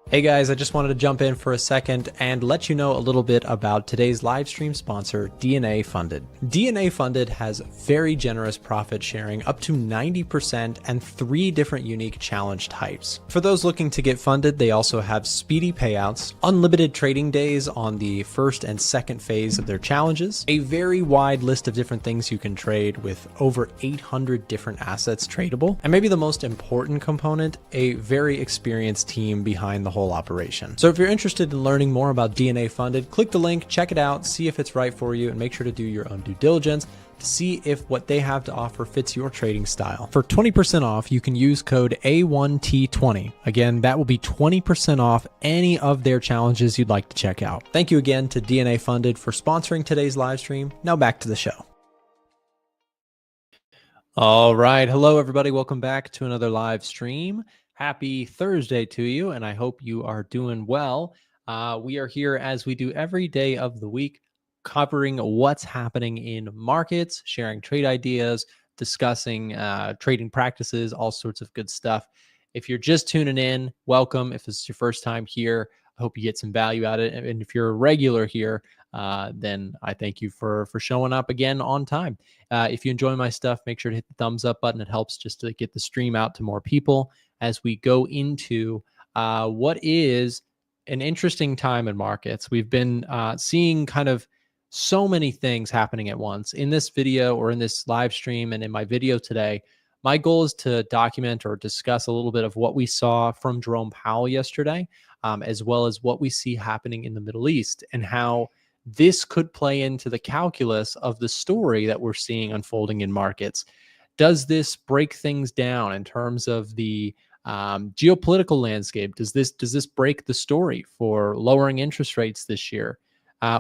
Hey guys, I just wanted to jump in for a second and let you know a little bit about today's live stream sponsor, DNA Funded. DNA Funded has very generous profit sharing up to 90% and 3 different unique challenge types. For those looking to get funded, they also have speedy payouts, unlimited trading days on the first and second phase of their challenges, a very wide list of different things you can trade with over 800 different assets tradable, and maybe the most important component, a very experienced team behind the whole operation. So if you're interested in learning more about DNA Funded, click the link, check it out, see if it's right for you, and make sure to do your own due diligence to see if what they have to offer fits your trading style. For 20% off, you can use code A1T20. Again, that will be 20% off any of their challenges you'd like to check out. Thank you again to DNA Funded for sponsoring today's live stream. Now back to the show. All right. Hello, everybody. Welcome back to another live stream. Happy Thursday to you, and I hope you are doing well. We are here as we do every day of the week, covering what's happening in markets, sharing trade ideas, discussing trading practices, all sorts of good stuff. If you're just tuning in, welcome. If this is your first time here, I hope you get some value out of it. And if you're a regular here, then I thank you for showing up again on time. If you enjoy my stuff, make sure to hit the thumbs up button. It helps just to get the stream out to more people as we go into what is an interesting time in markets. We've been seeing kind of so many things happening at once. In this video or in this live stream and in my video today, my goal is to document or discuss a little bit of what we saw from Jerome Powell yesterday, as well as what we see happening in the Middle East and how this could play into the calculus of the story that we're seeing unfolding in markets. Does this break things down in terms of the geopolitical landscape? Does this break the story for lowering interest rates this year?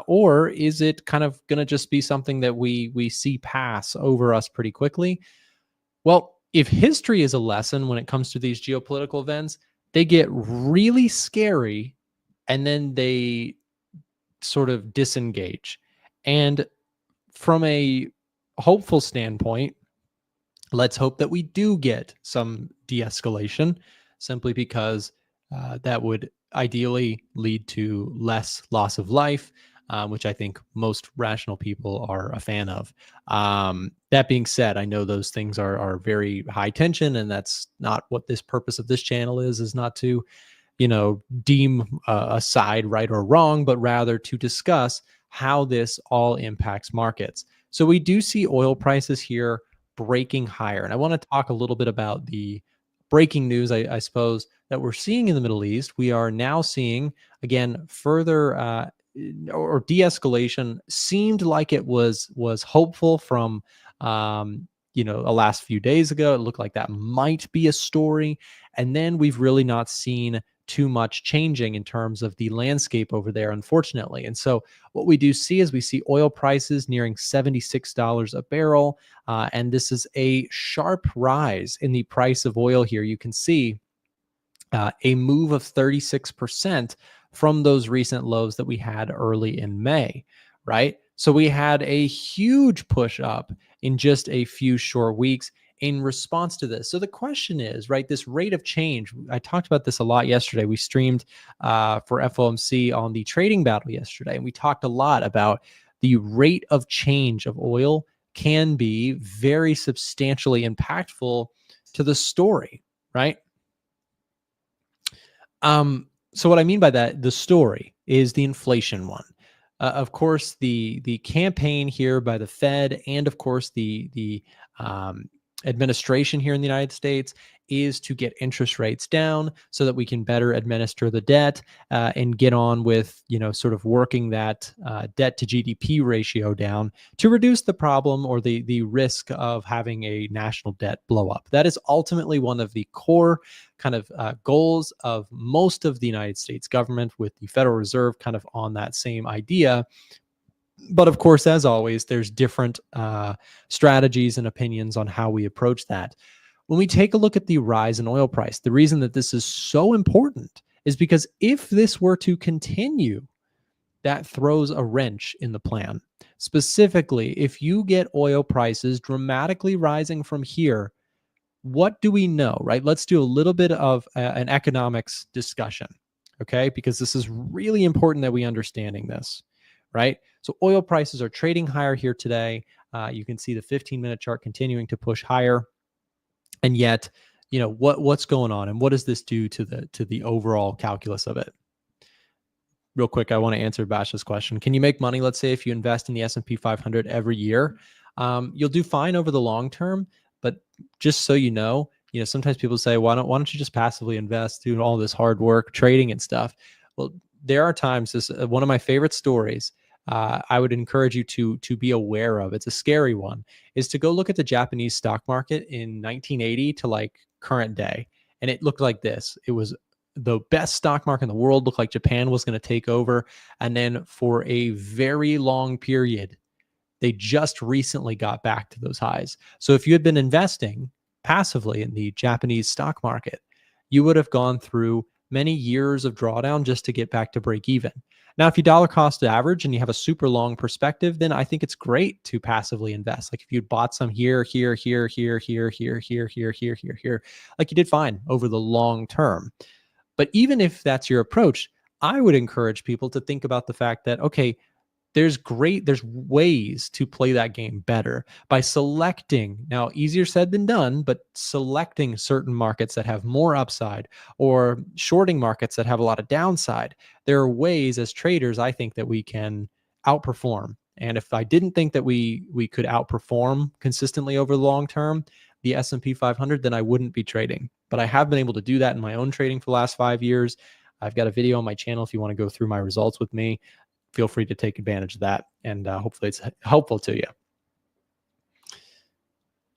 Or is it kind of going to just be something that we see pass over us pretty quickly? Well, if history is a lesson when it comes to these geopolitical events, they get really scary and then they sort of disengage. And from a hopeful standpoint, let's hope that we do get some de-escalation, simply because that would ideally lead to less loss of life, which I think most rational people are a fan of. That being said, I know those things are very high tension, and that's not what this purpose of this channel is not to, deem a side right or wrong, but rather to discuss how this all impacts markets. So we do see oil prices here breaking higher. And I want to talk a little bit about the breaking news, I suppose, that we're seeing in the Middle East. We are now seeing, again, further or de-escalation. Seemed like it was hopeful from the last few days ago. It looked like that might be a story. And then we've really not seen too much changing in terms of the landscape over there, unfortunately. And so what we do see is we see oil prices nearing $76 a barrel. And this is a sharp rise in the price of oil here. You can see a move of 36% from those recent lows that we had early in May, right? So we had a huge push up in just a few short weeks in response to this. So the question is, right, this rate of change, I talked about this a lot yesterday. We streamed for FOMC on the trading battle yesterday, and we talked a lot about the rate of change of oil can be very substantially impactful to the story, right? So what I mean by that, the story is the inflation one. Of course, the campaign here by the Fed, and of course the administration here in the United States, is to get interest rates down so that we can better administer the debt and get on with, sort of working that debt to GDP ratio down to reduce the problem or the risk of having a national debt blow up. That is ultimately one of the core kind of goals of most of the United States government, with the Federal Reserve kind of on that same idea. But of course, as always, there's different strategies and opinions on how we approach that. When we take a look at the rise in oil price, the reason that this is so important is because if this were to continue, that throws a wrench in the plan. Specifically, if you get oil prices dramatically rising from here, what do we know, right? Let's do a little bit of an economics discussion. okay? Because this is really important that we understanding this, right? So oil prices are trading higher here today. You can see the 15-minute chart continuing to push higher, and yet, what's going on, and what does this do to the overall calculus of it? Real quick, I want to answer Bash's question. Can you make money? Let's say if you invest in the S&P 500 every year, you'll do fine over the long term. But just so sometimes people say, why don't you just passively invest, do all this hard work, trading and stuff? Well, there are times. This one of my favorite stories. I would encourage you to be aware of. It's a scary one. Is to go look at the Japanese stock market in 1980 to like current day, and it looked like this. It was the best stock market in the world, looked like Japan was going to take over. And then for a very long period, they just recently got back to those highs. So if you had been investing passively in the Japanese stock market, you would have gone through many years of drawdown just to get back to break even. Now, if you dollar cost average and you have a super long perspective, then I think it's great to passively invest. Like if you bought some here, here, here, here, here, here, here, here, here, here, like you did fine over the long term. But even if that's your approach, I would encourage people to think about the fact that, okay, there's ways to play that game better by selecting. Now, easier said than done, but selecting certain markets that have more upside or shorting markets that have a lot of downside. There are ways as traders, I think, that we can outperform. And if I didn't think that we could outperform consistently over the long term, the S&P 500, then I wouldn't be trading. But I have been able to do that in my own trading for the last 5 years. I've got a video on my channel if you want to go through my results with me. Feel free to take advantage of that, and hopefully it's helpful to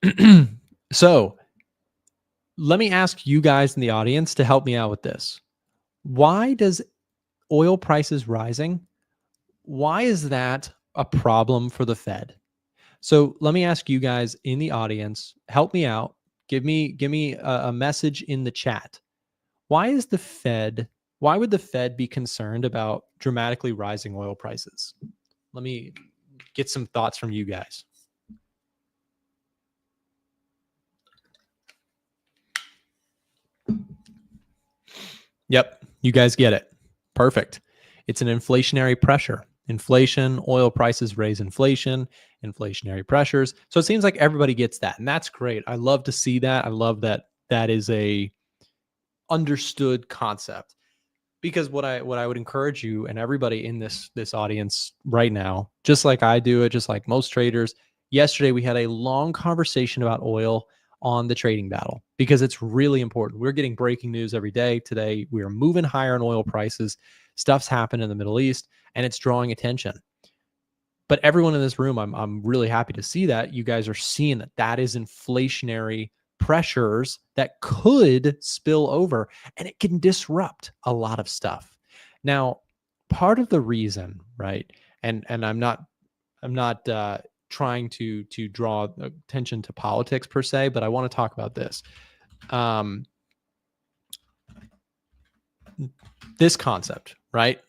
you. So let me ask you guys in the audience to help me out with this. Why does oil prices rising, why is that a problem for the Fed? So let me ask you guys in the audience, help me out. Give me a message in the chat. Why would the Fed be concerned about dramatically rising oil prices? Let me get some thoughts from you guys. Yep, you guys get it. Perfect. It's an inflationary pressure. Inflation, oil prices raise inflation, inflationary pressures. So it seems like everybody gets that, and that's great. I love to see that. I love that that is a understood concept. Because what I would encourage you and everybody in this audience right now, just like I do it, just like most traders, yesterday we had a long conversation about oil on the trading battle because it's really important. We're getting breaking news every day. Today we are moving higher on oil prices. Stuff's happened in the Middle East and it's drawing attention. But everyone in this room, I'm really happy to see that you guys are seeing that is inflationary pressures that could spill over, and it can disrupt a lot of stuff. Now, part of the reason, right? And I'm not trying to draw attention to politics per se, but I want to talk about this. This concept, right?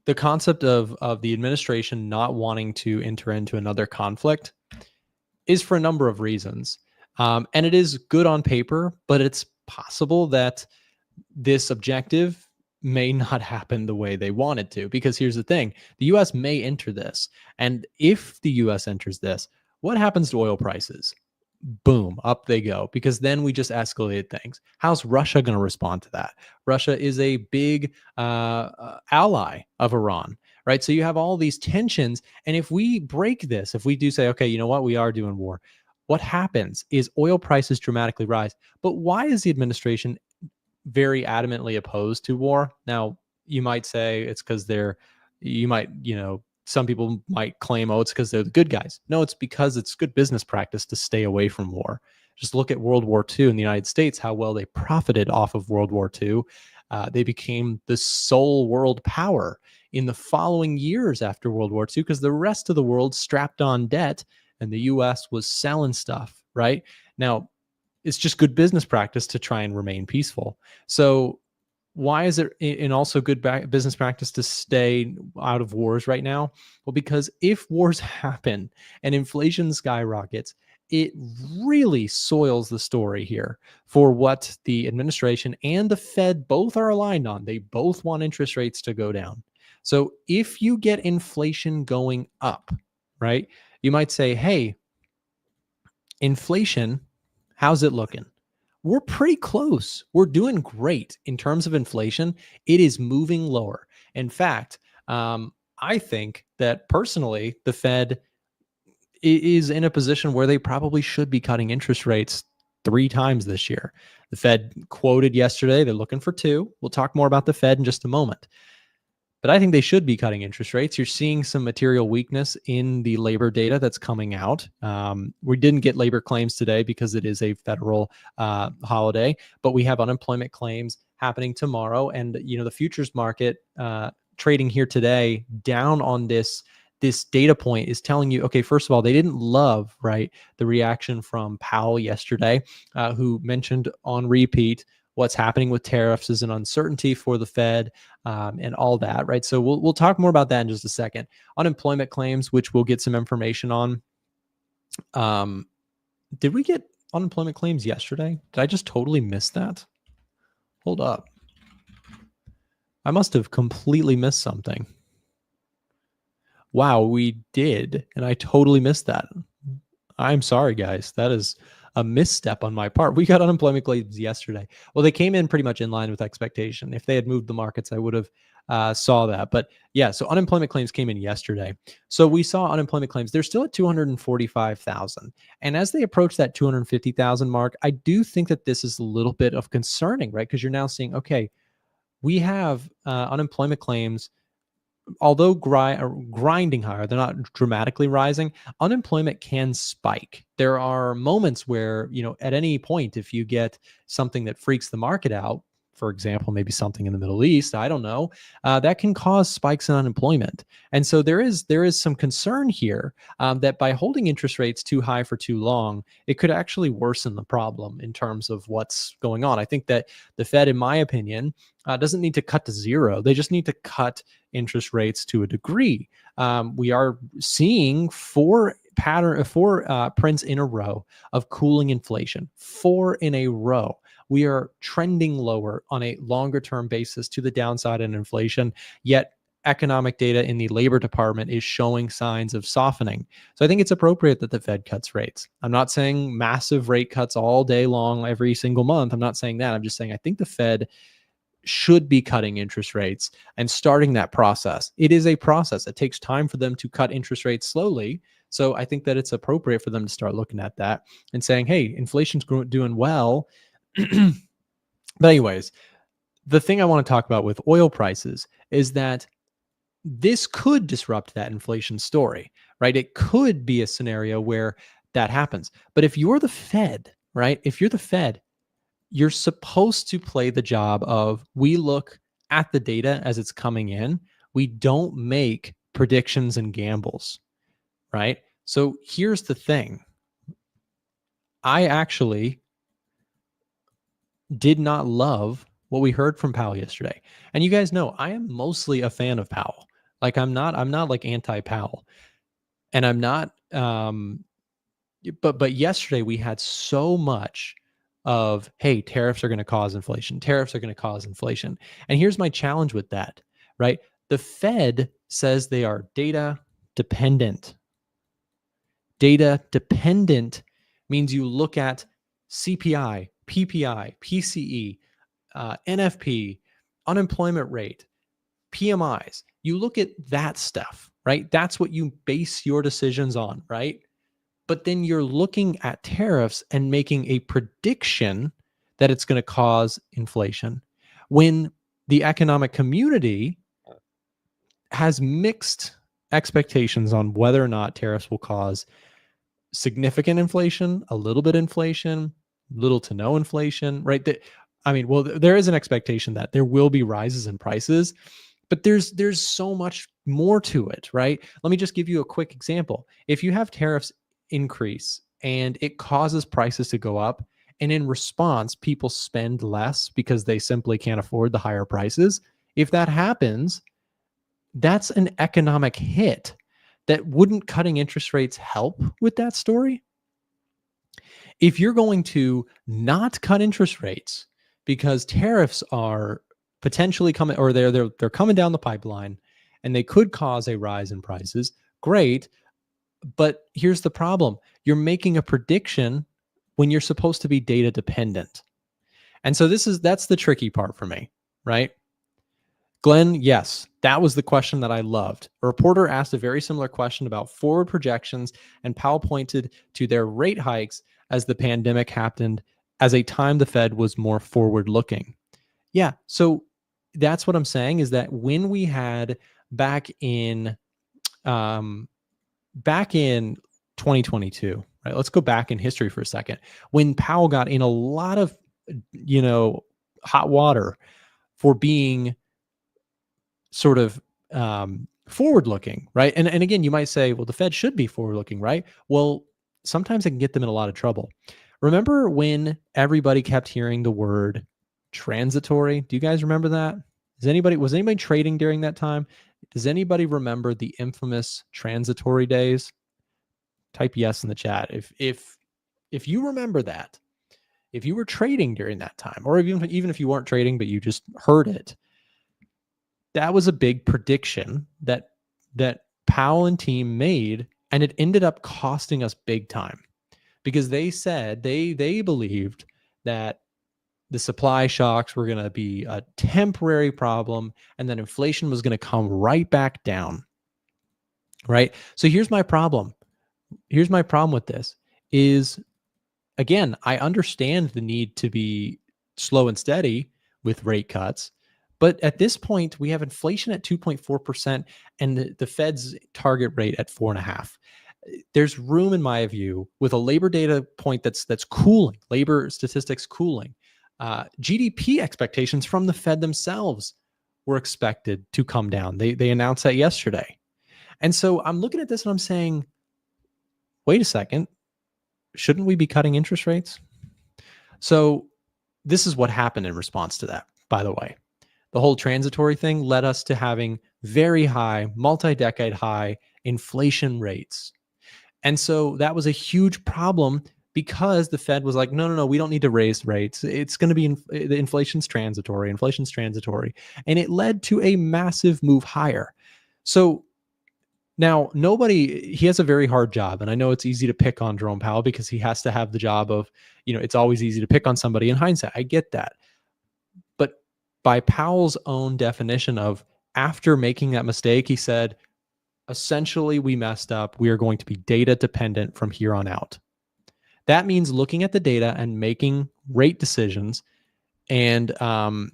The concept of the administration not wanting to enter into another conflict is for a number of reasons. And it is good on paper, but it's possible that this objective may not happen the way they wanted to. Because here's the thing, the US may enter this. And if the US enters this, what happens to oil prices? Boom, up they go, because then we just escalated things. How's Russia going to respond to that? Russia is a big ally of Iran, right? So you have all these tensions. And if we break this, if we do say, okay, you know what, we are doing war, what happens is oil prices dramatically rise. But why is the administration very adamantly opposed to war? Now, you might say it's because some people might claim, oh, it's because they're the good guys. No, it's because it's good business practice to stay away from war. Just look at World War II in the United States, how well they profited off of World War II. They became the sole world power in the following years after World War II because the rest of the world strapped on debt and the US was selling stuff, right? Now, it's just good business practice to try and remain peaceful. So why is it in also good business practice to stay out of wars right now? Well, because if wars happen and inflation skyrockets, it really soils the story here for what the administration and the Fed both are aligned on. They both want interest rates to go down. So if you get inflation going up, right, you might say, hey, inflation, how's it looking? We're pretty close. We're doing great in terms of inflation. It is moving lower. In fact, I think that personally, the Fed is in a position where they probably should be cutting interest rates 3 times this year. The Fed quoted yesterday, they're looking for 2. We'll talk more about the Fed in just a moment. But I think they should be cutting interest rates. You're seeing some material weakness in the labor data that's coming out. We didn't get labor claims today because it is a federal holiday, but we have unemployment claims happening tomorrow. And, the futures market trading here today down on this data point is telling you, okay, first of all, they didn't love, right, the reaction from Powell yesterday, who mentioned on repeat what's happening with tariffs is an uncertainty for the Fed, and all that, right? So we'll talk more about that in just a second. Unemployment claims, which we'll get some information on. Did we get unemployment claims yesterday? Did I just totally miss that? Hold up. I must have completely missed something. Wow, we did, and I totally missed that. I'm sorry, guys. That is a misstep on my part. We got unemployment claims yesterday. Well, they came in pretty much in line with expectation. If they had moved the markets, I would have saw that. But yeah, so unemployment claims came in yesterday. So we saw unemployment claims. They're still at 245,000. And as they approach that 250,000 mark, I do think that this is a little bit of concerning, right? Because you're now seeing, okay, we have unemployment claims, although grinding higher, they're not dramatically rising. Unemployment can spike. There are moments where, at any point, if you get something that freaks the market out, for example, maybe something in the Middle East, I don't know, that can cause spikes in unemployment. And so there is some concern here that by holding interest rates too high for too long, it could actually worsen the problem in terms of what's going on. I think that the Fed, in my opinion, doesn't need to cut to zero. They just need to cut interest rates to a degree. We are seeing four prints in a row of cooling inflation, 4 in a row. We are trending lower on a longer term basis to the downside in inflation, yet economic data in the Labor Department is showing signs of softening. So I think it's appropriate that the Fed cuts rates. I'm not saying massive rate cuts all day long every single month. I'm not saying that. I'm just saying I think the Fed should be cutting interest rates and starting that process. It is a process. It takes time for them to cut interest rates slowly. So I think that it's appropriate for them to start looking at that and saying, hey, inflation's doing well. But anyways, the thing I want to talk about with oil prices is that this could disrupt that inflation story, right? It could be a scenario where that happens. But if you're the Fed, right? If you're the Fed, you're supposed to play the job of, we look at the data as it's coming in. We don't make predictions and gambles, right? So here's the thing. I actually did not love what we heard from Powell yesterday. And you guys know I am mostly a fan of Powell. Like I'm not like anti-Powell. And I'm not but yesterday we had so much of, hey, tariffs are going to cause inflation. Tariffs are going to cause inflation. And here's my challenge with that, right? The Fed says they are data dependent. Data dependent means you look at CPI, PPI, PCE, NFP, unemployment rate, PMIs. You look at that stuff, right? That's what you base your decisions on, right? But then you're looking at tariffs and making a prediction that it's going to cause inflation when the economic community has mixed expectations on whether or not tariffs will cause significant inflation, a little bit inflation, little to no inflation, right? There is an expectation that there will be rises in prices, but there's so much more to it, right? Let me just give you a quick example. If you have tariffs increase and it causes prices to go up, and in response, people spend less because they simply can't afford the higher prices, if that happens, that's an economic hit. That wouldn't cutting interest rates help with that story? if you're going to not cut interest rates because tariffs are potentially coming, or they're coming down the pipeline and they could cause a rise in prices, great. But here's the problem. You're making a prediction when you're supposed to be data dependent. And so that's the tricky part for me, right? Glenn, yes, that was the question that I loved. A reporter asked a very similar question about forward projections, and Powell pointed to their rate hikes as the pandemic happened as a time the Fed was more forward looking. Yeah, so that's what I'm saying, is that when we had back in 2022, right? Let's go back in history for a second. When Powell got in a lot of, hot water for being sort of forward looking, right? And again, you might say, well, the Fed should be forward looking, right? Well, sometimes it can get them in a lot of trouble. Remember when everybody kept hearing the word transitory? Do you guys remember that? Was anybody trading during that time? Does anybody remember the infamous transitory days? Type yes in the chat if you remember that. If you were trading during that time, or even if you weren't trading but you just heard it, that was a big prediction that Powell and team made, and it ended up costing us big time, because they said they believed that the supply shocks were going to be a temporary problem and that inflation was going to come right back down. Right? So here's my problem. Here's my problem with this is, again, I understand the need to be slow and steady with rate cuts, but at this point, we have inflation at 2.4% and the Fed's target rate at 4.5%. There's room, in my view, with a labor data point that's cooling, labor statistics cooling. GDP expectations from the Fed themselves were expected to come down. They announced that yesterday. And so I'm looking at this and I'm saying, wait a second, shouldn't we be cutting interest rates? So this is what happened in response to that, by the way. The whole transitory thing led us to having very high, multi-decade high inflation rates. And so that was a huge problem, because the Fed was like, no, we don't need to raise rates. It's going to be, the inflation's transitory. And it led to a massive move higher. So now, he has a very hard job. And I know it's easy to pick on Jerome Powell because he has to have the job of, it's always easy to pick on somebody in hindsight. I get that. But by Powell's own definition of, after making that mistake, he said, essentially, we messed up. We are going to be data dependent from here on out. That means looking at the data and making rate decisions, and QE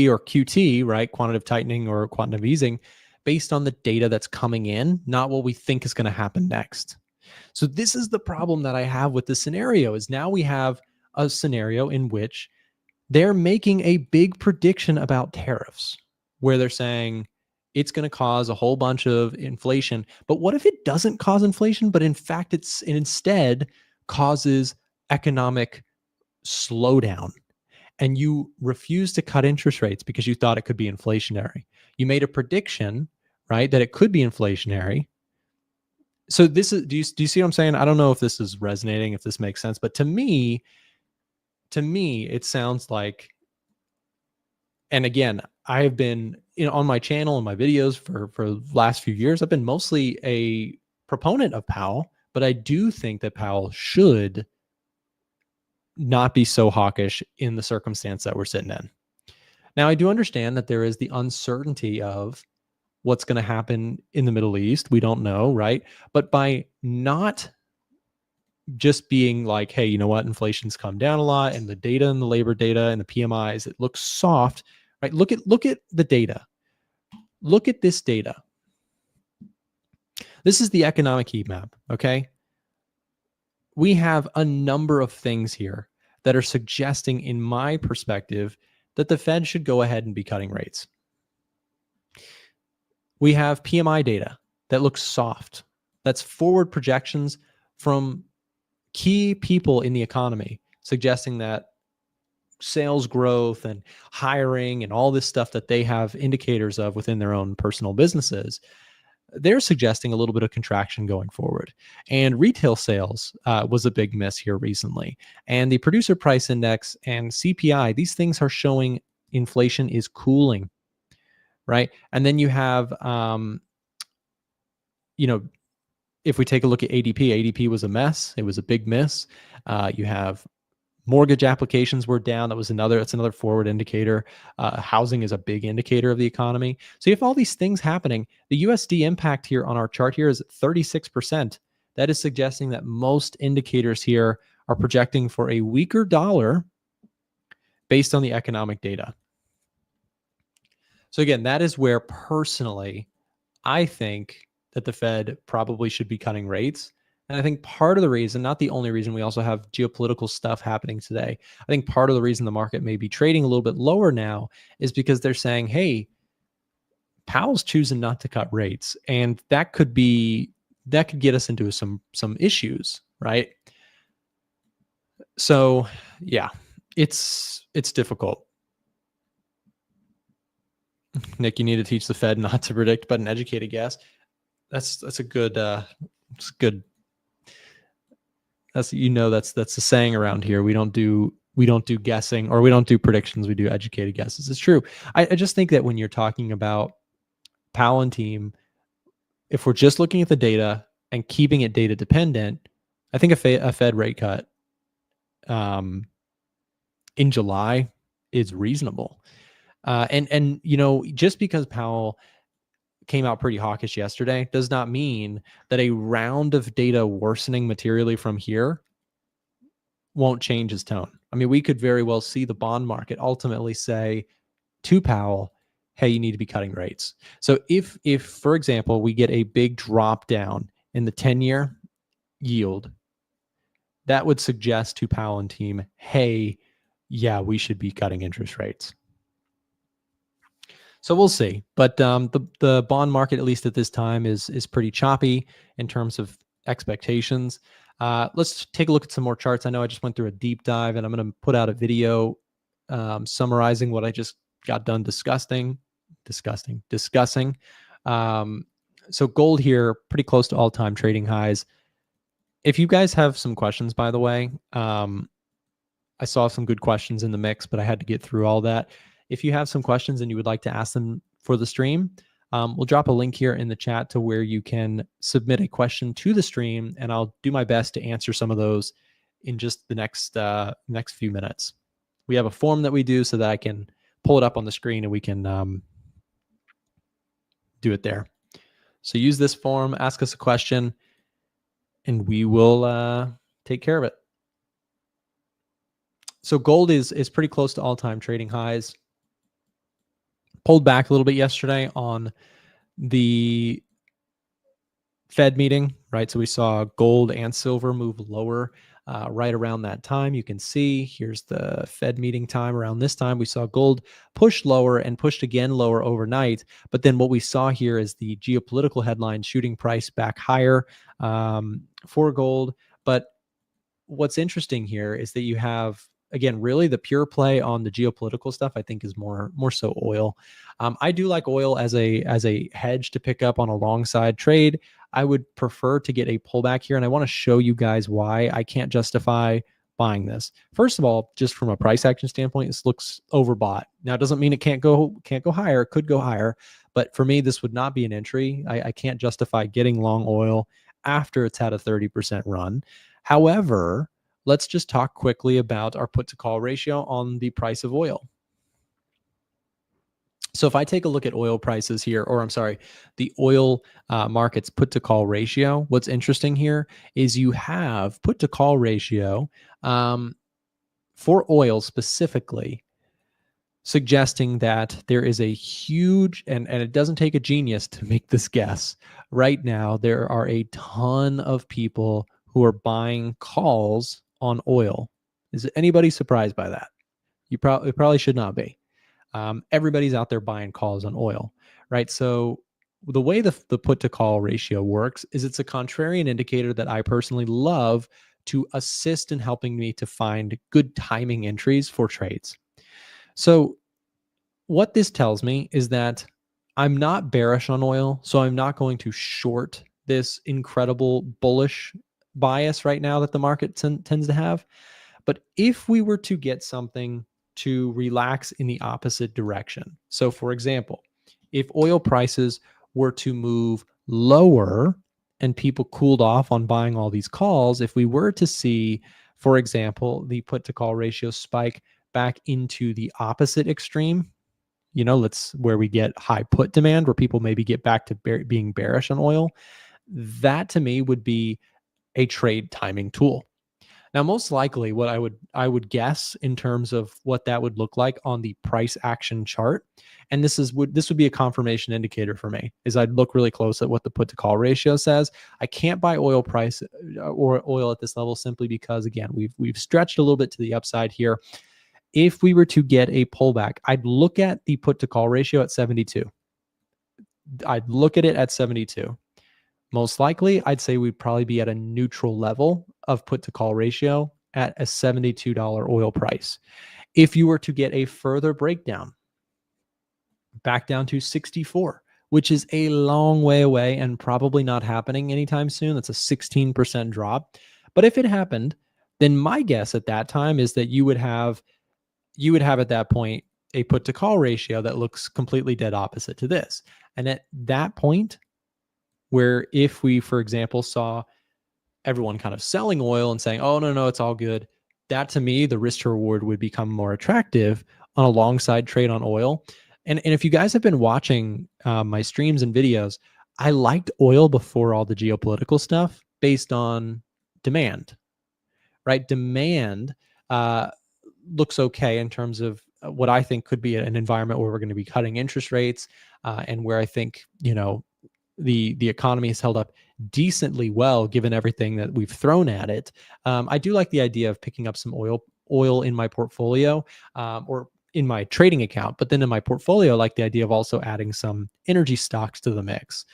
or QT, right? Quantitative tightening or quantitative easing, based on the data that's coming in, not what we think is going to happen next. So this is the problem that I have with this scenario, is now we have a scenario in which they're making a big prediction about tariffs, where they're saying it's going to cause a whole bunch of inflation. But what if it doesn't cause inflation, but in fact it instead causes economic slowdown? And you refuse to cut interest rates because you thought it could be inflationary. You made a prediction, right, that it could be inflationary. So this is, do you see what I'm saying? I don't know if this is resonating, if this makes sense, but to me, it sounds like, and again, I have been, on my channel and my videos for the last few years, I've been mostly a proponent of Powell, but I do think that Powell should not be so hawkish in the circumstance that we're sitting in. Now, I do understand that there is the uncertainty of what's going to happen in the Middle East. We don't know, right? But by not just being like, hey, you know what, inflation's come down a lot, and the data and the labor data and the PMIs, it looks soft, right? Look at the data. Look at this data. This is the economic heat map, okay? We have a number of things here that are suggesting, in my perspective, that the Fed should go ahead and be cutting rates. We have PMI data that looks soft. That's forward projections from key people in the economy suggesting that sales growth and hiring and all this stuff that they have indicators of within their own personal businesses, they're suggesting a little bit of contraction going forward. And retail sales was a big miss here recently. And the producer price index and CPI, these things are showing inflation is cooling, right? And then you have, if we take a look at ADP was a mess. It was a big miss. You have mortgage applications were down. That's another forward indicator. Housing is a big indicator of the economy. So you have all these things happening. The USD impact here on our chart here is 36%. That is suggesting that most indicators here are projecting for a weaker dollar based on the economic data. So again, that is where personally, I think that the Fed probably should be cutting rates. And I think part of the reason, not the only reason, we also have geopolitical stuff happening today. I think part of the reason the market may be trading a little bit lower now is because they're saying, hey, Powell's choosing not to cut rates. And that could get us into some issues, right? So yeah, it's difficult. Nick, you need to teach the Fed not to predict, but an educated guess. That's a good it's good. That's the saying around here. We don't do guessing, or we don't do predictions. We do educated guesses. It's true. I just think that when you're talking about Powell and team, if we're just looking at the data and keeping it data dependent, I think a Fed rate cut in July is reasonable. And just because Powell came out pretty hawkish yesterday does not mean that a round of data worsening materially from here won't change his tone. I mean, we could very well see the bond market ultimately say to Powell, hey, you need to be cutting rates. So if for example, we get a big drop down in the 10-year yield, that would suggest to Powell and team, hey, yeah, we should be cutting interest rates. So we'll see. But the bond market, at least at this time, is pretty choppy in terms of expectations. Let's take a look at some more charts. I know I just went through a deep dive, and I'm going to put out a video summarizing what I just got done discussing. So gold here, pretty close to all-time trading highs. If you guys have some questions, by the way, I saw some good questions in the mix, but I had to get through all that. If you have some questions and you would like to ask them for the stream, we'll drop a link here in the chat to where you can submit a question to the stream, and I'll do my best to answer some of those in just the next few minutes. We have a form that we do so that I can pull it up on the screen and we can do it there. So use this form, ask us a question, and we will take care of it. So gold is pretty close to all-time trading highs. Pulled back a little bit yesterday on the Fed meeting, right? So we saw gold and silver move lower right around that time. You can see here's the Fed meeting time. Around this time, we saw gold push lower and pushed again lower overnight. But then what we saw here is the geopolitical headline shooting price back higher for gold. But what's interesting here is that you have, again, really the pure play on the geopolitical stuff, I think, is more so oil. I do like oil as a hedge to pick up on a long side trade. I would prefer to get a pullback here, and I want to show you guys why I can't justify buying this. First of all, just from a price action standpoint, this looks overbought. Now, it doesn't mean it can't go higher. It could go higher, but for me, this would not be an entry. I can't justify getting long oil after it's had a 30% run. However, let's just talk quickly about our put to call ratio on the price of oil. So if I take a look at oil prices here, or I'm sorry, the oil market's put to call ratio, what's interesting here is you have put to call ratio for oil specifically, suggesting that there is a huge, and it doesn't take a genius to make this guess. Right now, there are a ton of people who are buying calls on oil. Is anybody surprised by that? You probably should not be. Everybody's out there buying calls on oil, right? So the way the put to call ratio works is it's a contrarian indicator that I personally love to assist in helping me to find good timing entries for trades. So what this tells me is that I'm not bearish on oil, so I'm not going to short this incredible bullish bias right now that the market tends to have. But if we were to get something to relax in the opposite direction, so for example, if oil prices were to move lower and people cooled off on buying all these calls, if we were to see, for example, the put to call ratio spike back into the opposite extreme, let's where we get high put demand, where people maybe get back to being bearish on oil, that to me would be a trade timing tool. Now, most likely, what I would guess in terms of what that would look like on the price action chart, and this would be a confirmation indicator for me, is I'd look really close at what the put to call ratio says. I can't buy oil price or oil at this level simply because, again, we've stretched a little bit to the upside here. If we were to get a pullback, I'd look at the put to call ratio at 72. I'd look at it at 72. Most likely, I'd say we'd probably be at a neutral level of put to call ratio at a $72 oil price. If you were to get a further breakdown back down to 64, which is a long way away and probably not happening anytime soon, that's a 16% drop. But if it happened, then my guess at that time is that you would have at that point a put to call ratio that looks completely dead opposite to this. And at that point, where if we, for example, saw everyone kind of selling oil and saying, oh, no, it's all good, that to me, the risk to reward would become more attractive on a long side trade on oil. And if you guys have been watching my streams and videos, I liked oil before all the geopolitical stuff based on demand, right? Demand looks okay in terms of what I think could be an environment where we're going to be cutting interest rates and where I think, the economy has held up decently well given everything that we've thrown at it. I do like the idea of picking up some oil in my portfolio or in my trading account, but then in my portfolio, I like the idea of also adding some energy stocks to the mix.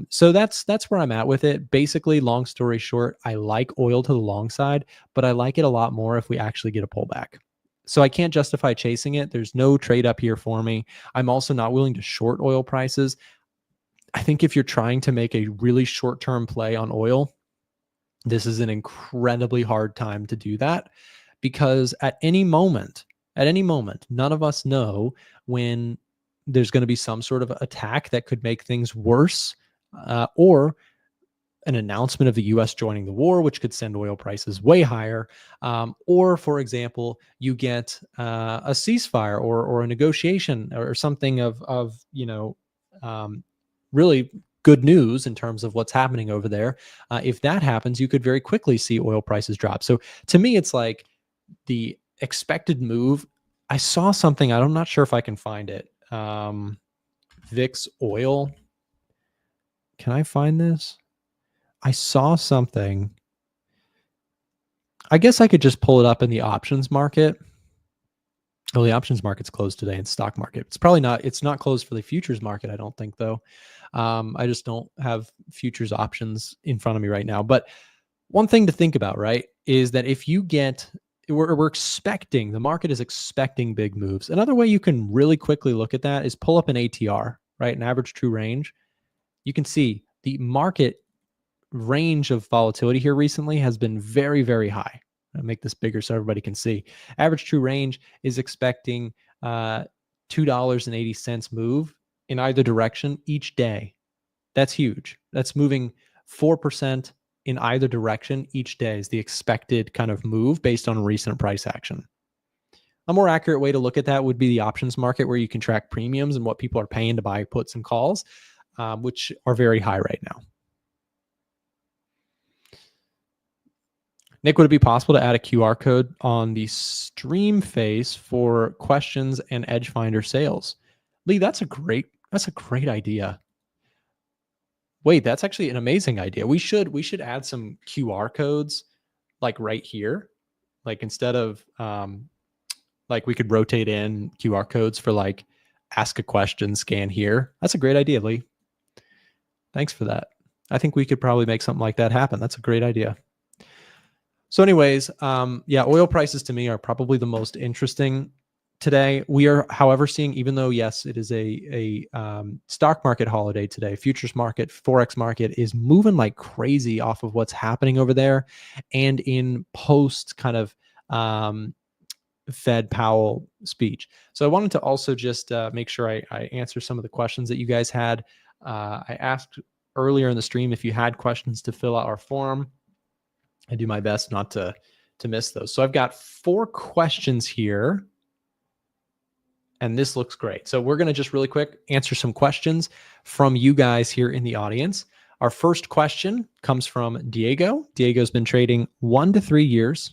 So that's where I'm at with it. Basically, long story short, I like oil to the long side, but I like it a lot more if we actually get a pullback. So I can't justify chasing it. There's no trade up here for me. I'm also not willing to short oil prices. I think if you're trying to make a really short-term play on oil, this is an incredibly hard time to do that because at any moment, none of us know when there's going to be some sort of attack that could make things worse or an announcement of the U.S. joining the war, which could send oil prices way higher. Or, for example, you get a ceasefire or a negotiation or something of really good news in terms of what's happening over there. If that happens, you could very quickly see oil prices drop. So to me, it's like the expected move. I saw something, I'm not sure if I can find it. VIX oil. Can I find this? I saw something. I guess I could just pull it up in the options market. Oh, the options market's closed today in stock market. It's not closed for the futures market, I don't think, though. I just don't have futures options in front of me right now. But one thing to think about, right, is that if you we're expecting, the market is expecting big moves. Another way you can really quickly look at that is pull up an ATR, right, an average true range. You can see the market range of volatility here recently has been very, very high. I'll make this bigger so everybody can see. Average true range is expecting $2.80 move in either direction each day. That's huge. That's moving 4% in either direction each day is the expected kind of move based on recent price action. A more accurate way to look at that would be the options market, where you can track premiums and what people are paying to buy puts and calls, which are very high right now. Nick, would it be possible to add a QR code on the stream face for questions and Edge Finder sales? Lee, that's a great idea. Wait, that's actually an amazing idea. We should add some QR codes like right here. Like instead of like we could rotate in QR codes for like ask a question, scan here. That's a great idea, Lee. Thanks for that. I think we could probably make something like that happen. That's a great idea. So anyways, yeah, oil prices to me are probably the most interesting today. We are, however, seeing, even though, yes, it is a stock market holiday today, futures market, Forex market is moving like crazy off of what's happening over there. And in post kind of Fed Powell speech. So I wanted to also just make sure I answer some of the questions that you guys had. I asked earlier in the stream if you had questions to fill out our form. I do my best not to miss those. So I've got 4 questions here, and this looks great. So we're going to just really quick answer some questions from you guys here in the audience. Our first question comes from Diego. Diego's been trading 1 to 3 years.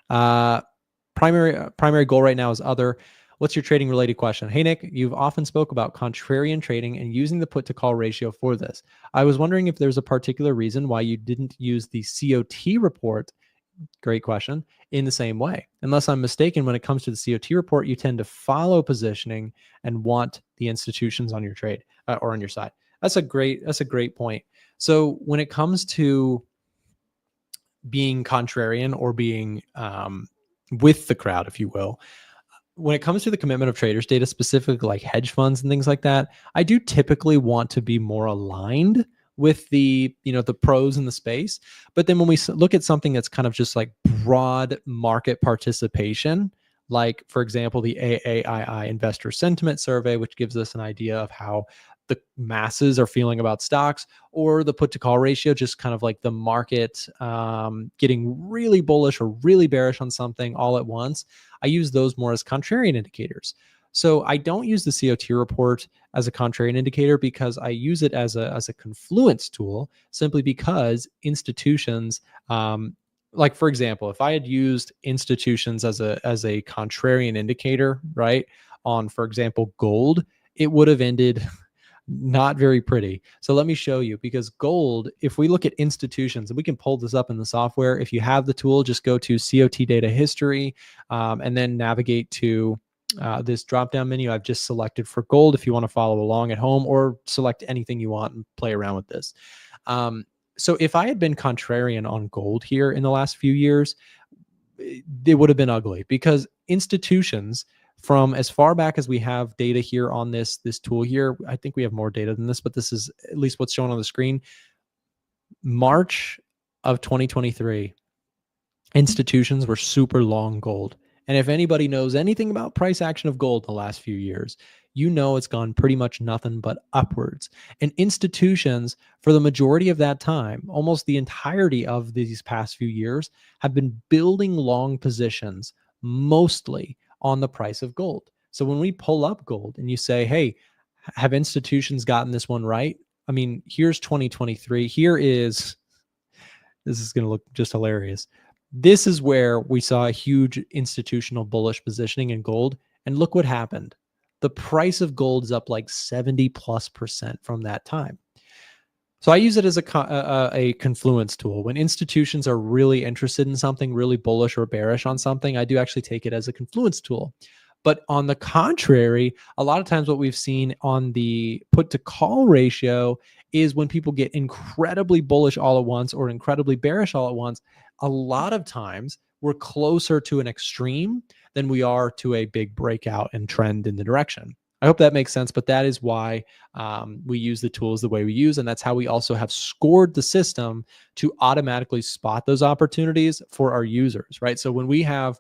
Primary goal right now is other. What's your trading related question? Hey, Nick, you've often spoke about contrarian trading and using the put to call ratio for this. I was wondering if there's a particular reason why you didn't use the COT report. Great question. In the same way, unless I'm mistaken, when it comes to the COT report, you tend to follow positioning and want the institutions on your trade or on your side. That's a great point. So when it comes to being contrarian or being with the crowd, if you will, when it comes to the commitment of traders data, specifically like hedge funds and things like that, I do typically want to be more aligned with the pros in the space. But then when we look at something that's kind of just like broad market participation, like for example, the AAII investor sentiment survey, which gives us an idea of how the masses are feeling about stocks, or the put to call ratio, just kind of like the market getting really bullish or really bearish on something all at once. I use those more as contrarian indicators. So I don't use the COT report as a contrarian indicator because I use it as a confluence tool, simply because institutions, like for example, if I had used institutions as a contrarian indicator, right, on, for example, gold, it would have ended not very pretty. So let me show you, because gold, if we look at institutions, and we can pull this up in the software, if you have the tool, just go to COT data history and then navigate to this drop-down menu I've just selected for gold if you want to follow along at home, or select anything you want and play around with this. So if I had been contrarian on gold here in the last few years, it would have been ugly, because institutions, from as far back as we have data here on this tool here, I think we have more data than this, but this is at least what's shown on the screen. March of 2023, institutions were super long gold. And if anybody knows anything about price action of gold in the last few years, you know it's gone pretty much nothing but upwards. And institutions, for the majority of that time, almost the entirety of these past few years, have been building long positions, mostly on the price of gold. So when we pull up gold and you say, hey, have institutions gotten this one right? I mean, here's 2023. This is going to look just hilarious. This is where we saw a huge institutional bullish positioning in gold. And look what happened. The price of gold is up like 70+% from that time. So I use it as a confluence tool. When institutions are really interested in something, really bullish or bearish on something, I do actually take it as a confluence tool. But on the contrary, a lot of times what we've seen on the put to call ratio is when people get incredibly bullish all at once or incredibly bearish all at once, a lot of times we're closer to an extreme than we are to a big breakout and trend in the direction. I hope that makes sense, but that is why we use the tools the way we use, and that's how we also have scored the system to automatically spot those opportunities for our users, right? So when we have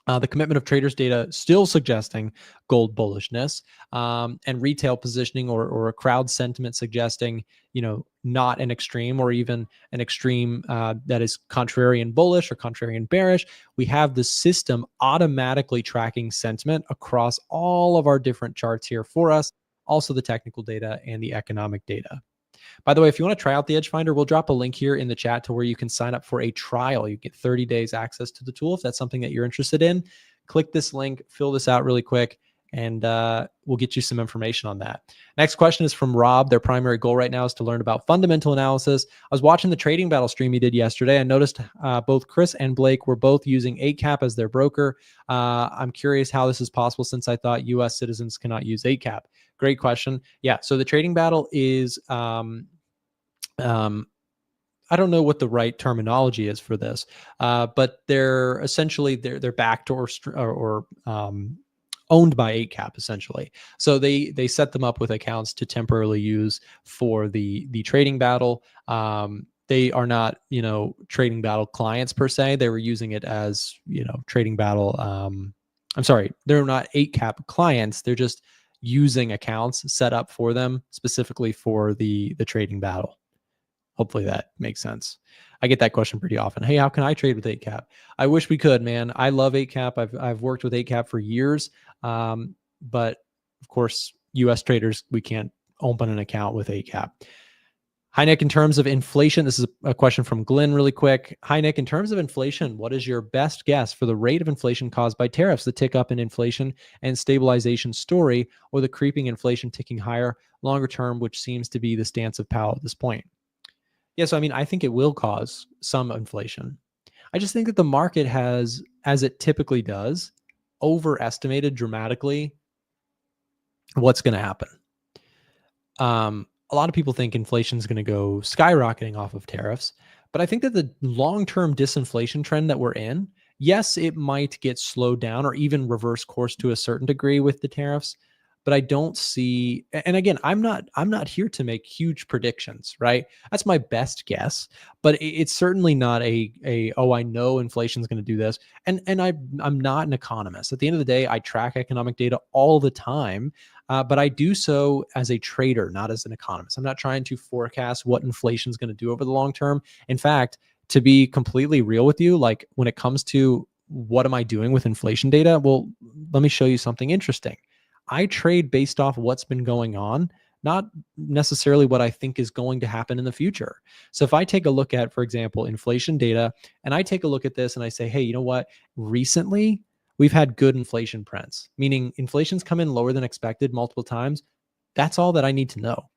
the commitment of traders data still suggesting gold bullishness, and retail positioning or a crowd sentiment suggesting, not an extreme or even an extreme that is contrarian bullish or contrarian bearish, we have the system automatically tracking sentiment across all of our different charts here for us, also the technical data and the economic data. By the way, if you want to try out the Edge Finder, we'll drop a link here in the chat to where you can sign up for a trial. You get 30 days access to the tool. If that's something that you're interested in, click this link, fill this out really quick, and we'll get you some information on that. Next question is from Rob. Their primary goal right now is to learn about fundamental analysis. I was watching the trading battle stream you did yesterday. I noticed both Chris and Blake were both using ACAP as their broker. I'm curious how this is possible, since I thought U.S. citizens cannot use ACAP. Great question. Yeah, so the trading battle is, I I don't know what the right terminology is for this, but they're essentially they're backed or owned by 8cap essentially. So they set them up with accounts to temporarily use for the trading battle. They are not, trading battle clients per se. They were using it as, trading battle. I'm sorry, they're not 8cap clients. They're just using accounts set up for them specifically for the trading battle. Hopefully that makes sense. I get that question pretty often. Hey, how can I trade with 8cap? I wish we could, man. I love 8cap. I've worked with 8cap for years. But of course, US traders, we can't open an account with 8cap. Hi, Nick. In terms of inflation, this is a question from Glenn really quick. Hi, Nick. In terms of inflation, what is your best guess for the rate of inflation caused by tariffs, the tick up in inflation and stabilization story, or the creeping inflation ticking higher longer term, which seems to be the stance of Powell at this point? Yeah, so I mean, I think it will cause some inflation. I just think that the market has, as it typically does, overestimated dramatically what's going to happen. A lot of people think inflation is going to go skyrocketing off of tariffs, but I think that the long-term disinflation trend that we're in, yes, it might get slowed down or even reverse course to a certain degree with the tariffs, but I don't see. And again, I'm not here to make huge predictions, right? That's my best guess, but it's certainly not a oh, I know inflation is going to do this. And I'm not an economist. At the end of the day, I track economic data all the time. But I do so as a trader, not as an economist. I'm not trying to forecast what inflation is going to do over the long term. In fact, to be completely real with you, like when it comes to what am I doing with inflation data? Well, let me show you something interesting. I trade based off what's been going on, not necessarily what I think is going to happen in the future. So if I take a look at, for example, inflation data, and I take a look at this and I say, hey, you know what? Recently, we've had good inflation prints, meaning inflation's come in lower than expected multiple times. That's all that I need to know.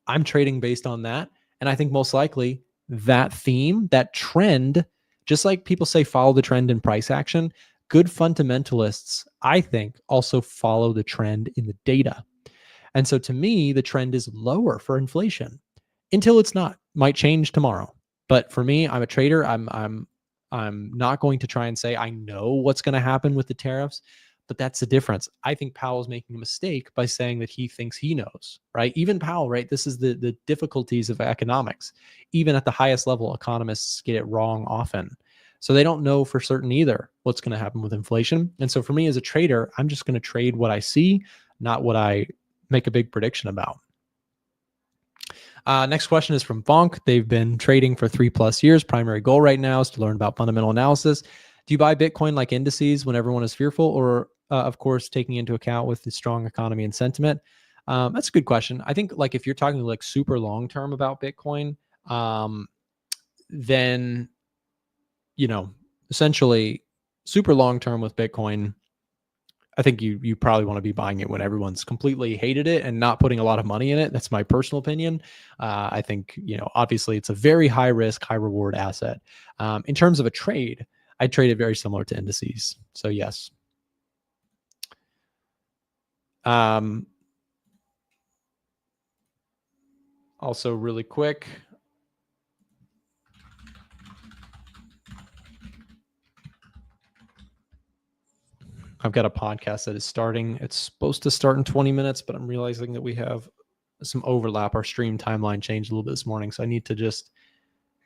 I'm trading based on that. And I think most likely that theme, that trend, just like people say, follow the trend in price action, good fundamentalists, I think, also follow the trend in the data. And so to me, the trend is lower for inflation until it's not. Might change tomorrow. But for me, I'm a trader. I'm not going to try and say I know what's going to happen with the tariffs, but that's the difference. I think Powell's making a mistake by saying that he thinks he knows, right? Even Powell, right? This is the difficulties of economics. Even at the highest level, economists get it wrong often. So they don't know for certain either what's going to happen with inflation. And so for me as a trader, I'm just going to trade what I see, not what I make a big prediction about. Next question is from Bonk. They've been trading for 3+ years. Primary goal right now is to learn about fundamental analysis. Do you buy Bitcoin like indices when everyone is fearful, or of course, taking into account with the strong economy and sentiment? That's a good question. I think like if you're talking like super long term about Bitcoin, then, essentially super long term with Bitcoin, I think you probably want to be buying it when everyone's completely hated it and not putting a lot of money in it. That's my personal opinion. I think, obviously it's a very high risk, high reward asset. In terms of a trade, I trade it very similar to indices. So yes. Also really quick, I've got a podcast that is starting. It's supposed to start in 20 minutes, but I'm realizing that we have some overlap. Our stream timeline changed a little bit this morning. So I need to just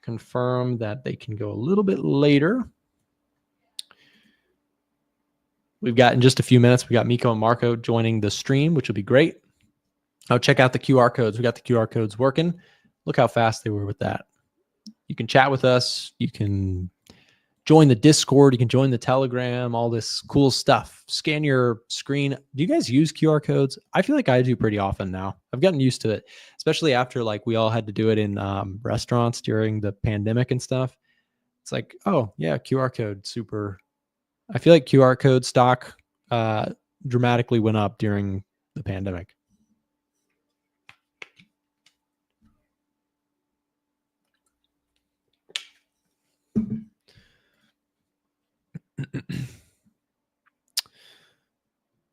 confirm that they can go a little bit later. We've got in just a few minutes, we got Miko and Marco joining the stream, which will be great. Oh, check out the QR codes. We got the QR codes working. Look how fast they were with that. You can chat with us. You can join the Discord. You can join the Telegram, all this cool stuff. Scan your screen. Do you guys use QR codes? I feel like I do pretty often now. I've gotten used to it, especially after like we all had to do it in restaurants during the pandemic and stuff. It's like, oh yeah, QR code, super. I feel like QR code stock dramatically went up during the pandemic.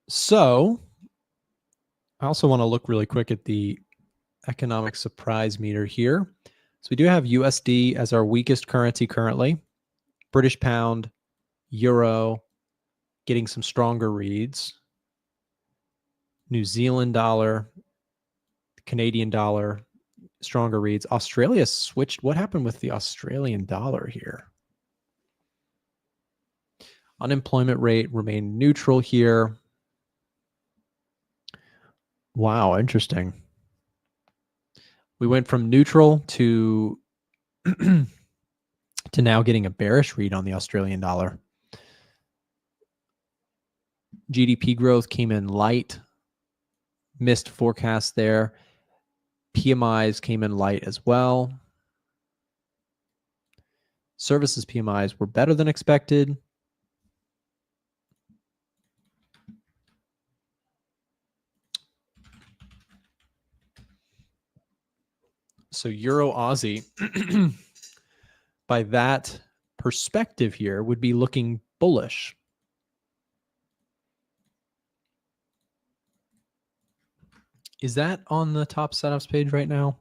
So I also want to look really quick at the economic surprise meter here. So we do have USD as our weakest currency currently. British pound, euro, getting some stronger reads. New Zealand dollar, Canadian dollar, stronger reads. Australia switched. What happened with the Australian dollar here? Unemployment rate remained neutral here. Wow, interesting. We went from neutral to to now getting a bearish read on the Australian dollar. GDP growth came in light. Missed forecast there. PMIs came in light as well. Services PMIs were better than expected. So Euro Aussie, by that perspective here, would be looking bullish. Is that on the top setups page right now?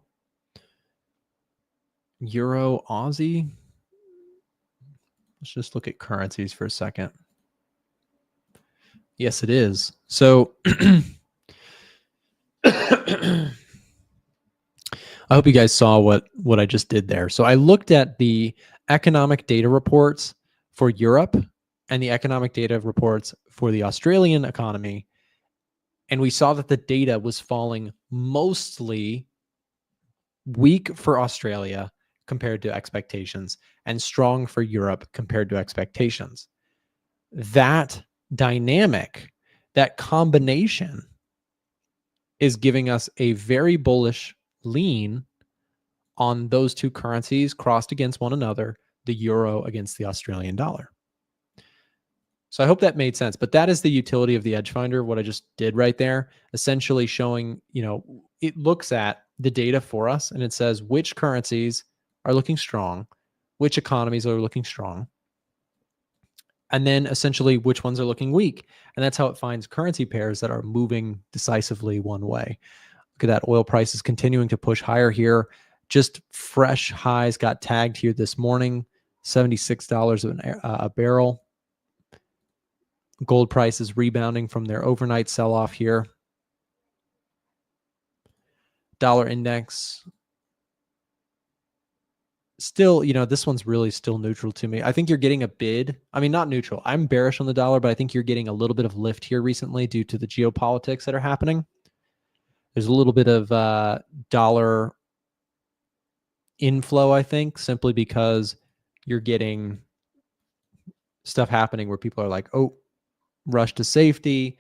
Euro Aussie. Let's just look at currencies for a second. Yes, it is. So I hope you guys saw what I just did there. So I looked at the economic data reports for Europe and the economic data reports for the Australian economy. And we saw that the data was falling mostly weak for Australia compared to expectations and strong for Europe compared to expectations. That dynamic, that combination is giving us a very bullish lean on those two currencies crossed against one another, the euro against the Australian dollar. So I hope that made sense, but that is the utility of the Edge Finder, what I just did right there, essentially showing, it looks at the data for us and it says which currencies are looking strong, which economies are looking strong, and then essentially which ones are looking weak. And that's how it finds currency pairs that are moving decisively one way. Look at that. Oil price is continuing to push higher here. Just fresh highs got tagged here this morning, $76 a barrel. Gold price is rebounding from their overnight sell-off here. Dollar index. Still, this one's really still neutral to me. I think you're getting a bid. I mean, not neutral. I'm bearish on the dollar, but I think you're getting a little bit of lift here recently due to the geopolitics that are happening. There's a little bit of dollar inflow, I think, simply because you're getting stuff happening where people are like, oh, rush to safety.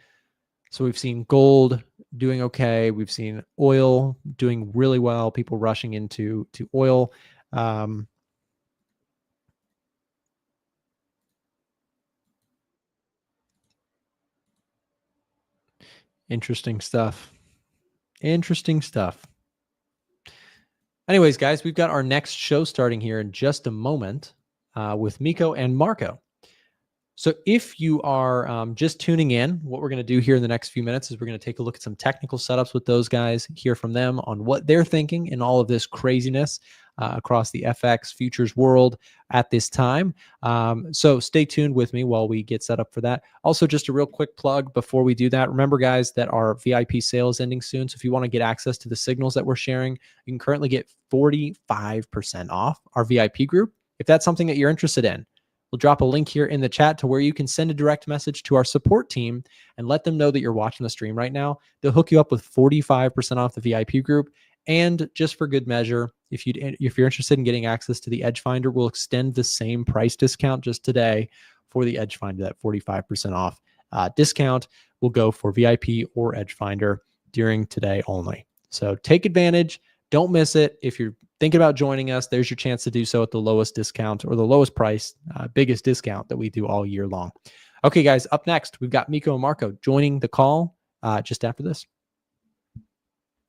So we've seen gold doing okay. We've seen oil doing really well. People rushing into oil. Interesting stuff. Interesting stuff. Anyways, guys, we've got our next show starting here in just a moment with Miko and Marco. So if you are just tuning in, what we're going to do here in the next few minutes is we're going to take a look at some technical setups with those guys, hear from them on what they're thinking in all of this craziness across the FX futures world at this time. So stay tuned with me while we get set up for that. Also, just a real quick plug before we do that. Remember, guys, that our VIP sale is ending soon. So if you want to get access to the signals that we're sharing, you can currently get 45% off our VIP group. If that's something that you're interested in, we'll drop a link here in the chat to where you can send a direct message to our support team and let them know that you're watching the stream right now. They'll hook you up with 45% off the VIP group. And just for good measure, if you're interested in getting access to the Edge Finder, we'll extend the same price discount just today for the Edge Finder. That 45% off discount will go for VIP or Edge Finder during today only. So take advantage. Don't miss it. If you're thinking about joining us, there's your chance to do so at the lowest discount or the lowest price, biggest discount that we do all year long. Okay, guys, up next, we've got Miko and Marco joining the call just after this.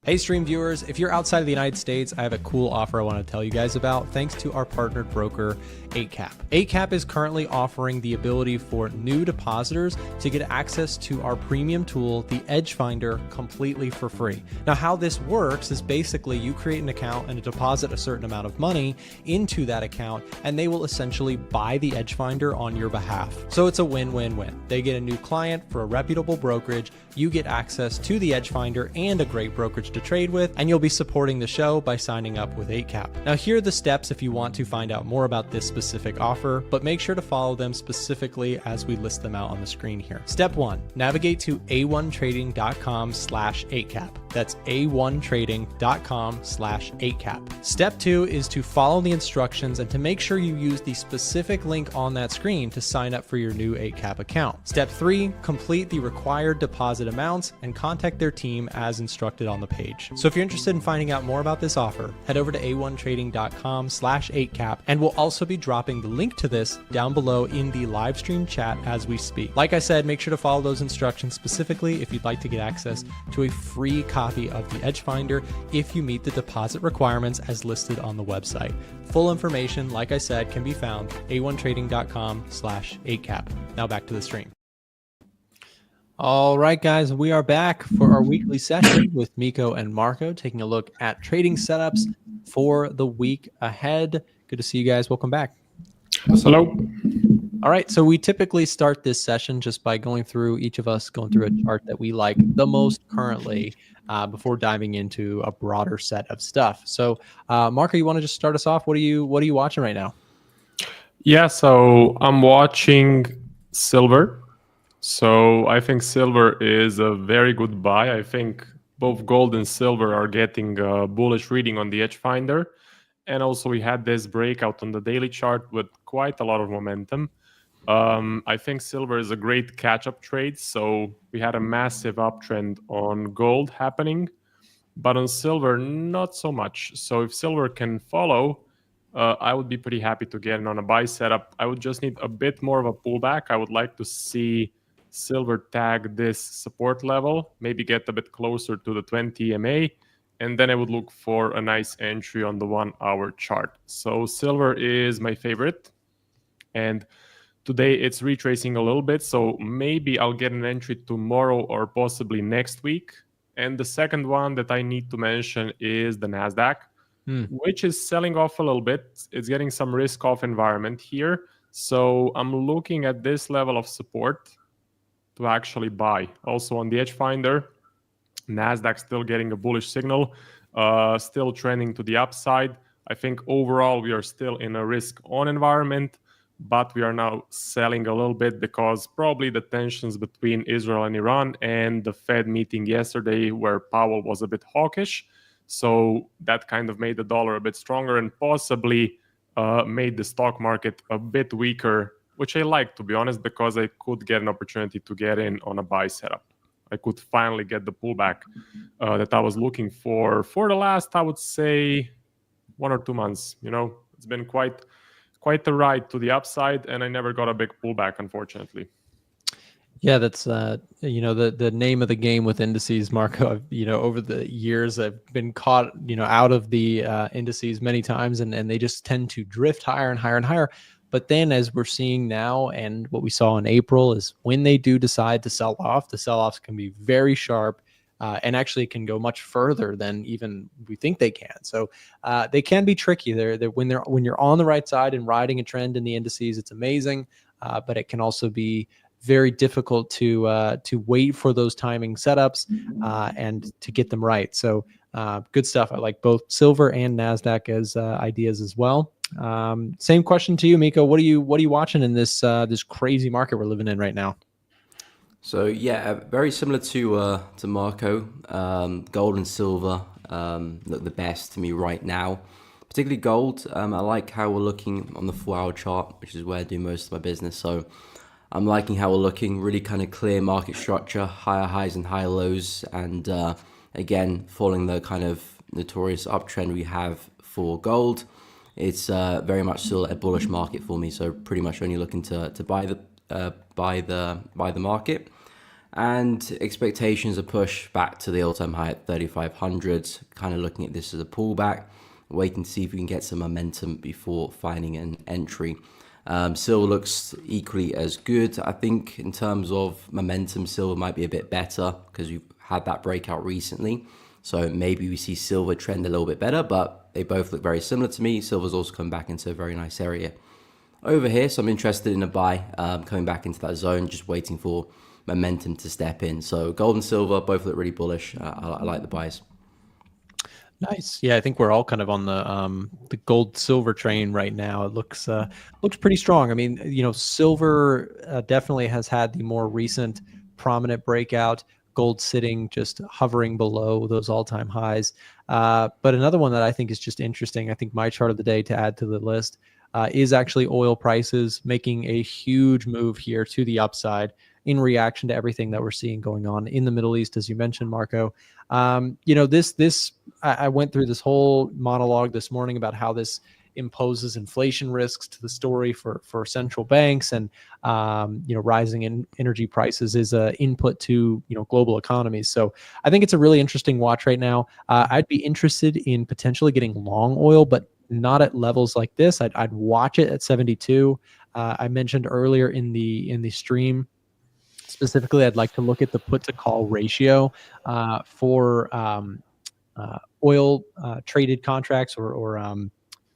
Hey, stream viewers, if you're outside of the United States, I have a cool offer I want to tell you guys about thanks to our partnered broker, 8cap. 8cap is currently offering the ability for new depositors to get access to our premium tool, the Edge Finder, completely for free. Now, how this works is basically you create an account and deposit a certain amount of money into that account, and they will essentially buy the Edge Finder on your behalf. So it's a win-win-win. They get a new client for a reputable brokerage, you get access to the Edge Finder and a great brokerage to trade with, and you'll be supporting the show by signing up with 8cap. Now, here are the steps if you want to find out more about this specific offer, but make sure to follow them specifically as we list them out on the screen here. Step 1, navigate to a1trading.com/8cap. That's a1trading.com/8cap. Step 2 is to follow the instructions and to make sure you use the specific link on that screen to sign up for your new 8cap account. Step 3, complete the required deposit amounts and contact their team as instructed on the page. So if you're interested in finding out more about this offer, head over to a1trading.com/8cap, and we'll also be dropping the link to this down below in the live stream chat as we speak. Like I said, make sure to follow those instructions specifically if you'd like to get access to a free copy of the Edge Finder if you meet the deposit requirements as listed on the website. Full information, like I said, can be found a1trading.com/8cap. Now back to the stream. All right, guys, we are back for our weekly session with Miko and Marco, taking a look at trading setups for the week ahead. Good to see you guys. Welcome back. Hello. All right, so we typically start this session just by going through a chart that we like the most currently before diving into a broader set of stuff. So, Marco, you want to just start us off? What are you watching right now? Yeah, so I'm watching silver. So I think silver is a very good buy. I think both gold and silver are getting a bullish reading on the Edge Finder. And also we had this breakout on the daily chart with quite a lot of momentum. I think silver is a great catch-up trade. So we had a massive uptrend on gold happening, but on silver, not so much. So if silver can follow, I would be pretty happy to get in on a buy setup. I would just need a bit more of a pullback. I would like to see silver tag this support level, maybe get a bit closer to the 20 EMA, and then I would look for a nice entry on the 1 hour chart. So silver is my favorite, and today it's retracing a little bit, so maybe I'll get an entry tomorrow or possibly next week. And the second one that I need to mention is the NASDAQ, which is selling off a little bit. It's getting some risk off environment here. So I'm looking at this level of support to actually buy. Also on the Edge Finder, NASDAQ still getting a bullish signal, still trending to the upside. I think overall we are still in a risk on environment, but we are now selling a little bit because probably the tensions between Israel and Iran and the Fed meeting yesterday where Powell was a bit hawkish. So that kind of made the dollar a bit stronger and possibly made the stock market a bit weaker, which I like, to be honest, because I could get an opportunity to get in on a buy setup. I could finally get the pullback that I was looking for the last, I would say, 1 or 2 months. You know, it's been quite a ride to the upside, and I never got a big pullback, unfortunately. Yeah, that's the name of the game with indices, Marco. Over the years, I've been caught out of the indices many times, and they just tend to drift higher and higher and higher. But then, as we're seeing now, and what we saw in April, is when they do decide to sell off, the sell-offs can be very sharp, and actually can go much further than even we think they can. So they can be tricky. When you're on the right side and riding a trend in the indices, it's amazing. But it can also be very difficult to wait for those timing setups and to get them right. So good stuff. I like both silver and NASDAQ as ideas as well. Same question to you, Miko. What are you watching in this crazy market we're living in right now? So yeah, very similar to Marco. Gold and silver look the best to me right now. Particularly gold. I like how we're looking on the 4 hour chart, which is where I do most of my business. So I'm liking how we're looking, really kind of clear market structure, higher highs and higher lows, and again, following the kind of notorious uptrend we have for gold. It's very much still a bullish market for me, so pretty much only looking to buy the market. And expectations are pushed back to the all-time high at 3,500. Kind of looking at this as a pullback, waiting to see if we can get some momentum before finding an entry. Silver looks equally as good. I think in terms of momentum, silver might be a bit better because we've had that breakout recently. So maybe we see silver trend a little bit better, but they both look very similar to me. Silver's also come back into a very nice area over here. So I'm interested in a buy coming back into that zone, just waiting for momentum to step in. So gold and silver both look really bullish. I like the buys. Nice. Yeah, I think we're all kind of on the gold silver train right now. It looks pretty strong. I mean, silver definitely has had the more recent prominent breakout. Gold sitting just hovering below those all-time highs. But another one that I think is just interesting, I think my chart of the day to add to the list is actually oil prices making a huge move here to the upside in reaction to everything that we're seeing going on in the Middle East, as you mentioned, Marco. I went through this whole monologue this morning about how this imposes inflation risks to the story for central banks, and rising in energy prices is an input to global economies. So I think it's a really interesting watch right now. I'd be interested in potentially getting long oil, but not at levels like this. I'd watch it at 72. I mentioned earlier in the stream, specifically, I'd like to look at the put to call ratio for oil traded contracts or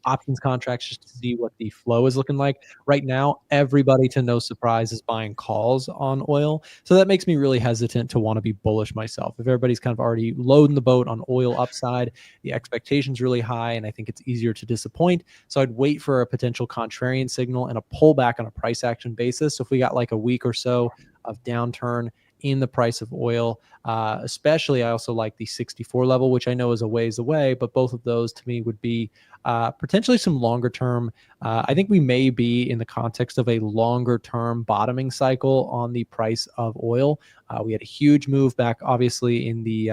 options contracts, just to see what the flow is looking like. Right now, everybody, to no surprise, is buying calls on oil. So that makes me really hesitant to want to be bullish myself. If everybody's kind of already loading the boat on oil upside, the expectation's really high, and I think it's easier to disappoint. So I'd wait for a potential contrarian signal and a pullback on a price action basis. So if we got like a week or so of downturn in the price of oil, especially I also like the 64 level, which I know is a ways away, but both of those to me would be potentially some longer term. I think we may be in the context of a longer term bottoming cycle on the price of oil. We had a huge move back, obviously, in the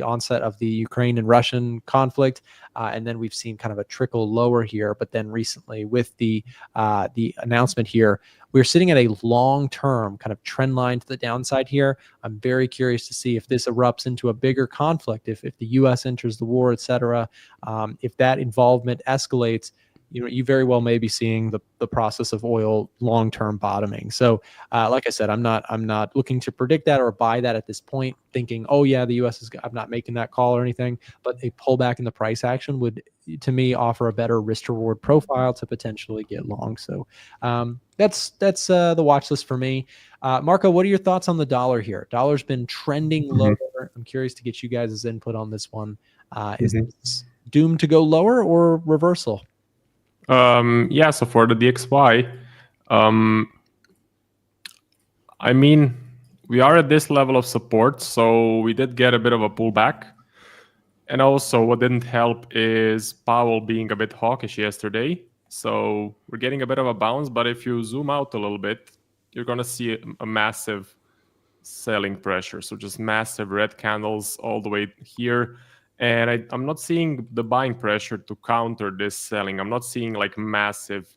onset of the Ukraine and Russian conflict, and then we've seen kind of a trickle lower here. But then recently, with the announcement here, we're sitting at a long-term kind of trend line to the downside here. I'm very curious to see if this erupts into a bigger conflict, if the U.S. enters the war, etc. If that involvement escalates, you very well may be seeing the process of oil long-term bottoming. So, like I said, I'm not looking to predict that or buy that at this point, thinking, oh yeah, the U.S. is. I'm not making that call or anything. But a pullback in the price action would, to me, offer a better risk-reward profile to potentially get long. So, that's the watch list for me. Marco, what are your thoughts on the dollar here? Dollar's been trending lower. I'm curious to get you guys' input on this one. Is this doomed to go lower or reversal? So for the DXY, I mean, we are at this level of support, so we did get a bit of a pullback. And also what didn't help is Powell being a bit hawkish yesterday. So we're getting a bit of a bounce, but if you zoom out a little bit, you're going to see a massive selling pressure. So just massive red candles all the way here. And I'm not seeing the buying pressure to counter this selling. I'm not seeing like massive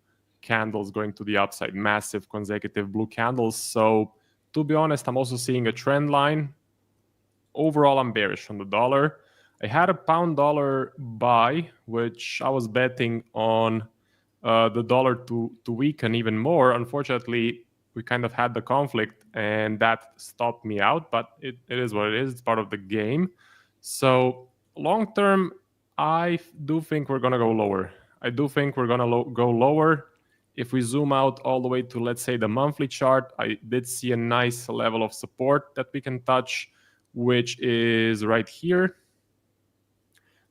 candles going to the upside, massive consecutive blue candles. So to be honest, I'm also seeing a trend line. Overall, I'm bearish on the dollar. I had a pound dollar buy, which I was betting on the dollar to weaken even more. Unfortunately, we kind of had the conflict and that stopped me out, but it is what it is. It's part of the game. So long term, I do think we're going to go lower. I do think we're going to go lower. If we zoom out all the way to, let's say, the monthly chart, I did see a nice level of support that we can touch, which is right here.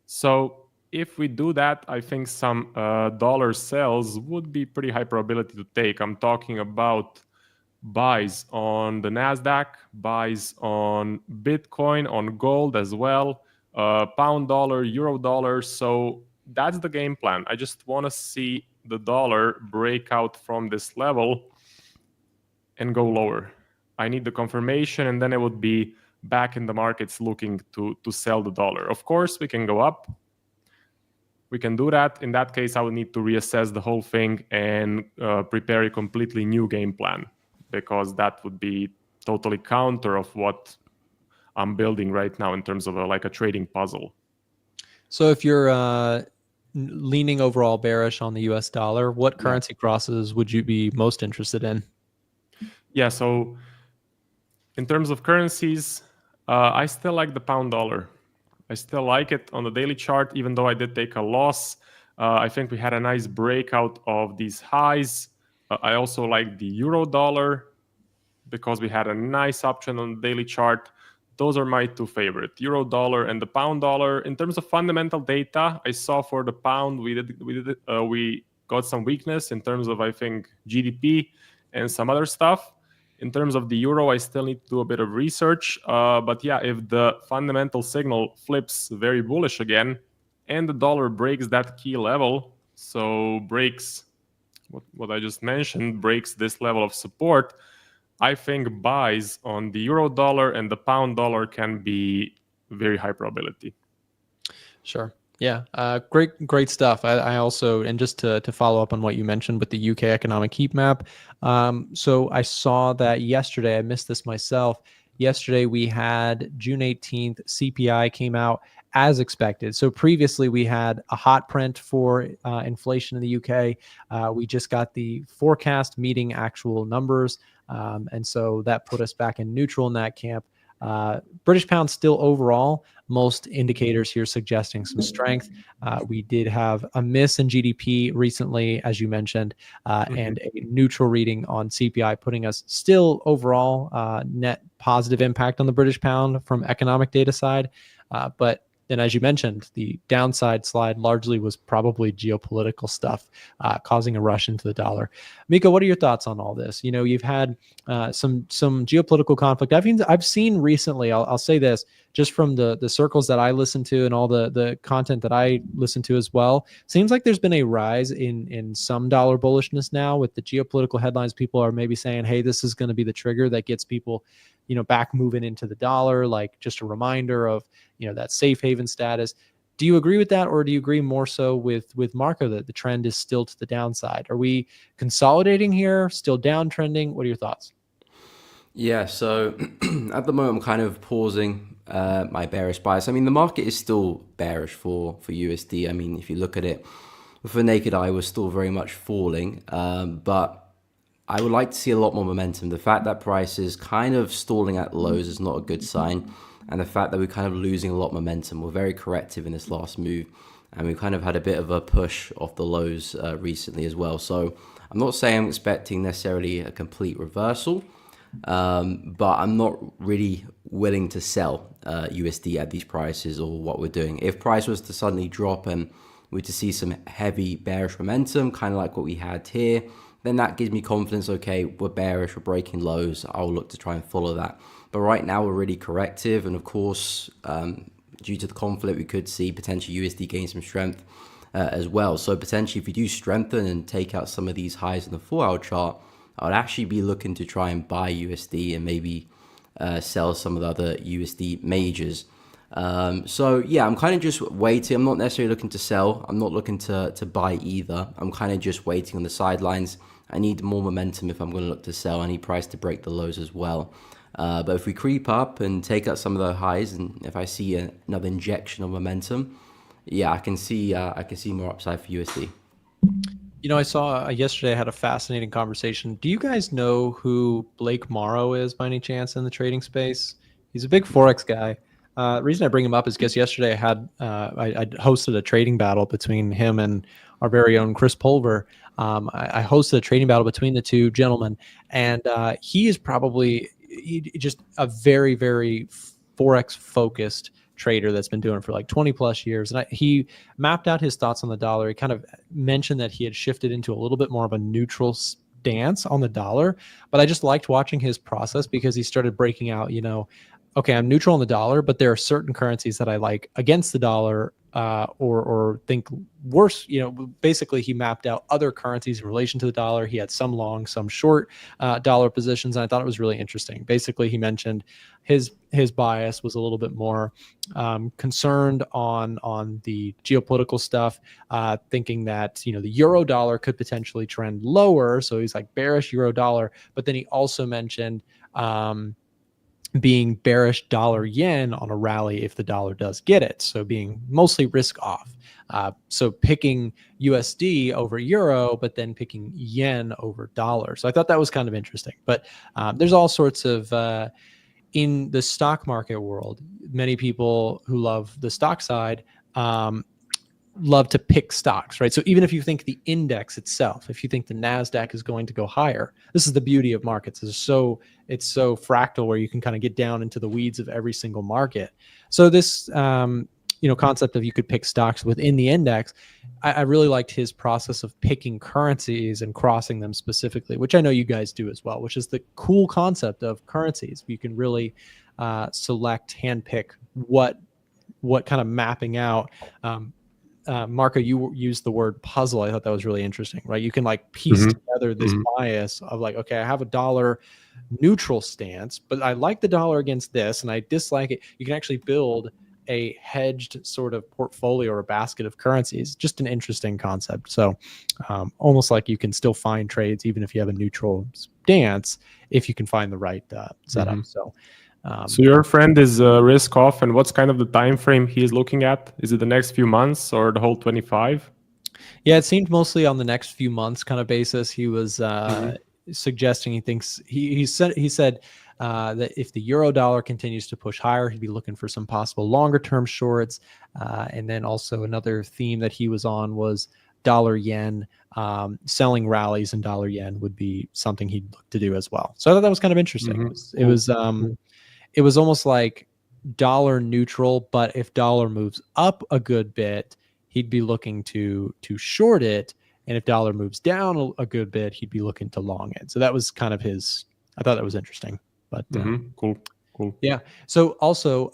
So if we do that, I think some dollar sells would be pretty high probability to take. I'm talking about buys on the NASDAQ, buys on Bitcoin, on gold as well, pound dollar, euro dollar. So that's the game plan. I just want to see the dollar break out from this level and go lower. I need the confirmation, and then it would be back in the markets looking to sell the dollar. Of course, we can go up. We can do that. In that case, I would need to reassess the whole thing and prepare a completely new game plan. because that would be totally counter of what I'm building right now in terms of like a trading puzzle. So if you're leaning overall bearish on the US dollar, what currency crosses would you be most interested in? Yeah, so in terms of currencies, I still like the pound dollar. I still like it on the daily chart, even though I did take a loss. I think we had a nice breakout of these highs. I also like the euro dollar because we had a nice uptrend on the daily chart. Those are my two favorite, euro dollar and the pound dollar. In terms of fundamental data, I saw for the pound we got some weakness in terms of, I think, GDP and some other stuff. In terms of the euro, I still need to do a bit of research. But yeah, if the fundamental signal flips very bullish again and the dollar breaks that key level, so breaks what I just mentioned, breaks this level of support, I think buys on the euro dollar and the pound dollar can be very high probability. Sure. Yeah. Great stuff. I also, and just to follow up on what you mentioned with the UK economic heat map. So I saw that yesterday, I missed this myself. Yesterday we had June 18th, CPI came out as expected. So previously we had a hot print for inflation in the UK. We just got the forecast meeting actual numbers. And so that put us back in neutral in that camp. British pound still overall, most indicators here suggesting some strength. We did have a miss in GDP recently, as you mentioned, and a neutral reading on CPI, putting us still overall net positive impact on the British pound from economic data side. But then, as you mentioned, the downside slide largely was probably geopolitical stuff causing a rush into the dollar. Miko, what are your thoughts on all this? You know, you've had some geopolitical conflict. I've seen recently. I'll say this just from the circles that I listen to and all the content that I listen to as well. Seems like there's been a rise in some dollar bullishness now with the geopolitical headlines. People are maybe saying, "Hey, this is going to be the trigger that gets people, you know, back moving into the dollar." Like just a reminder of, you know, that safe haven status. Do you agree with that, or do you agree more so with Marco that the trend is still to the downside? Are we consolidating here, still downtrending? What are your thoughts? Yeah, so at the moment I'm kind of pausing my bearish bias. I mean, the market is still bearish for USD. I mean, if you look at it with the naked eye, we're still very much falling, but I would like to see a lot more momentum. The fact that price is kind of stalling at lows is not a good sign. And the fact that we're kind of losing a lot of momentum. We're very corrective in this last move. And we kind of had a bit of a push off the lows recently as well. So I'm not saying I'm expecting necessarily a complete reversal, but I'm not really willing to sell USD at these prices or what we're doing. If price was to suddenly drop and we're to see some heavy bearish momentum, kind of like what we had here, then that gives me confidence. Okay, we're bearish, we're breaking lows. I'll look to try and follow that. But right now we're really corrective. And of course, due to the conflict, we could see potentially USD gain some strength as well. So potentially if you do strengthen and take out some of these highs in the 4-hour chart, I would actually be looking to try and buy USD and maybe sell some of the other USD majors. So yeah, I'm kind of just waiting. I'm not necessarily looking to sell. I'm not looking to buy either. I'm kind of just waiting on the sidelines. I need more momentum if I'm going to look to sell. I need price to break the lows as well. But if we creep up and take out some of the highs, and if I see another injection of momentum, yeah, I can see more upside for USD. You know, I saw yesterday I had a fascinating conversation. Do you guys know who Blake Morrow is by any chance in the trading space? He's a big Forex guy. The reason I bring him up is because yesterday I hosted a trading battle between him and our very own Chris Pulver. I hosted a trading battle between the two gentlemen, and he is probably just a very, very Forex focused trader that's been doing it for like 20 plus years. And he mapped out his thoughts on the dollar. He kind of mentioned that he had shifted into a little bit more of a neutral stance on the dollar. But I just liked watching his process because he started breaking out, you know, okay, I'm neutral on the dollar, but there are certain currencies that I like against the dollar, or think worse. Basically, he mapped out other currencies in relation to the dollar. He had some long, some short dollar positions, and I thought it was really interesting. Basically, he mentioned his bias was a little bit more concerned on the geopolitical stuff, thinking that the euro dollar could potentially trend lower. So he's like bearish euro dollar, but then he also mentioned being bearish dollar yen on a rally if the dollar does get it. So being mostly risk off. So picking USD over euro, but then picking yen over dollar. So I thought that was kind of interesting. But there's all sorts of, in the stock market world, many people who love the stock side love to pick stocks, right? So even if you think the index itself, if you think the NASDAQ is going to go higher, this is the beauty of markets. It's so fractal where you can kind of get down into the weeds of every single market. So this, concept of you could pick stocks within the index, I really liked his process of picking currencies and crossing them specifically, which I know you guys do as well, which is the cool concept of currencies. You can really select, handpick what kind of mapping out. Marco, you used the word puzzle. I thought that was really interesting, right? You can like piece together this bias of like, okay, I have a dollar neutral stance, but I like the dollar against this and I dislike it. You can actually build a hedged sort of portfolio or a basket of currencies. Just an interesting concept. So almost like you can still find trades even if you have a neutral stance, if you can find the right setup. So your friend is risk off, and what's kind of the time frame he's looking at? Is it the next few months or the whole 25? Yeah, it seemed mostly on the next few months kind of basis. He was suggesting he thinks he said that if the euro dollar continues to push higher, he'd be looking for some possible longer term shorts. And then also another theme that he was on was dollar yen. Selling rallies in dollar yen would be something he'd look to do as well. So I thought that was kind of interesting. It was almost like dollar neutral, but if dollar moves up a good bit, he'd be looking to short it, and if dollar moves down a good bit, he'd be looking to long it. So that was kind of his. I thought that was interesting. But Cool. Yeah. So also,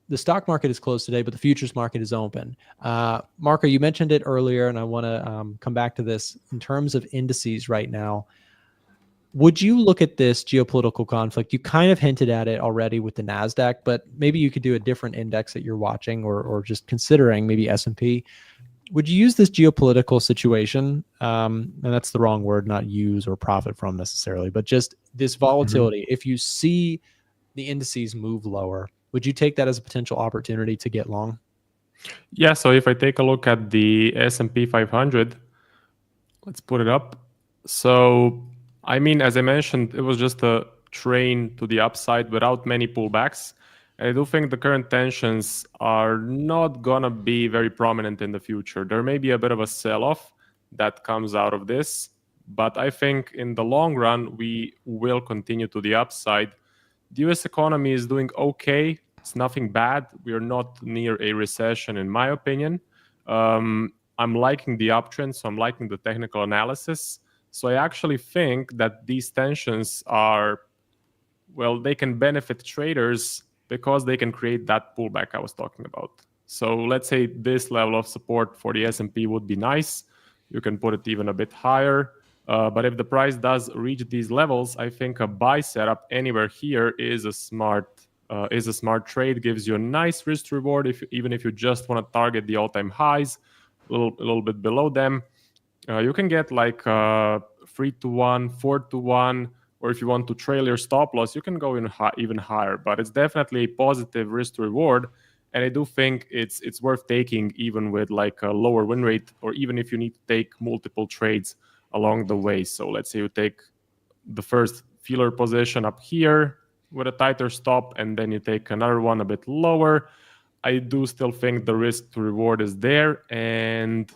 the stock market is closed today, but the futures market is open. Marco, you mentioned it earlier, and I want to come back to this in terms of indices right now. Would you look at this geopolitical conflict? You kind of hinted at it already with the NASDAQ, but maybe you could do a different index that you're watching or just considering, maybe S&P. Would you use this geopolitical situation, and that's the wrong word, not use or profit from necessarily, but just this volatility. If you see the indices move lower, would you take that as a potential opportunity to get long? Yeah, so if I take a look at the S&P 500, let's put it up. So, I mean, as I mentioned, it was just a train to the upside without many pullbacks. I do think the current tensions are not going to be very prominent in the future. There may be a bit of a sell-off that comes out of this, but I think in the long run, we will continue to the upside. The US economy is doing okay. It's nothing bad. We are not near a recession, in my opinion. I'm liking the uptrend, so I'm liking the technical analysis. So I actually think that these tensions are, well, they can benefit traders because they can create that pullback I was talking about. So let's say this level of support for the S&P would be nice. You can put it even a bit higher. But if the price does reach these levels, I think a buy setup anywhere here is a smart trade. Gives you a nice risk reward even if you just want to target the all-time highs, a little bit below them. You can get like 3-to-1, 4-to-1, or if you want to trail your stop loss, you can go even higher. But it's definitely a positive risk to reward, and I do think it's worth taking even with like a lower win rate, or even if you need to take multiple trades along the way. So let's say you take the first feeler position up here with a tighter stop, and then you take another one a bit lower. I do still think the risk to reward is there, and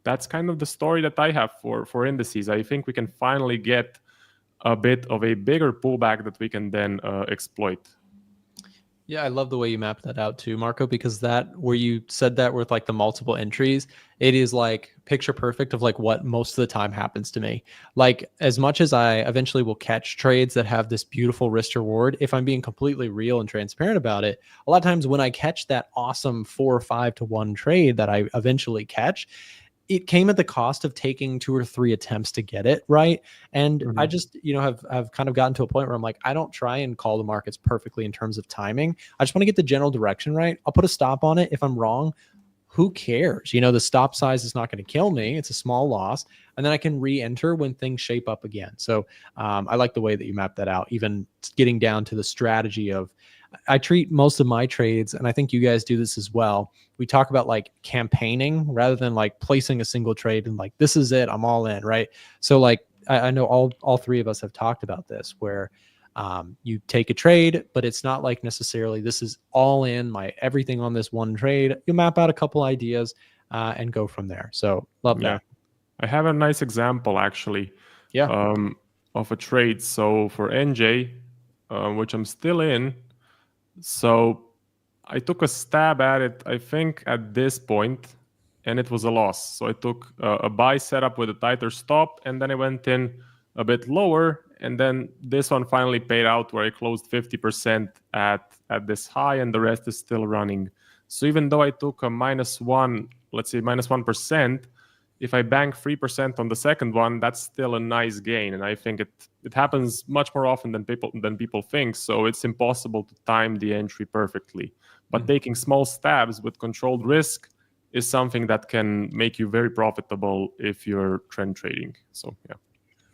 that's kind of the story that I have for indices. I think we can finally get a bit of a bigger pullback that we can then exploit. Yeah, I love the way you mapped that out too, Marco, because that where you said that with like the multiple entries, it is like picture perfect of like what most of the time happens to me. Like as much as I eventually will catch trades that have this beautiful risk to reward, if I'm being completely real and transparent about it, a lot of times when I catch that awesome 4 or 5 to 1 trade that I eventually catch, it came at the cost of taking 2 or 3 attempts to get it right. And I Mhm. just, have kind of gotten to a point where I'm like, I don't try and call the markets perfectly in terms of timing. I just want to get the general direction right. I'll put a stop on it. If I'm wrong, who cares? The stop size is not going to kill me. It's a small loss. And then I can re-enter when things shape up again. So I like the way that you map that out, even getting down to the strategy of, I treat most of my trades, and I think you guys do this as well. We talk about like campaigning rather than like placing a single trade and like, this is it, I'm all in, right? So like, I know all three of us have talked about this where you take a trade, but it's not like necessarily this is all in my everything on this one trade. You map out a couple ideas and go from there. So love Yeah. that. I have a nice example actually Yeah. of a trade. So for NJ, which I'm still in, so I took a stab at it, I think, at this point, and it was a loss. So I took a buy setup with a tighter stop, and then I went in a bit lower, and then this one finally paid out where I closed 50% at this high, and the rest is still running. So even though I took a -1, let's say -1%, if I bank 3% on the second one, that's still a nice gain. And I think it happens much more often than people think. So it's impossible to time the entry perfectly. But taking small stabs with controlled risk is something that can make you very profitable if you're trend trading. So yeah.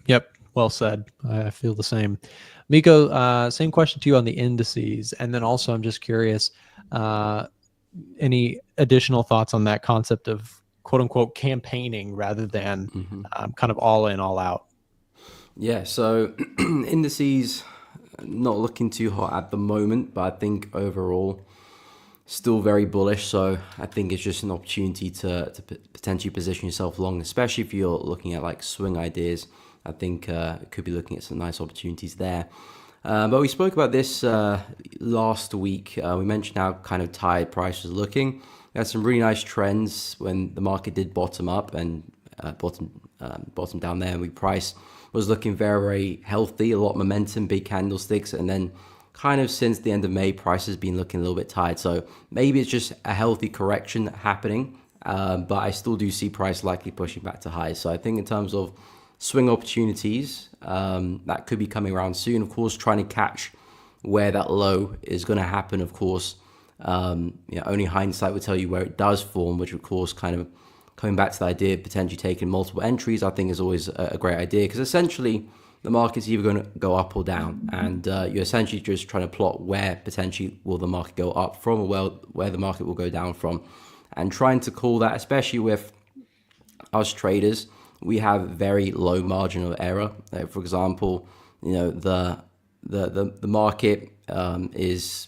Yep. Well said. I feel the same. Miko, same question to you on the indices. And then also, I'm just curious, any additional thoughts on that concept of quote unquote campaigning rather than kind of all in, all out? Yeah, so indices not looking too hot at the moment, but I think overall still very bullish. So I think it's just an opportunity to potentially position yourself long, especially if you're looking at like swing ideas. I think could be looking at some nice opportunities there. But we spoke about this last week. We mentioned how kind of tight price was looking. We had some really nice trends when the market did bottom up and bottom down there, and we price was looking very, very healthy, a lot of momentum, big candlesticks, and then kind of since the end of May, price has been looking a little bit tight. So maybe it's just a healthy correction happening, but I still do see price likely pushing back to highs. So I think in terms of swing opportunities, that could be coming around soon. Of course, trying to catch where that low is going to happen, of course. Only hindsight would tell you where it does form, which of course kind of coming back to the idea of potentially taking multiple entries, I think is always a great idea, because essentially the market's either going to go up or down, and you're essentially just trying to plot where potentially will the market go up from, or where the market will go down from, and trying to call that, especially with us traders, we have very low margin of error. For example, the market is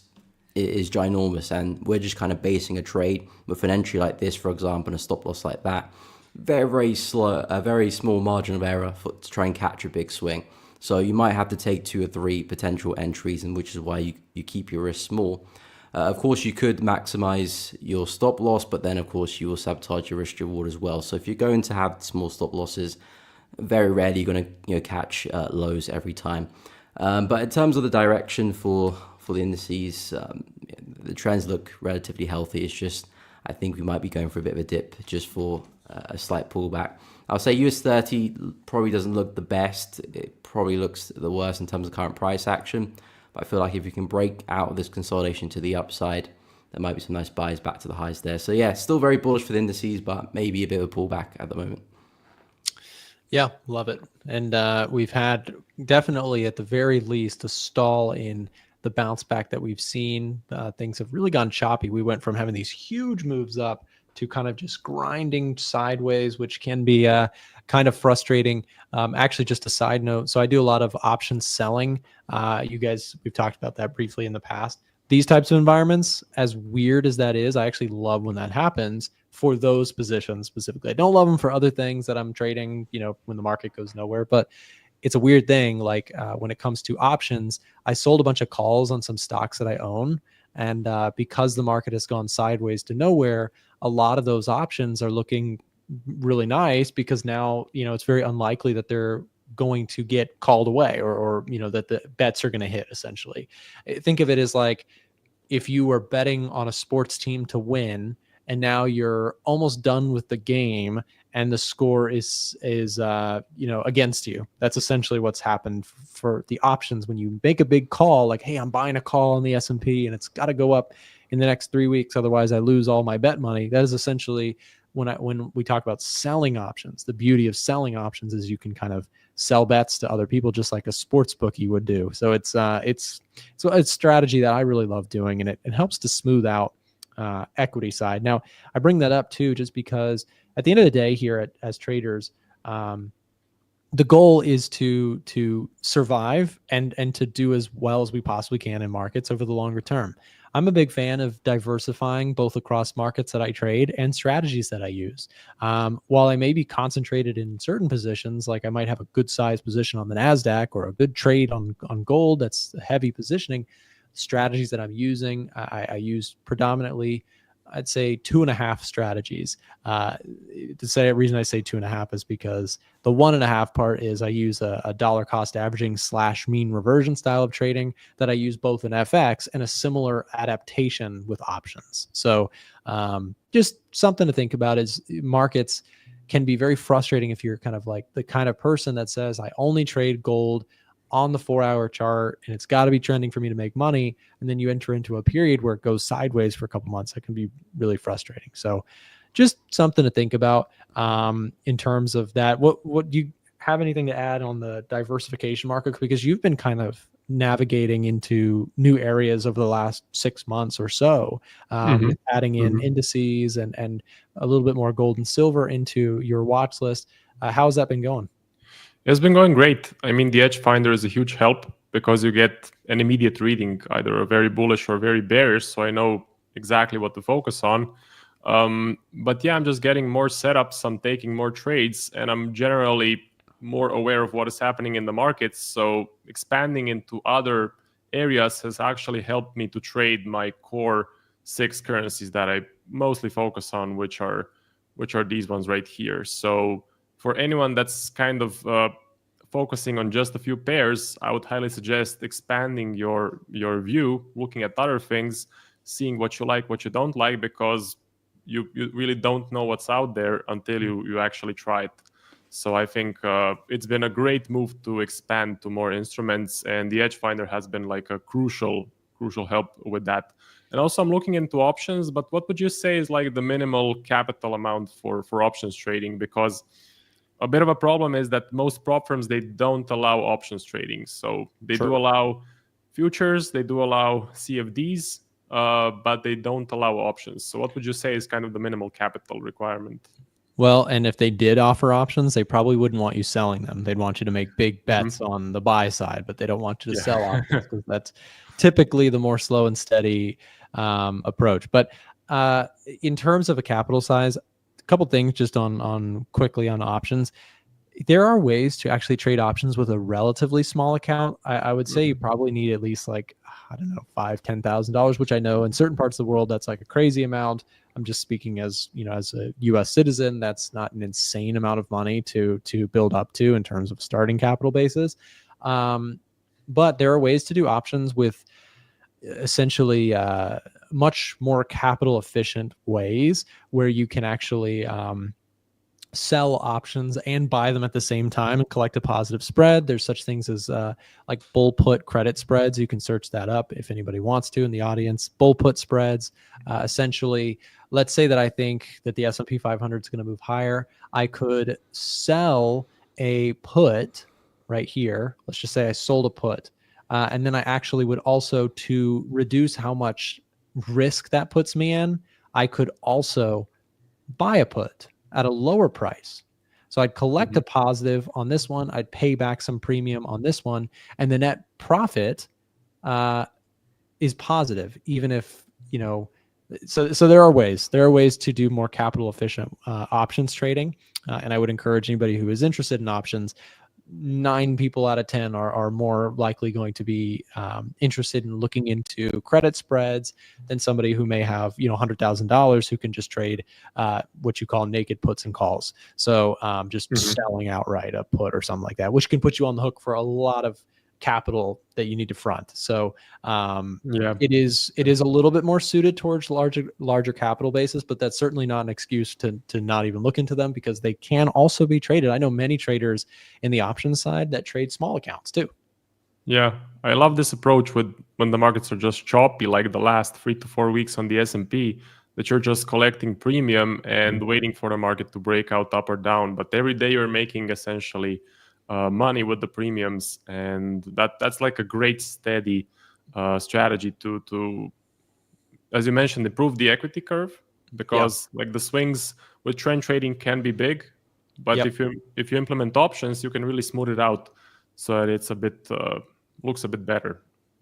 ginormous, and we're just kind of basing a trade with an entry like this, for example, and a stop loss like that. Very, very slow, a very small margin of error to try and catch a big swing. So you might have to take 2 or 3 potential entries, and which is why you keep your risk small. Of course, you could maximize your stop loss, but then of course you will sabotage your risk reward as well. So if you're going to have small stop losses, very rarely you're going to catch lows every time. But in terms of the direction for the indices, the trends look relatively healthy. It's just I think we might be going for a bit of a dip just for a slight pullback. I'll say US 30 probably doesn't look the best. It probably looks the worst in terms of current price action. But I feel like if you can break out of this consolidation to the upside, there might be some nice buys back to the highs there. So yeah, still very bullish for the indices, but maybe a bit of a pullback at the moment. Yeah, love it. And we've had definitely at the very least a stall in the bounce back that we've seen. Things have really gone choppy. We went from having these huge moves up to kind of just grinding sideways, which can be kind of frustrating. Actually, just a side note. So I do a lot of option selling. You guys, we've talked about that briefly in the past. These types of environments, as weird as that is, I actually love when that happens for those positions specifically. I don't love them for other things that I'm trading, when the market goes nowhere, but it's a weird thing. Like when it comes to options, I sold a bunch of calls on some stocks that I own And because the market has gone sideways to nowhere, a lot of those options are looking really nice, because now, it's very unlikely that they're going to get called away, or that the bets are going to hit, essentially. Think of it as like, if you were betting on a sports team to win, and now you're almost done with the game and the score is against you. That's essentially what's happened for the options. When you make a big call, like, hey, I'm buying a call on the S&P and it's got to go up in the next 3 weeks, otherwise I lose all my bet money. That is essentially when we talk about selling options. The beauty of selling options is you can kind of sell bets to other people, just like a sports bookie would do. So it's a strategy that I really love doing, and it helps to smooth out equity side. Now, I bring that up too, just because at the end of the day here as traders, the goal is to survive and to do as well as we possibly can in markets over the longer term. I'm a big fan of diversifying both across markets that I trade and strategies that I use. While I may be concentrated in certain positions, like I might have a good sized position on the NASDAQ or a good trade on gold, that's heavy positioning, strategies that I'm using, I use predominantly, I'd say 2.5 strategies. The reason I say 2.5 is because the 1.5 part is I use a dollar cost averaging / mean reversion style of trading that I use both in FX and a similar adaptation with options. So just something to think about is markets can be very frustrating if you're kind of like the kind of person that says, I only trade gold on the 4-hour chart and it's got to be trending for me to make money. And then you enter into a period where it goes sideways for a couple months. That can be really frustrating. So just something to think about in terms of that. What do you have anything to add on the diversification market? Because you've been kind of navigating into new areas over the last 6 months or so, adding in indices and a little bit more gold and silver into your watch list. How's that been going? It's been going great. I mean, the Edge Finder is a huge help because you get an immediate reading, either a very bullish or very bearish. So I know exactly what to focus on. But yeah, I'm just getting more setups. I'm taking more trades, and I'm generally more aware of what is happening in the markets. So expanding into other areas has actually helped me to trade my core 6 currencies that I mostly focus on, which are these ones right here. So for anyone that's kind of focusing on just a few pairs, I would highly suggest expanding your view, looking at other things, seeing what you like, what you don't like, because you really don't know what's out there until you actually try it. So I think it's been a great move to expand to more instruments, and the Edge Finder has been like a crucial help with that. And also I'm looking into options, but what would you say is like the minimal capital amount for options trading? Because a bit of a problem is that most prop firms, they don't allow options trading. So they do allow futures, they do allow CFDs, but they don't allow options. So what would you say is kind of the minimal capital requirement? Well, and if they did offer options, they probably wouldn't want you selling them. They'd want you to make big bets on the buy side, but they don't want you to sell options, because that's typically the more slow and steady approach. But in terms of a capital size, a couple things just on quickly on options. There are ways to actually trade options with a relatively small account. I would say you probably need at least like, I don't know, $5,000-$10,000, which I know in certain parts of the world that's like a crazy amount. I'm just speaking as as a U.S. citizen. That's not an insane amount of money to build up to in terms of starting capital bases. But there are ways to do options with essentially much more capital efficient ways where you can actually sell options and buy them at the same time and collect a positive spread. There's such things as like bull put credit spreads. You can search that up if anybody wants to in the audience. Bull put spreads, essentially, let's say that I think that the S&P 500 is going to move higher. I could sell a put right here. Let's just say I sold a put. And then I actually would also, to reduce how much risk that puts me in, I could also buy a put at a lower price. So I'd collect a positive on this one. I'd pay back some premium on this one. And the net profit is positive, even if, so there are ways to do more capital efficient options trading. And I would encourage anybody who is interested in options, 9 people out of 10 are more likely going to be interested in looking into credit spreads than somebody who may have, $100,000 who can just trade what you call naked puts and calls. So just selling outright a put or something like that, which can put you on the hook for a lot of capital that you need to front. So it is a little bit more suited towards larger capital bases, but that's certainly not an excuse to not even look into them, because they can also be traded. I know many traders in the options side that trade small accounts too. Yeah, I love this approach with when the markets are just choppy, like the last 3 to 4 weeks on the S&P, that you're just collecting premium and waiting for the market to break out up or down. But every day you're making essentially money with the premiums, and that's like a great steady strategy to, as you mentioned, improve the equity curve, because like the swings with trend trading can be big, but if you implement options, you can really smooth it out so that it's a bit looks a bit better.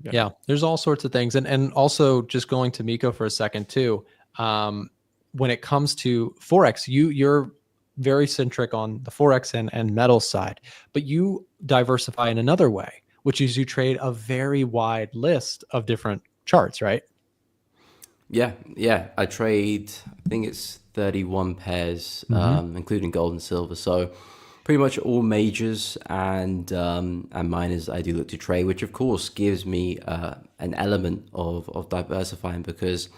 Yeah, there's all sorts of things, and also just going to Miko for a second too. When it comes to Forex, you're very centric on the Forex and metal side, but you diversify in another way, which is you trade a very wide list of different charts, right? Yeah. I trade, I think it's 31 pairs, including gold and silver. So pretty much all majors and minors I do look to trade, which of course gives me an element of diversifying, because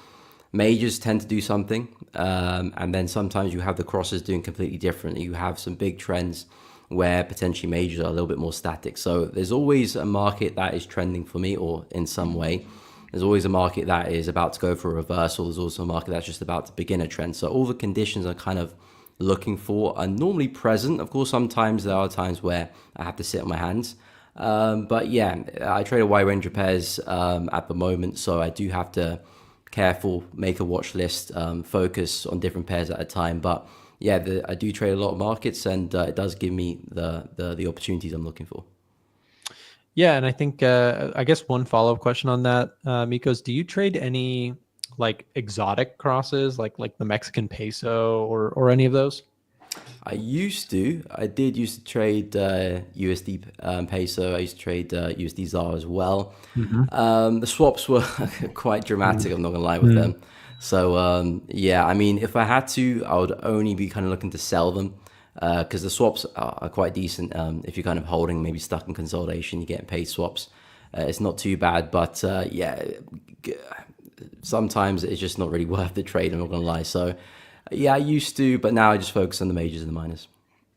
majors tend to do something, and then sometimes you have the crosses doing completely different. You have some big trends where potentially majors are a little bit more static. So there's always a market that is trending for me, or in some way. There's always a market that is about to go for a reversal. There's also a market that's just about to begin a trend. So all the conditions I'm kind of looking for are normally present. Of course, sometimes there are times where I have to sit on my hands. But yeah, I trade a wide range of pairs at the moment. So I do have to make a watch list, focus on different pairs at a time. But yeah, I do trade a lot of markets, and it does give me the opportunities I'm looking for. Yeah, and I think I guess one follow-up question on that, Miko, is do you trade any like exotic crosses, like the Mexican peso or any of those? I did used to trade USD peso. I used to trade USD ZAR as well. The swaps were quite dramatic, I'm not gonna lie with them. So yeah, I mean, if I had to, I would only be kind of looking to sell them, because the swaps are quite decent. If you're kind of holding, maybe stuck in consolidation, you're getting paid swaps. It's not too bad, but yeah, sometimes it's just not really worth the trade, I'm not gonna lie. So yeah, I used to, but now I just focus on the majors and the minors.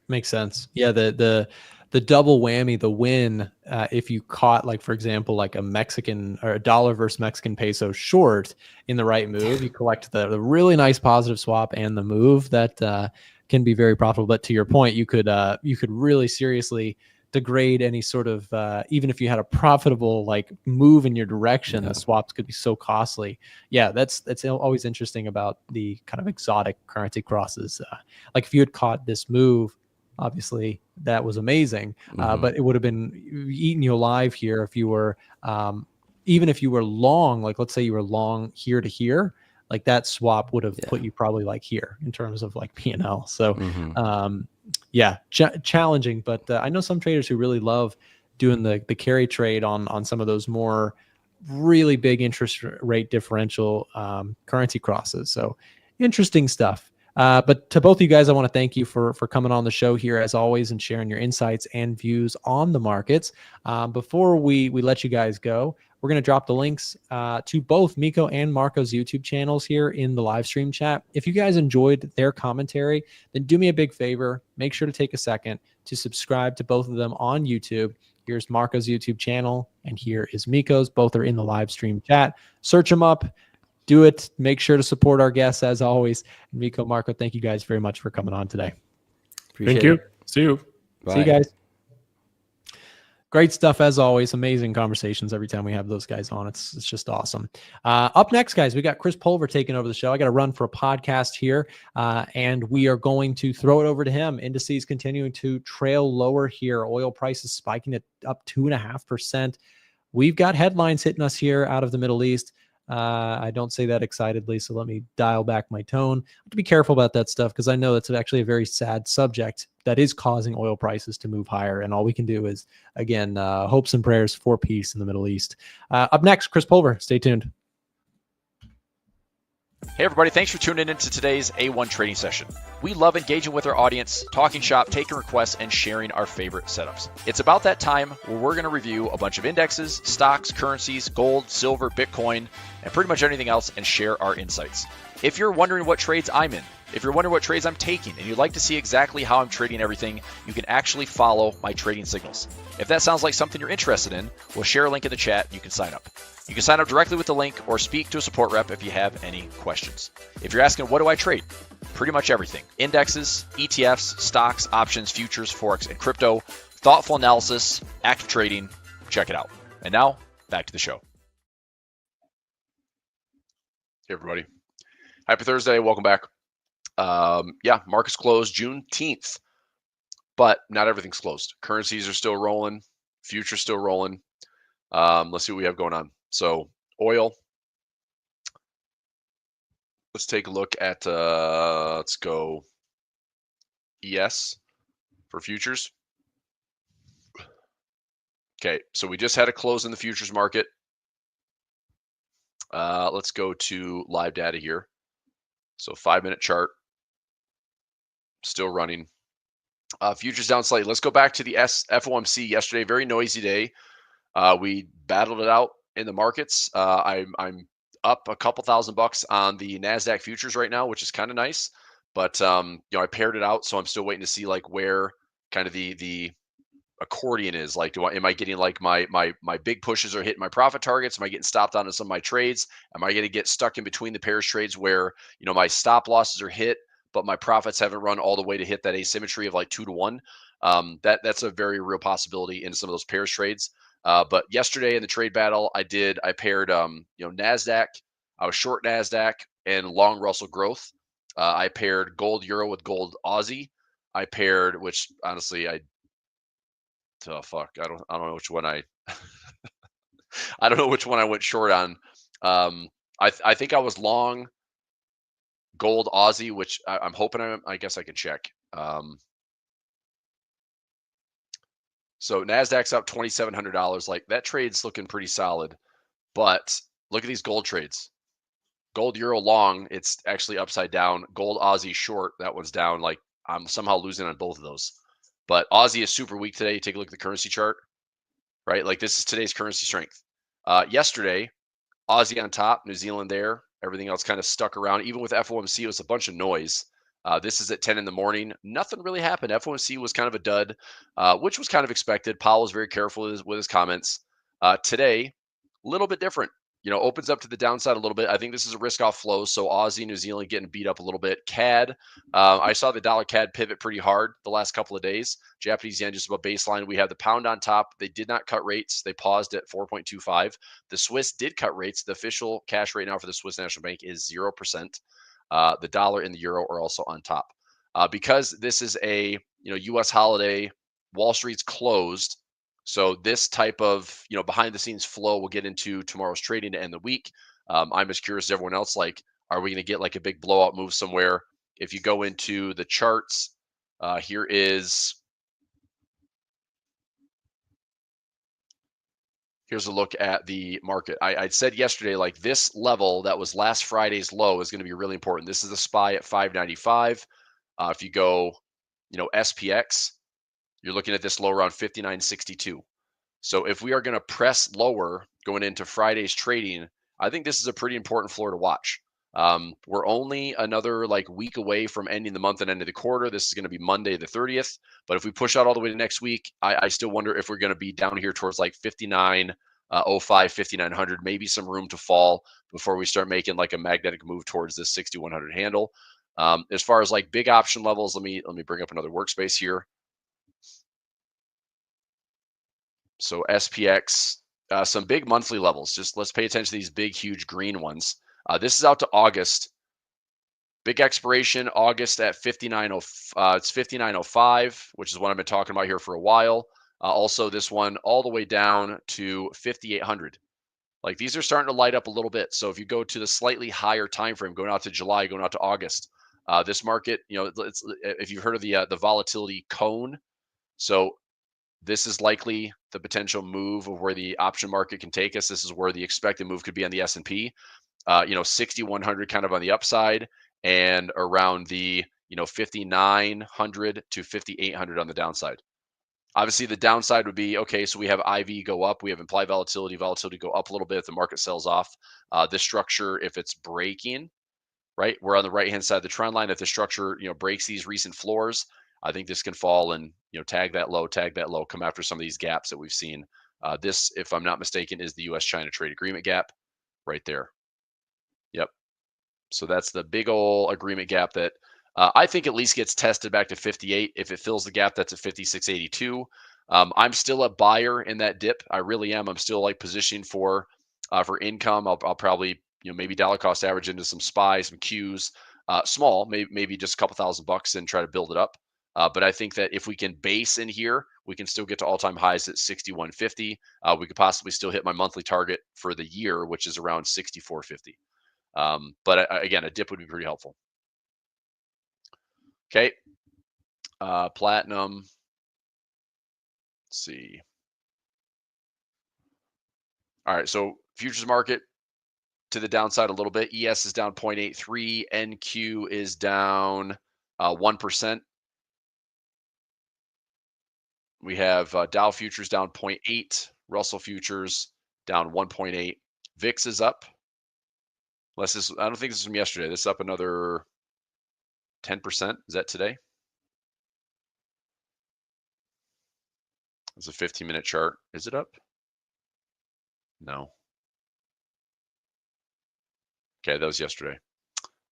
Makes sense. Yeah, the double whammy, the win, if you caught, like, for example, like a Mexican or a dollar versus Mexican peso short in the right move, you collect the really nice positive swap and the move that can be very profitable. But to your point, you could really seriously degrade any sort of even if you had a profitable like move in your direction, the swaps could be so costly. Yeah, that's always interesting about the kind of exotic currency crosses. Like if you had caught this move, obviously that was amazing, but it would have been eating you alive here if you were even if you were long, like let's say you were long here to here, like that swap would have put you probably like here in terms of like P&L. So yeah, challenging, but I know some traders who really love doing the carry trade on some of those more really big interest rate differential currency crosses. So interesting stuff. But to both of you guys, I want to thank you for coming on the show here as always and sharing your insights and views on the markets. Before we let you guys go, we're going to drop the links to both Miko and Marco's YouTube channels here in the live stream chat. If you guys enjoyed their commentary, then do me a big favor. Make sure to take a second to subscribe to both of them on YouTube. Here's Marco's YouTube channel, and here is Miko's. Both are in the live stream chat. Search them up. Do it. Make sure to support our guests as always. Miko, Marco, thank you guys very much for coming on today. Thank you. See you. Bye. See you guys. Great stuff as always. Amazing conversations every time we have those guys on. It's just awesome. Up next, guys, we got Chris Pulver taking over the show. I got to run for a podcast here, and we are going to throw it over to him. Indices continuing to trail lower here. Oil prices spiking at up 2.5%. We've got headlines hitting us here out of the Middle East. I don't say that excitedly, so let me dial back my tone. I have to be careful about that stuff because I know it's actually a very sad subject that is causing oil prices to move higher. And all we can do is, again, hopes and prayers for peace in the Middle East. Up next, Chris Pulver. Stay tuned. Hey everybody, thanks for tuning in to today's A1 trading session. We love engaging with our audience, talking shop, taking requests, and sharing our favorite setups. It's about that time where we're going to review a bunch of indexes, stocks, currencies, gold, silver, Bitcoin, and pretty much anything else and share our insights. If you're wondering what trades I'm in, if you're wondering what trades I'm taking, and you'd like to see exactly how I'm trading everything, you can actually follow my trading signals. If that sounds like something you're interested in, we'll share a link in the chat. You can sign up. You can sign up directly with the link or speak to a support rep if you have any questions. If you're asking, what do I trade? Pretty much everything. Indexes, ETFs, stocks, options, futures, Forex, and crypto. Thoughtful analysis, active trading. Check it out. And now, back to the show. Hey, everybody. Happy Thursday. Welcome back. Yeah, markets closed Juneteenth, but not everything's closed. Currencies are still rolling. Futures still rolling. Let's see what we have going on. So oil. Let's take a look at, let's go ES for futures. Okay, so we just had a close in the futures market. Let's go to live data here. So 5-minute chart, still running. Futures down slightly. Let's go back to the FOMC yesterday. Very noisy day. We battled it out in the markets. I'm up a couple $1,000 on the NASDAQ futures right now, which is kind of nice. But I paired it out, so I'm still waiting to see like where kind of the accordion is. Like, am I getting like my big pushes are hitting my profit targets? Am I getting stopped on some of my trades? Am I going to get stuck in between the pairs trades where my stop losses are hit, but my profits haven't run all the way to hit that asymmetry of like 2 to 1? That's a very real possibility in some of those pairs trades. But yesterday in the trade battle, I paired, NASDAQ. I was short NASDAQ and long Russell growth. I paired gold euro with gold Aussie. I paired, which honestly, I don't know which one I don't know which one I went short on. I think I was long gold Aussie, which I'm hoping I guess I can check. So NASDAQ's up $2,700. Like that trade's looking pretty solid, but look at these gold trades. Gold euro long, it's actually upside down. Gold Aussie short, that one's down. Like I'm somehow losing on both of those. But Aussie is super weak today. Take a look at the currency chart, right? Like this is today's currency strength. Yesterday, Aussie on top, New Zealand there. Everything else kind of stuck around. Even with FOMC, it was a bunch of noise. This is at 10 in the morning. Nothing really happened. FOMC was kind of a dud, which was kind of expected. Powell was very careful with his comments. Today, a little bit different. Opens up to the downside a little bit. I think this is a risk-off flow. So Aussie, New Zealand getting beat up a little bit. CAD, I saw the dollar CAD pivot pretty hard the last couple of days. Japanese yen just about baseline. We have the pound on top. They did not cut rates. They paused at 4.25. The Swiss did cut rates. The official cash rate now for the Swiss National Bank is 0%. The dollar and the euro are also on top. Because this is a U.S. holiday, Wall Street's closed. So this type of behind the scenes flow we'll get into tomorrow's trading to end the week. I'm as curious as everyone else. Like, are we going to get like a big blowout move somewhere? If you go into the charts, here's a look at the market. I said yesterday, like this level that was last Friday's low is going to be really important. This is a SPY at 595. If you go, SPX, you're looking at this low around 59.62. So if we are going to press lower going into Friday's trading, I think this is a pretty important floor to watch. We're only another like week away from ending the month and end of the quarter. This is going to be Monday the 30th. But if we push out all the way to next week, I still wonder if we're going to be down here towards like 59.05, 5,900, maybe some room to fall before we start making like a magnetic move towards this 6,100 handle. As far as like big option levels, let me bring up another workspace here. So SPX, some big monthly levels. Just let's pay attention to these big, huge green ones. This is out to August. Big expiration August at 59.05. It's 59.05, which is what I've been talking about here for a while. Also, this one all the way down to 5,800. Like these are starting to light up a little bit. So if you go to the slightly higher time frame, going out to July, going out to August, this market, it's if you've heard of the volatility cone. So this is likely the potential move of where the option market can take us. This is where the expected move could be on the S&P. 6,100 kind of on the upside, and around the 5,900 to 5,800 on the downside. Obviously, the downside would be, okay, so we have IV go up, we have implied volatility go up a little bit if the market sells off. This structure, if it's breaking, right, we're on the right-hand side of the trend line. If the structure, breaks these recent floors, I think this can fall and, tag that low, come after some of these gaps that we've seen. This, if I'm not mistaken, is the U.S.-China trade agreement gap right there. Yep. So that's the big old agreement gap that I think at least gets tested back to 58. If it fills the gap, that's at 56.82. I'm still a buyer in that dip. I really am. I'm still like positioning for income. I'll probably maybe dollar cost average into some SPY, some Qs, small, maybe just a couple $1,000 and try to build it up. But I think that if we can base in here, we can still get to all-time highs at 61.50. We could possibly still hit my monthly target for the year, which is around 64.50. But again, a dip would be pretty helpful. Okay. Platinum. Let's see. All right. So futures market to the downside a little bit. ES is down 0.83. NQ is down 1%. We have Dow futures down 0.8. Russell futures down 1.8. VIX is up. I don't think this is from yesterday. This is up another 10%. Is that today? It's a 15-minute chart. Is it up? No. Okay, that was yesterday.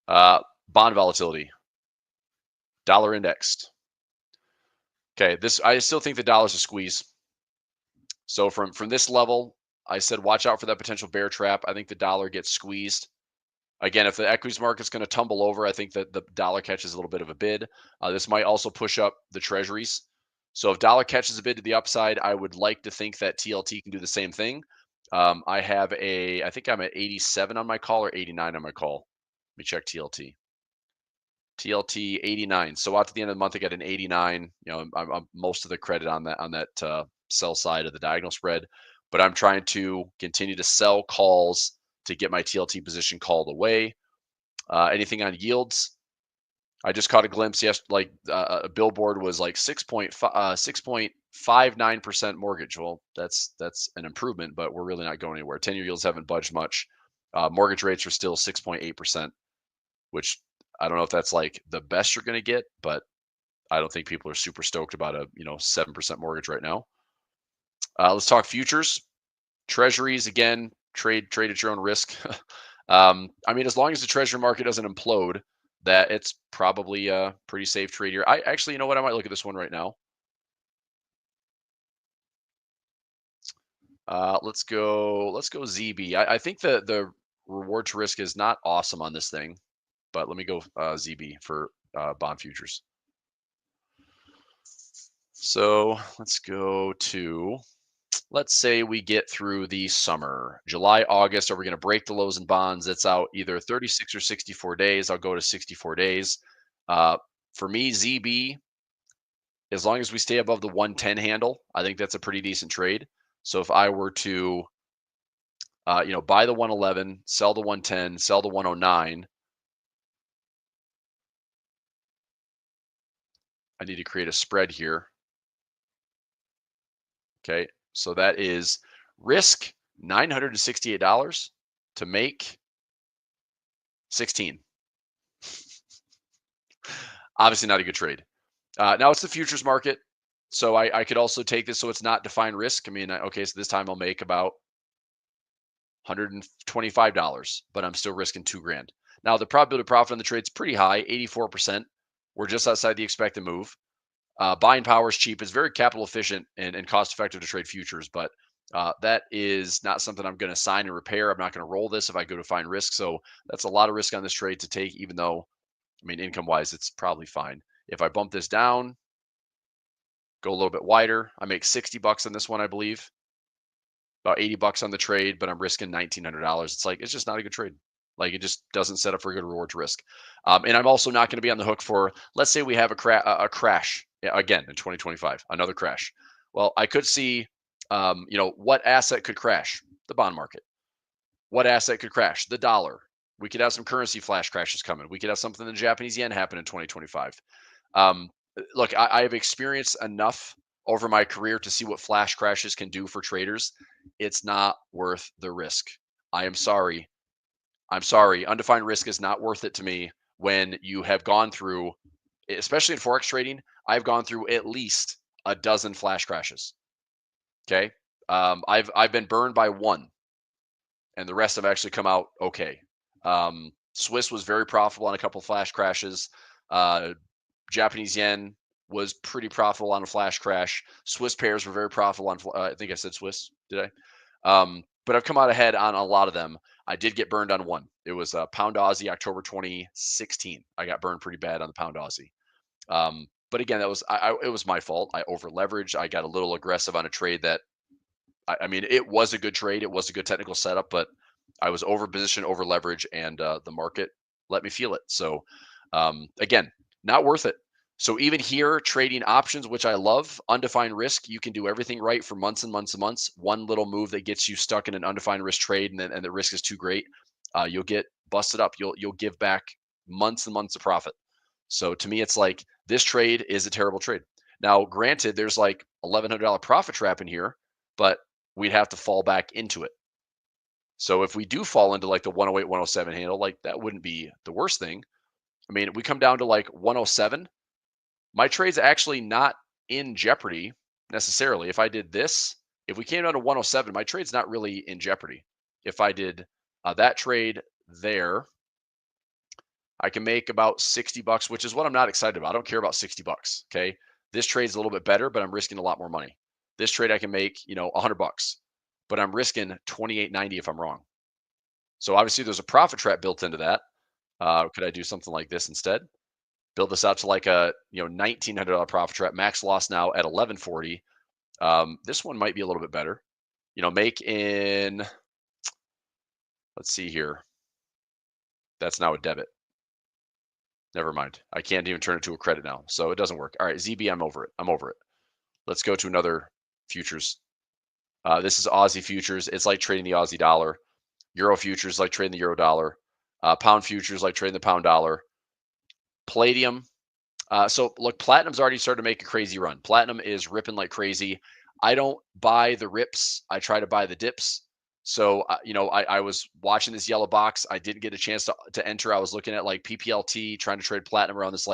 Bond volatility. Dollar indexed. Okay, I still think the dollar's a squeeze. So from this level, I said watch out for that potential bear trap. I think the dollar gets squeezed. Again, if the equities market's going to tumble over, I think that the dollar catches a little bit of a bid. This might also push up the treasuries. So if dollar catches a bid to the upside, I would like to think that TLT can do the same thing. I think I'm at 87 on my call or 89 on my call. Let me check TLT. TLT 89. So out to the end of the month, I got an 89. I'm most of the credit on that sell side of the diagonal spread, but I'm trying to continue to sell calls to get my TLT position called away. Anything on yields? I just caught a glimpse. Yes, like a billboard was like 6.59% mortgage. Well, that's an improvement, but we're really not going anywhere. 10-year yields haven't budged much. Mortgage rates are still 6.8%, which I don't know if that's like the best you're going to get, but I don't think people are super stoked about a 7% mortgage right now. Let's talk futures. Treasuries, again, trade at your own risk. I mean, as long as the treasury market doesn't implode, that it's probably a pretty safe trade here. I actually, you know what? I might look at this one right now. Let's go ZB. I think the reward to risk is not awesome on this thing, but let me go ZB for bond futures. So let's go to, let's say we get through the summer, July, August. Are we going to break the lows in bonds? That's out either 36 or 64 days. I'll go to 64 days. For me, ZB, as long as we stay above the 110 handle, I think that's a pretty decent trade. So if I were to, buy the 111, sell the 110, sell the 109, I need to create a spread here. Okay, so that is risk $968 to make 16. Obviously not a good trade. Now it's the futures market. So I could also take this so it's not defined risk. I mean, okay, so this time I'll make about $125, but I'm still risking $2,000. Now the probability of profit on the trade's pretty high, 84%. We're just outside the expected move. Buying power is cheap. It's very capital efficient and cost effective to trade futures, but that is not something I'm going to sign and repair. I'm not going to roll this if I go to find risk. So that's a lot of risk on this trade to take, even though, I mean, income wise, it's probably fine. If I bump this down, go a little bit wider, I make $60 on this one, I believe. about 80 bucks on the trade, but I'm risking $1,900. It's like, it's just not a good trade. Like, it just doesn't set up for a good reward to risk. And I'm also not going to be on the hook for, let's say we have a crash again in 2025, another crash. Well, I could see, what asset could crash? The bond market. What asset could crash? The dollar. We could have some currency flash crashes coming. We could have something in the Japanese yen happen in 2025. Look, I have experienced enough over my career to see what flash crashes can do for traders. It's not worth the risk. I am sorry. I'm sorry. Undefined risk is not worth it to me when you have gone through, especially in Forex trading, I've gone through at least a dozen flash crashes. Okay. I've been burned by one, and the rest have actually come out okay. Swiss was very profitable on a couple of flash crashes. Japanese yen was pretty profitable on a flash crash. Swiss pairs were very profitable on, I think I said Swiss, did I? But I've come out ahead on a lot of them. I did get burned on one. It was Pound Aussie, October 2016. I got burned pretty bad on the Pound Aussie. But again, that was it was my fault. I over leveraged. I got a little aggressive on a trade that, I mean, it was a good trade. It was a good technical setup, but I was over position, over leverage, and the market let me feel it. So again, not worth it. So even here, trading options, which I love, undefined risk, you can do everything right for months and months and months. One little move that gets you stuck in an undefined risk trade, and the risk is too great, you'll get busted up. You'll give back months and months of profit. So to me, it's like, this trade is a terrible trade. Now, granted, there's like $1,100 profit trap in here, but we'd have to fall back into it. So if we do fall into like the 108, 107 handle, like, that wouldn't be the worst thing. I mean, we come down to like 107. My trade's actually not in jeopardy necessarily. If I did this, if we came down to 107, my trade's not really in jeopardy. If I did that trade there, I can make about 60 bucks, which is what I'm not excited about. I don't care about 60 bucks. Okay. This trade's a little bit better, but I'm risking a lot more money. This trade I can make, 100 bucks, but I'm risking 28.90 if I'm wrong. So obviously there's a profit trap built into that. Could I do something like this instead? Build this out to like a $1,900 profit trap. Max loss now at 1140. This one might be a little bit better. Make in, let's see here. That's now a debit. Never mind. I can't even turn it to a credit now. So it doesn't work. All right, ZB, I'm over it. I'm over it. Let's go to another futures. This is Aussie futures. It's like trading the Aussie dollar. Euro futures, like trading the euro dollar. Pound futures, like trading the pound dollar. Palladium. So look, platinum's already started to make a crazy run. Platinum is ripping like crazy. I don't buy the rips. I try to buy the dips. So, I was watching this yellow box. I didn't get a chance to enter. I was looking at like PPLT, trying to trade platinum around this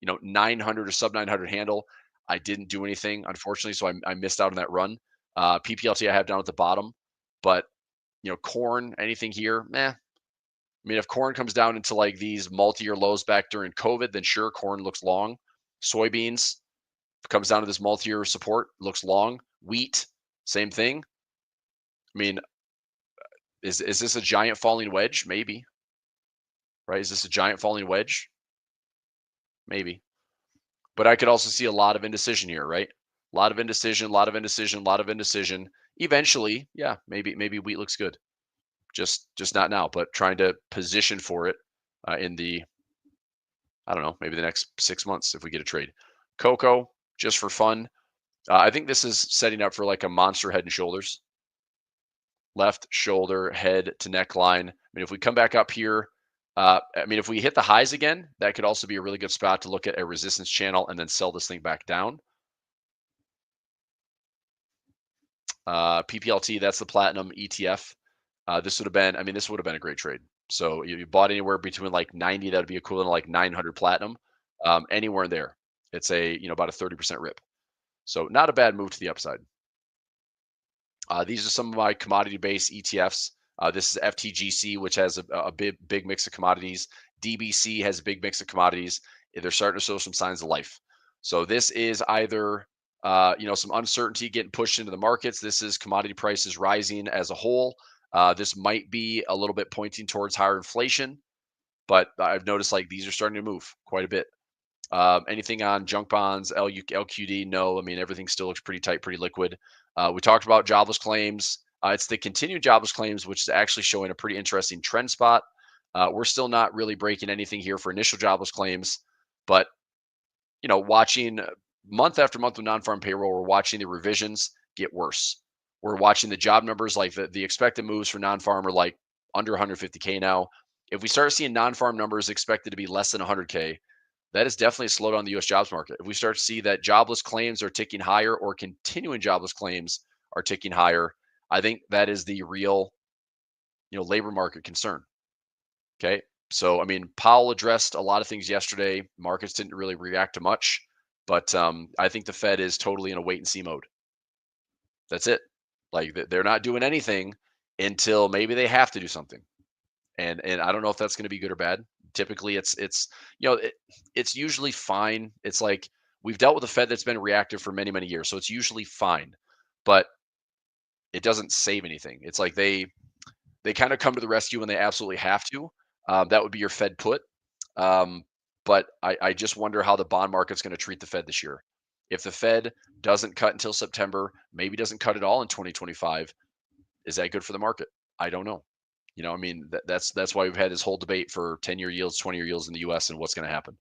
900 or sub 900 handle. I didn't do anything, unfortunately. So I missed out on that run. PPLT I have down at the bottom, but corn, anything here, meh. I mean, if corn comes down into like these multi-year lows back during COVID, then sure, corn looks long. Soybeans comes down to this multi-year support, looks long. Wheat, same thing. I mean, is this a giant falling wedge? Maybe. Right? Is this a giant falling wedge? Maybe. But I could also see a lot of indecision here, right? A lot of indecision, a lot of indecision, a lot of indecision. Eventually, yeah, maybe wheat looks good. Just not now, but trying to position for it in the, I don't know, maybe the next 6 months if we get a trade. Cocoa, just for fun. I think this is setting up for like a monster head and shoulders. Left shoulder, head to neckline. I mean, if we come back up here, if we hit the highs again, that could also be a really good spot to look at a resistance channel and then sell this thing back down. PPLT, that's the platinum ETF. This would have been a great trade. So you bought anywhere between like 90, that would be equivalent to like 900 platinum. Anywhere in there, it's about a 30% rip. So not a bad move to the upside. These are some of my commodity-based ETFs. This is FTGC, which has a big mix of commodities. DBC has a big mix of commodities. They're starting to show some signs of life. So this is either some uncertainty getting pushed into the markets. This is commodity prices rising as a whole. This might be a little bit pointing towards higher inflation, but I've noticed like these are starting to move quite a bit. Anything on junk bonds, LQD? No. I mean, everything still looks pretty tight, pretty liquid. We talked about jobless claims. It's the continued jobless claims, which is actually showing a pretty interesting trend spot. We're still not really breaking anything here for initial jobless claims, but watching month after month of non-farm payroll, we're watching the revisions get worse. We're watching the job numbers, like the expected moves for non-farm are like under 150K now. If we start seeing non-farm numbers expected to be less than 100K, that is definitely a slowdown in the U.S. jobs market. If we start to see that jobless claims are ticking higher or continuing jobless claims are ticking higher, I think that is the real, labor market concern. Okay. So, I mean, Powell addressed a lot of things yesterday. Markets didn't really react to much, but I think the Fed is totally in a wait and see mode. That's it. Like they're not doing anything until maybe they have to do something. And I don't know if that's going to be good or bad. Typically, it's usually fine. It's like we've dealt with a Fed that's been reactive for many years, so it's usually fine, but it doesn't save anything. It's like they kind of come to the rescue when they absolutely have to. That would be your Fed put. But I just wonder how the bond market's going to treat the Fed this year. If the Fed doesn't cut until September, maybe doesn't cut at all in 2025, is that good for the market? I don't know. I mean, that's why we've had this whole debate for 10-year yields, 20-year yields in the U.S. and what's going to happen.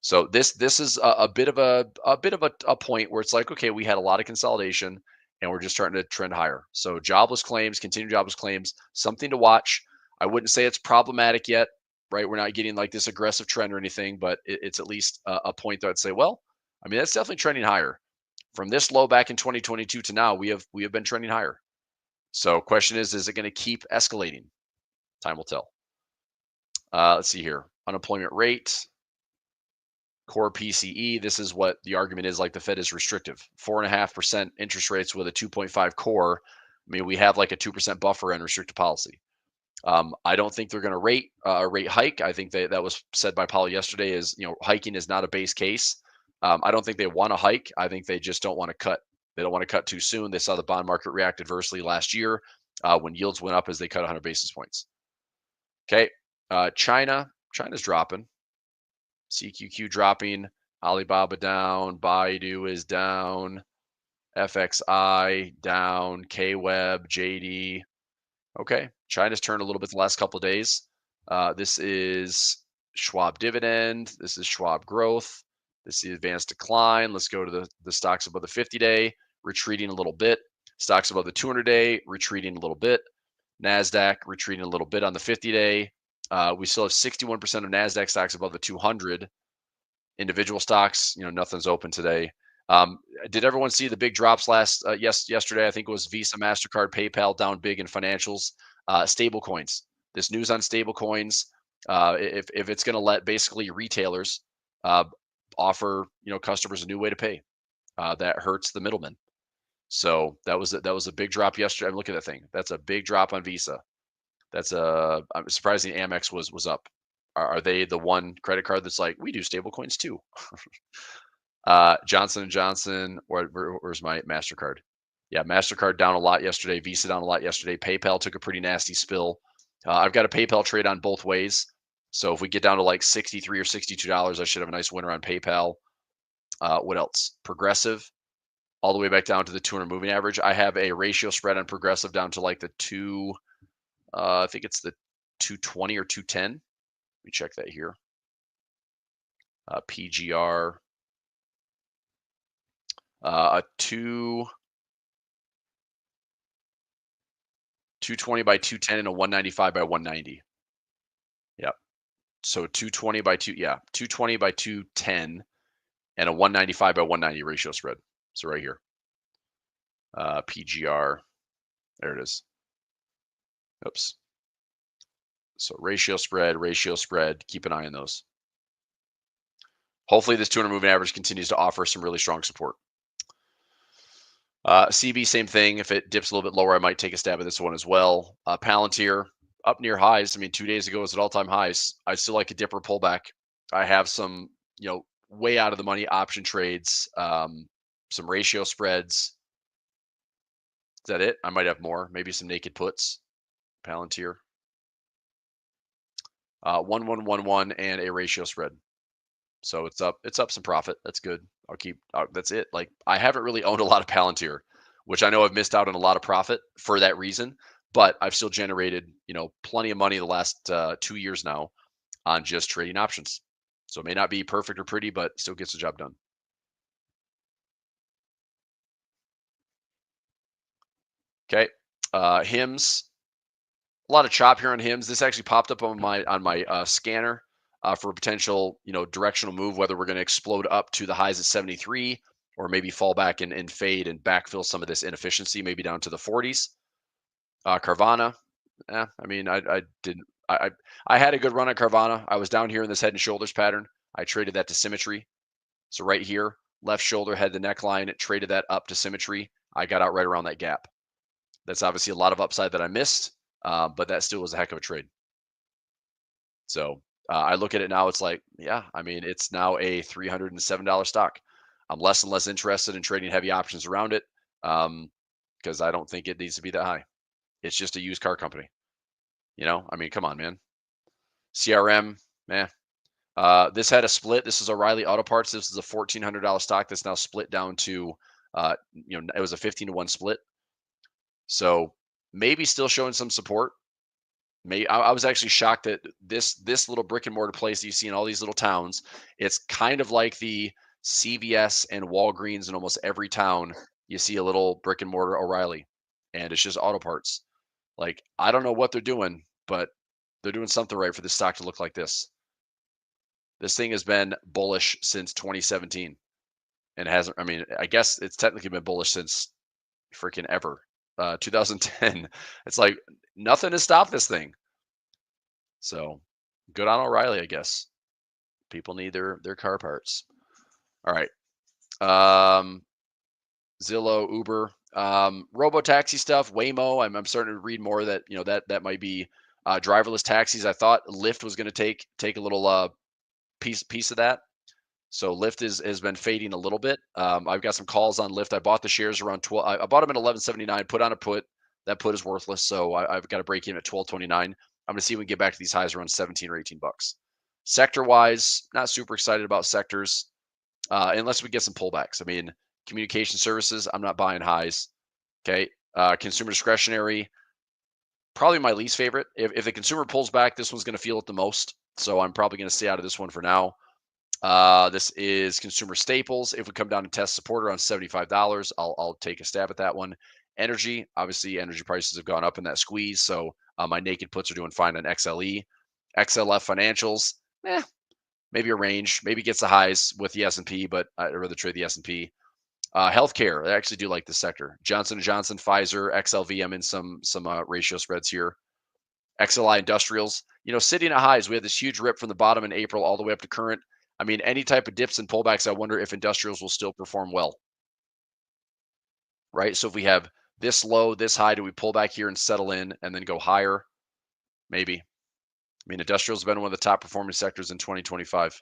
So this is a bit of a point where it's like, okay, we had a lot of consolidation and we're just starting to trend higher. So jobless claims, continued jobless claims, something to watch. I wouldn't say it's problematic yet, right? We're not getting like this aggressive trend or anything, but it's at least a point that I'd say, well, I mean, that's definitely trending higher. From this low back in 2022 to now, we have been trending higher. So question is it going to keep escalating? Time will tell. Let's see here. Unemployment rate, core PCE. This is what the argument is, like the Fed is restrictive. 4.5% interest rates with a 2.5 core. I mean, we have like a 2% buffer and restrictive policy. I don't think they're going to rate hike. I think that was said by Powell yesterday is, hiking is not a base case. I don't think they want to hike. I think they just don't want to cut. They don't want to cut too soon. They saw the bond market react adversely last year when yields went up as they cut 100 basis points. Okay. China's dropping. CQQ dropping. Alibaba down. Baidu is down. FXI down. KWeb, JD. Okay. China's turned a little bit the last couple of days. This is Schwab dividend. This is Schwab growth. This is advanced decline. Let's go to the stocks above the 50-day, retreating a little bit. Stocks above the 200-day, retreating a little bit. NASDAQ retreating a little bit on the 50-day. We still have 61% of NASDAQ stocks above the 200. Individual stocks, nothing's open today. Did everyone see the big drops yesterday? I think it was Visa, MasterCard, PayPal down big in financials. Stable coins. This news on stable coins, if it's going to let basically retailers offer customers a new way to pay, that hurts the middlemen. So that was a big drop yesterday. I'm looking at that thing. That's a big drop on Visa. I'm surprising Amex was up. Are they the one credit card that's like, we do stable coins too? Johnson & Johnson, where's my MasterCard? Yeah, MasterCard down a lot yesterday. Visa down a lot yesterday. PayPal took a pretty nasty spill. I've got a PayPal trade on both ways. So if we get down to like $63 or $62, I should have a nice winner on PayPal. What else? Progressive, all the way back down to the 200 moving average. I have a ratio spread on Progressive down to like the I think it's the 220 or 210. Let me check that here. PGR. A 220 by 210 and a 195 by 190. Yep. So 220 by 220 by 210 and a 195 by 190 ratio spread. So right here. PGR. There it is. Oops. So ratio spread. Keep an eye on those. Hopefully this 200 moving average continues to offer some really strong support. CB, same thing. If it dips a little bit lower, I might take a stab at this one as well. Palantir up near highs. I mean, 2 days ago was at all-time highs. I still like a dipper pullback. I have some, way out of the money option trades, some ratio spreads. Is that it? I might have more. Maybe some naked puts. Palantir. 1111 and a ratio spread. So it's up some profit. That's good. That's it. Like I haven't really owned a lot of Palantir. which I know I've missed out on a lot of profit for that reason, but I've still generated, plenty of money the last 2 years now on just trading options. So it may not be perfect or pretty, but still gets the job done. Okay. HIMS. A lot of chop here on HIMS. This actually popped up on my scanner for a potential, directional move, whether we're going to explode up to the highs at 73 or maybe fall back and fade and backfill some of this inefficiency, maybe down to the 40s. Carvana. I mean, I didn't. I had a good run on Carvana. I was down here in this head and shoulders pattern. I traded that to symmetry. So right here, left shoulder had the neckline. It traded that up to symmetry. I got out right around that gap. That's obviously a lot of upside that I missed, but that still was a heck of a trade. So I look at it now. It's like, yeah, I mean, it's now a $307 stock. I'm less and less interested in trading heavy options around it because I don't think it needs to be that high. It's just a used car company. I mean, come on, man. CRM, man. This had a split. This is O'Reilly Auto Parts. This is a $1,400 stock that's now split down to, it was a 15-to-1 split. So maybe still showing some support. I was actually shocked that this little brick and mortar place that you see in all these little towns, it's kind of like the CVS and Walgreens in almost every town. You see a little brick and mortar O'Reilly, and it's just auto parts. Like, I don't know what they're doing, but they're doing something right for this stock to look like this. This thing has been bullish since 2017 and hasn't, I mean, I guess it's technically been bullish since freaking ever. 2010. It's like nothing has stopped this thing. So good on O'Reilly, I guess. People need their car parts. All right. Zillow, Uber, robo-taxi stuff, Waymo. I'm starting to read more that that might be driverless taxis. I thought Lyft was going to take a little piece of that. So Lyft has been fading a little bit. I've got some calls on Lyft. I bought the shares around 12. I bought them at 11.79. Put on a put. That put is worthless. So I've got to break in at 12.29. I'm going to see if we can get back to these highs around 17 or 18 bucks. Sector wise, not super excited about sectors unless we get some pullbacks. I mean, communication services, I'm not buying highs. Okay. Consumer discretionary, probably my least favorite. If the consumer pulls back, this one's going to feel it the most. So I'm probably going to stay out of this one for now. This is consumer staples. If we come down and test support around $75, I'll take a stab at that one. Energy, obviously, energy prices have gone up in that squeeze. So my naked puts are doing fine on XLE. XLF financials, maybe a range, maybe gets the highs with the S&P, but I'd rather trade the S&P. Healthcare, I actually do like this sector. Johnson & Johnson, Pfizer, XLV, I'm in some ratio spreads here. XLI Industrials, sitting at highs. We had this huge rip from the bottom in April all the way up to current. I mean, any type of dips and pullbacks, I wonder if industrials will still perform well. Right? So if we have this low, this high, do we pull back here and settle in and then go higher? Maybe. I mean, industrials have been one of the top performing sectors in 2025.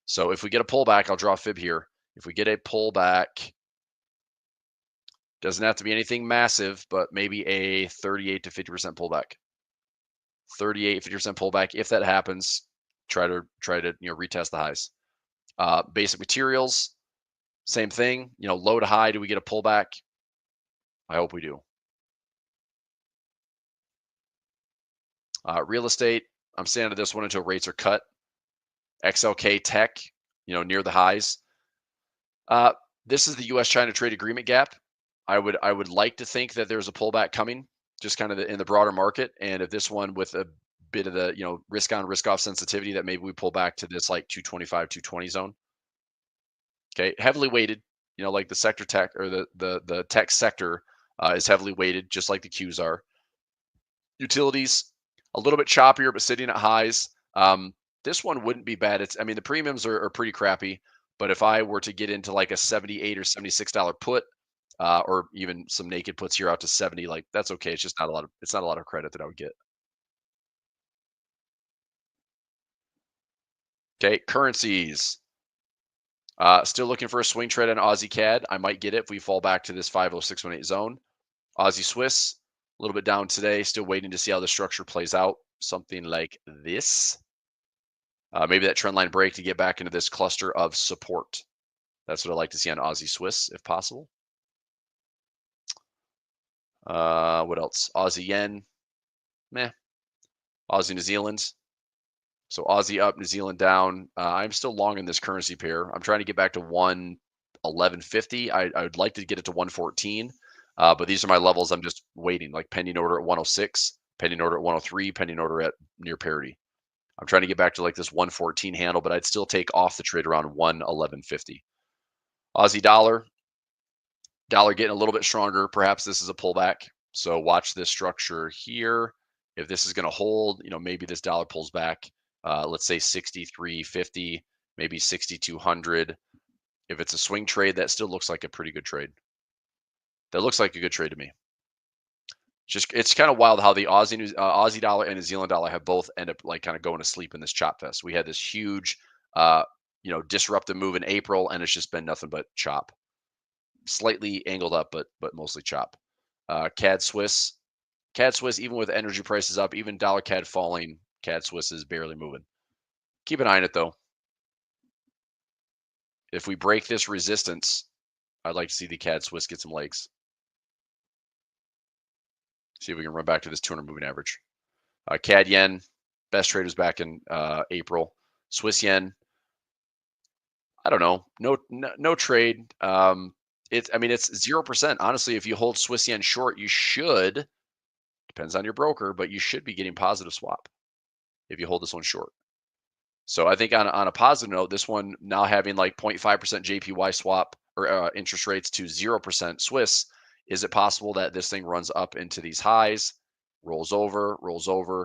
So if we get a pullback, I'll draw a fib here. If we get a pullback, doesn't have to be anything massive, but maybe a 38 to 50% pullback. 38, 50% pullback. If that happens, try to retest the highs. Basic materials, same thing. Low to high, do we get a pullback? I hope we do. Real estate, I'm staying to this one until rates are cut. XLK Tech, near the highs. This is the U.S.-China trade agreement gap. I would like to think that there's a pullback coming, just kind of in the broader market. And if this one with a bit of the risk on, risk off sensitivity, that maybe we pull back to this like 225, 220 zone. Okay, heavily weighted, like the sector tech or the tech sector is heavily weighted, just like the Qs are. Utilities, a little bit choppier, but sitting at highs. This one wouldn't be bad. The premiums are pretty crappy, but if I were to get into like a $78 or $76 put, or even some naked puts here out to 70, like that's okay. It's just not a lot of credit that I would get. Okay, currencies. Still looking for a swing trade on Aussie CAD. I might get it if we fall back to this 50618 zone. Aussie Swiss, a little bit down today. Still waiting to see how the structure plays out. Something like this. Maybe that trend line break to get back into this cluster of support. That's what I'd like to see on Aussie Swiss if possible. What else? Aussie yen, meh. Aussie New Zealand. So Aussie up, New Zealand down. I'm still long in this currency pair. I'm trying to get back to 111.50. I would like to get it to 114, but these are my levels. I'm just waiting, like pending order at 106, pending order at 103, pending order at near parity. I'm trying to get back to like this 114 handle, but I'd still take off the trade around 111.50. Aussie dollar, getting a little bit stronger. Perhaps this is a pullback. So watch this structure here. If this is going to hold, maybe this dollar pulls back. Let's say 63.50, maybe 6,200. If it's a swing trade, that still looks like a pretty good trade. That looks like a good trade to me. It's kind of wild how the Aussie dollar and New Zealand dollar have both end up like kind of going to sleep in this chop fest. We had this huge, disruptive move in April, and it's just been nothing but chop. Slightly angled up, but mostly chop. CAD Swiss, even with energy prices up, even dollar CAD falling, CAD Swiss is barely moving. Keep an eye on it though. If we break this resistance, I'd like to see the CAD Swiss get some legs. See if we can run back to this 200 moving average. CAD yen, best trade was back in April. Swiss yen, I don't know, no trade. It's 0%. Honestly, if you hold Swiss yen short, you should. Depends on your broker, but you should be getting positive swap if you hold this one short. So I think on a positive note, this one now having like 0.5% JPY swap or interest rates to 0% Swiss, is it possible that this thing runs up into these highs, rolls over,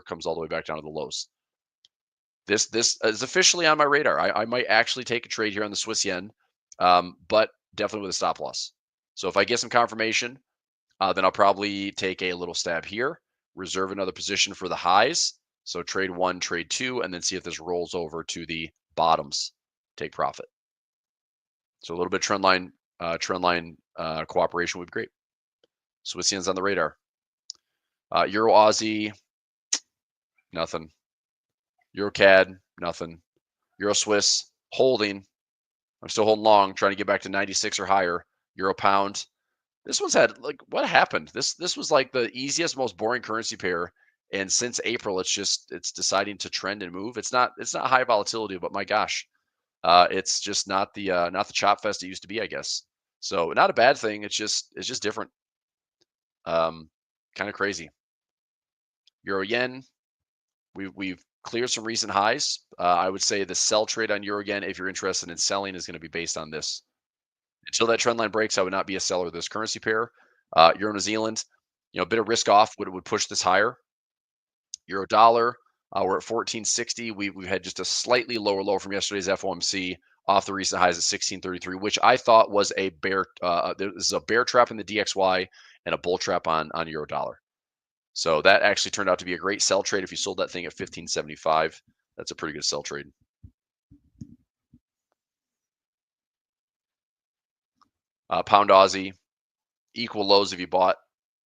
comes all the way back down to the lows? This is officially on my radar. I might actually take a trade here on the Swiss yen, but definitely with a stop loss. So if I get some confirmation, then I'll probably take a little stab here, reserve another position for the highs. So trade 1, trade 2, and then see if this rolls over to the bottoms. Take profit. So a little bit trend line cooperation would be great. Swiss yen's on the radar. Euro Aussie, nothing. Euro CAD, nothing. Euro Swiss, holding. I'm still holding long, trying to get back to 96 or higher. Euro Pound. This one's had like, what happened? This was like the easiest, most boring currency pair, and since April, it's deciding to trend and move. It's not high volatility, but my gosh, it's just not the chop fest it used to be, I guess. So not a bad thing. It's just different. Kind of crazy. Euro yen, we've cleared some recent highs. I would say the sell trade on Euro yen, if you're interested in selling, is going to be based on this. Until that trend line breaks, I would not be a seller of this currency pair. Euro New Zealand, a bit of risk off would push this higher. Euro dollar, we're at 1460. We've had just a slightly lower low from yesterday's FOMC off the recent highs at 1633, which I thought was a bear. This is a bear trap in the DXY and a bull trap on Euro dollar. So that actually turned out to be a great sell trade. If you sold that thing at 1575, that's a pretty good sell trade. Pound Aussie, equal lows if you bought.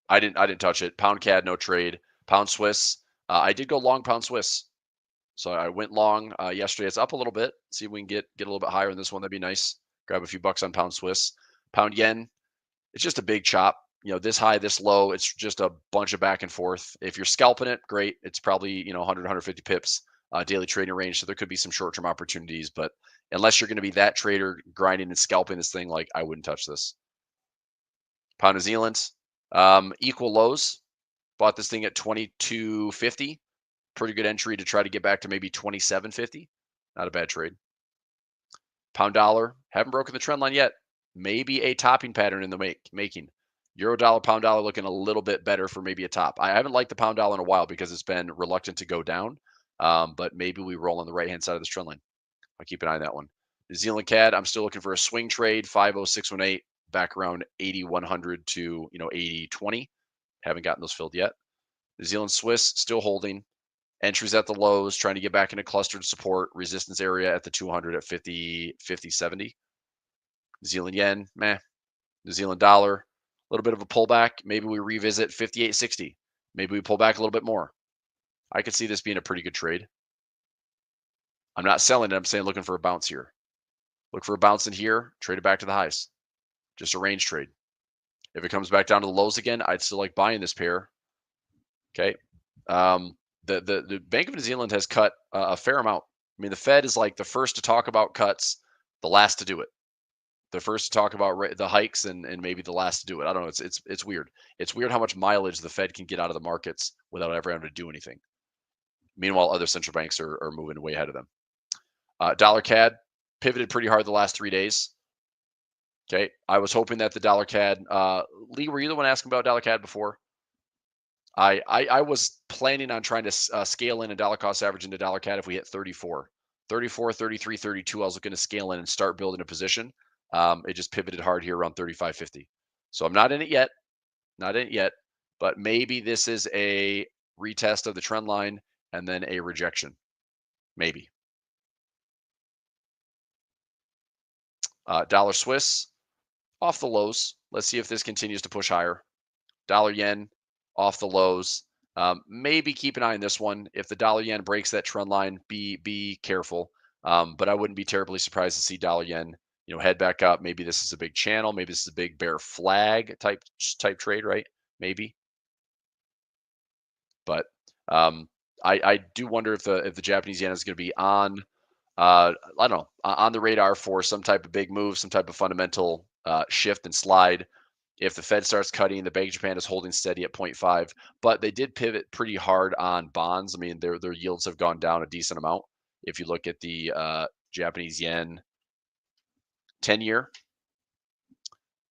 I didn't touch it. Pound CAD, no trade. Pound Swiss, I did go long pound Swiss. So I went long yesterday. It's up a little bit. See if we can get a little bit higher in this one. That'd be nice. Grab a few bucks on pound Swiss. Pound yen, it's just a big chop. This high, this low, it's just a bunch of back and forth. If you're scalping it, great. It's probably, 100, 150 pips daily trading range. So there could be some short-term opportunities, but unless you're going to be that trader grinding and scalping this thing, like I wouldn't touch this. Pound New Zealand, equal lows. Bought this thing at 22.50. Pretty good entry to try to get back to maybe 27.50. Not a bad trade. Pound dollar, haven't broken the trend line yet. Maybe a topping pattern in the making. Euro dollar, pound dollar looking a little bit better for maybe a top. I haven't liked the pound dollar in a while because it's been reluctant to go down. But maybe we roll on the right-hand side of this trend line. I'll keep an eye on that one. New Zealand CAD, I'm still looking for a swing trade, 50618, back around 8100 to 8020. Haven't gotten those filled yet. New Zealand Swiss, still holding. Entries at the lows, trying to get back into clustered support, resistance area at the 200 at 50, 70. New Zealand yen, meh. New Zealand dollar, a little bit of a pullback. Maybe we revisit 58.60. Maybe we pull back a little bit more. I could see this being a pretty good trade. I'm not selling it. I'm saying looking for a bounce here. Look for a bounce in here, trade it back to the highs. Just a range trade. If it comes back down to the lows again, I'd still like buying this pair. Okay. The Bank of New Zealand has cut a fair amount. I mean, the Fed is like the first to talk about cuts, the last to do it. The first to talk about the hikes, and maybe the last to do it. I don't know. It's weird. It's weird how much mileage the Fed can get out of the markets without ever having to do anything. Meanwhile, other central banks are moving way ahead of them. Dollar CAD pivoted pretty hard the last 3 days. Okay, I was hoping that the dollar CAD. Lee, were you the one asking about dollar CAD before? I was planning on trying to scale in a dollar cost average into dollar CAD if we hit 34, 33, 32. I was looking to scale in and start building a position. It just pivoted hard here around 35.50. So I'm not in it yet. Not in it yet, but maybe this is a retest of the trend line and then a rejection. Maybe. Dollar Swiss off the lows. Let's see if this continues to push higher. Dollar yen off the lows. Maybe keep an eye on this one. If the dollar yen breaks that trend line, be careful. But I wouldn't be terribly surprised to see dollar yen, head back up. Maybe this is a big channel. Maybe this is a big bear flag type trade, right? Maybe. But I do wonder if the Japanese yen is going to be on. I don't know, on the radar for some type of big move, some type of fundamental shift and slide. If the Fed starts cutting, the Bank of Japan is holding steady at 0.5, but they did pivot pretty hard on bonds. I mean, their yields have gone down a decent amount. If you look at the Japanese yen 10-year,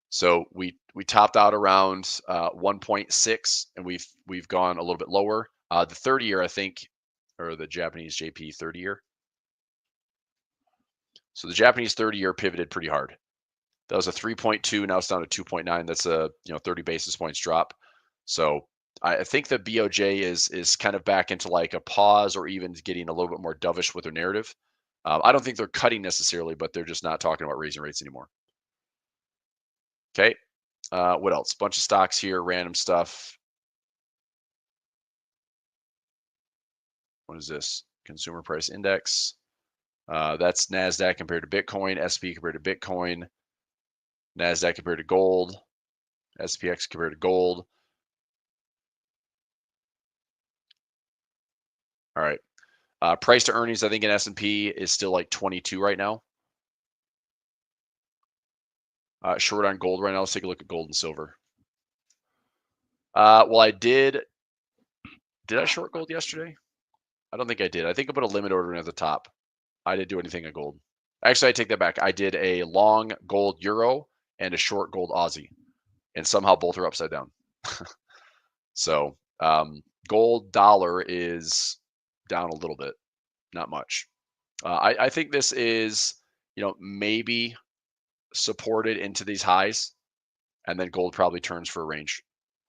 so we topped out around 1.6, and we've gone a little bit lower. The 30-year, I think, or the Japanese JP 30-year. So the Japanese 30-year pivoted pretty hard. That was a 3.2. Now it's down to 2.9. That's a 30 basis points drop. So I think the BOJ is kind of back into like a pause, or even getting a little bit more dovish with their narrative. I don't think they're cutting necessarily, but they're just not talking about raising rates anymore. Okay. What else? Bunch of stocks here, random stuff. What is this? Consumer Price Index. That's NASDAQ compared to Bitcoin, SP compared to Bitcoin, NASDAQ compared to gold, SPX compared to gold. All right. Price to earnings, I think in S&P is still like 22 right now. Short on gold right now. Let's take a look at gold and silver. Well, I did. Did I short gold yesterday? I don't think I did. I think I put a limit order in at the top. I didn't do anything on gold. Actually, I take that back. I did a long gold euro and a short gold Aussie, and somehow both are upside down. So gold dollar is down a little bit, not much. I think this is, maybe supported into these highs, and then gold probably turns for a range.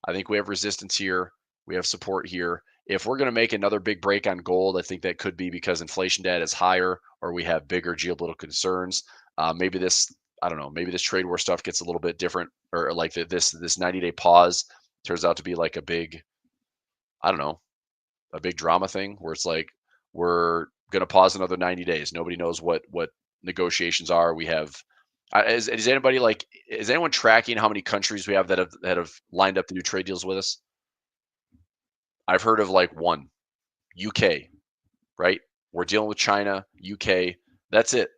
I think we have resistance here. We have support here. If we're going to make another big break on gold, I think that could be because inflation data is higher, or we have bigger geopolitical concerns. Maybe this, I don't know, maybe this trade war stuff gets a little bit different, or like this 90-day pause turns out to be like a big, I don't know, a big drama thing where it's like, we're going to pause another 90 days. Nobody knows what negotiations are. We have, is anyone tracking how many countries we have that have lined up to do trade deals with us? I've heard of like one, UK, right? We're dealing with China, UK. That's it.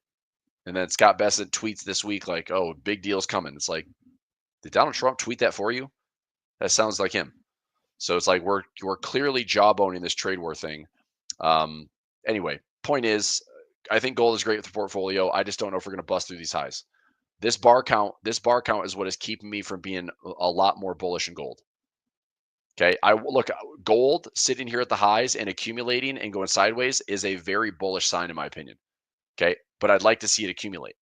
And then Scott Bessent tweets this week like, "Oh, big deal's coming." It's like, did Donald Trump tweet that for you? That sounds like him. So it's like we're clearly jawboning this trade war thing. Anyway, point is, I think gold is great with the portfolio. I just don't know if we're going to bust through these highs. This bar count is what is keeping me from being a lot more bullish in gold. Okay, look, gold sitting here at the highs and accumulating and going sideways is a very bullish sign in my opinion. Okay, but I'd like to see it accumulate.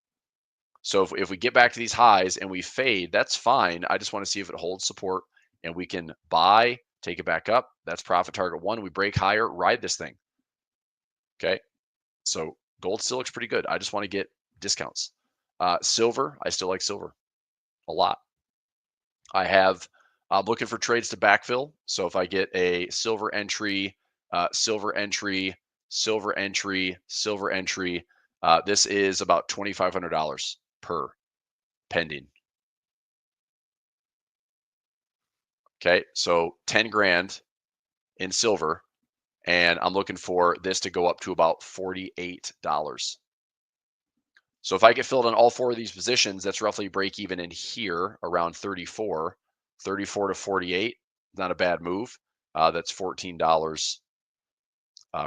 So if we get back to these highs and we fade, that's fine. I just want to see if it holds support and we can buy, take it back up. That's profit target 1. We break higher, ride this thing. Okay, so gold still looks pretty good. I just want to get discounts. Silver, I still like silver a lot. I'm looking for trades to backfill. So if I get a silver entry, silver entry, silver entry, silver entry, this is about $2,500 per pending. Okay, so 10 grand in silver, and I'm looking for this to go up to about $48. So if I get filled on all 4 of these positions, that's roughly break even in here around 34 to 48. Not a bad move. That's $14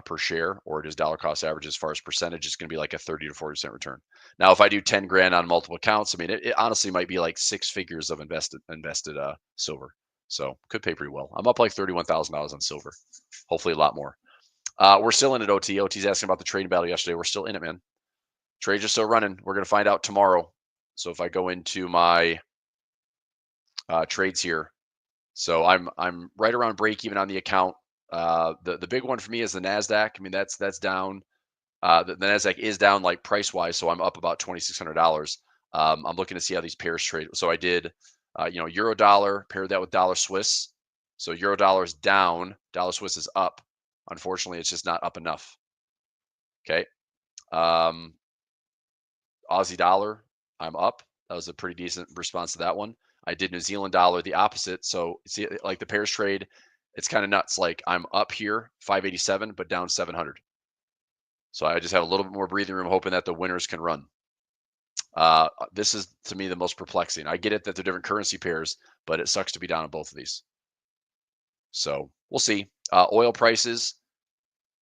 per share, or it is dollar cost average. As far as percentage, it's going to be like a 30 to 40% return. Now, if I do 10 grand on multiple accounts, I mean, it honestly might be like 6 figures of invested silver. So could pay pretty well. I'm up like $31,000 on silver. Hopefully a lot more. We're still in at OT. OT's asking about the trading battle yesterday. We're still in it, man. Trades are still running. We're going to find out tomorrow. So if I go into my trades here, so I'm right around break even on the account. The big one for me is the Nasdaq. I mean, that's down. The Nasdaq is down like price wise, so I'm up about $2,600. I'm looking to see how these pairs trade. So I did, euro dollar, paired that with dollar Swiss. So euro dollar is down, dollar Swiss is up. Unfortunately, it's just not up enough. Okay. Aussie dollar, I'm up. That was a pretty decent response to that one. I did New Zealand dollar, the opposite. So see, like the pairs trade, it's kind of nuts. Like I'm up here, 587, but down 700. So I just have a little bit more breathing room, hoping that the winners can run. This is, to me, the most perplexing. I get it that they're different currency pairs, but it sucks to be down on both of these. So we'll see. Oil prices,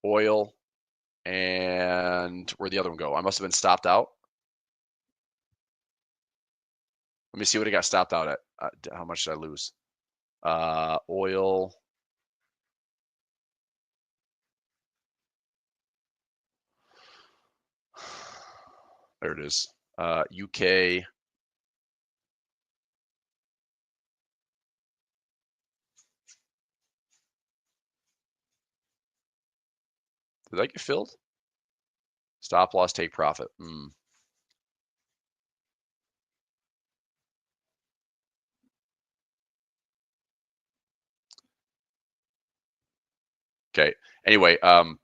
oil, and where'd the other one go? I must have been stopped out. Let me see what it got stopped out at. How much did I lose? Oil. There it is. UK. Did that get filled? Stop loss, take profit. Okay. Anyway, I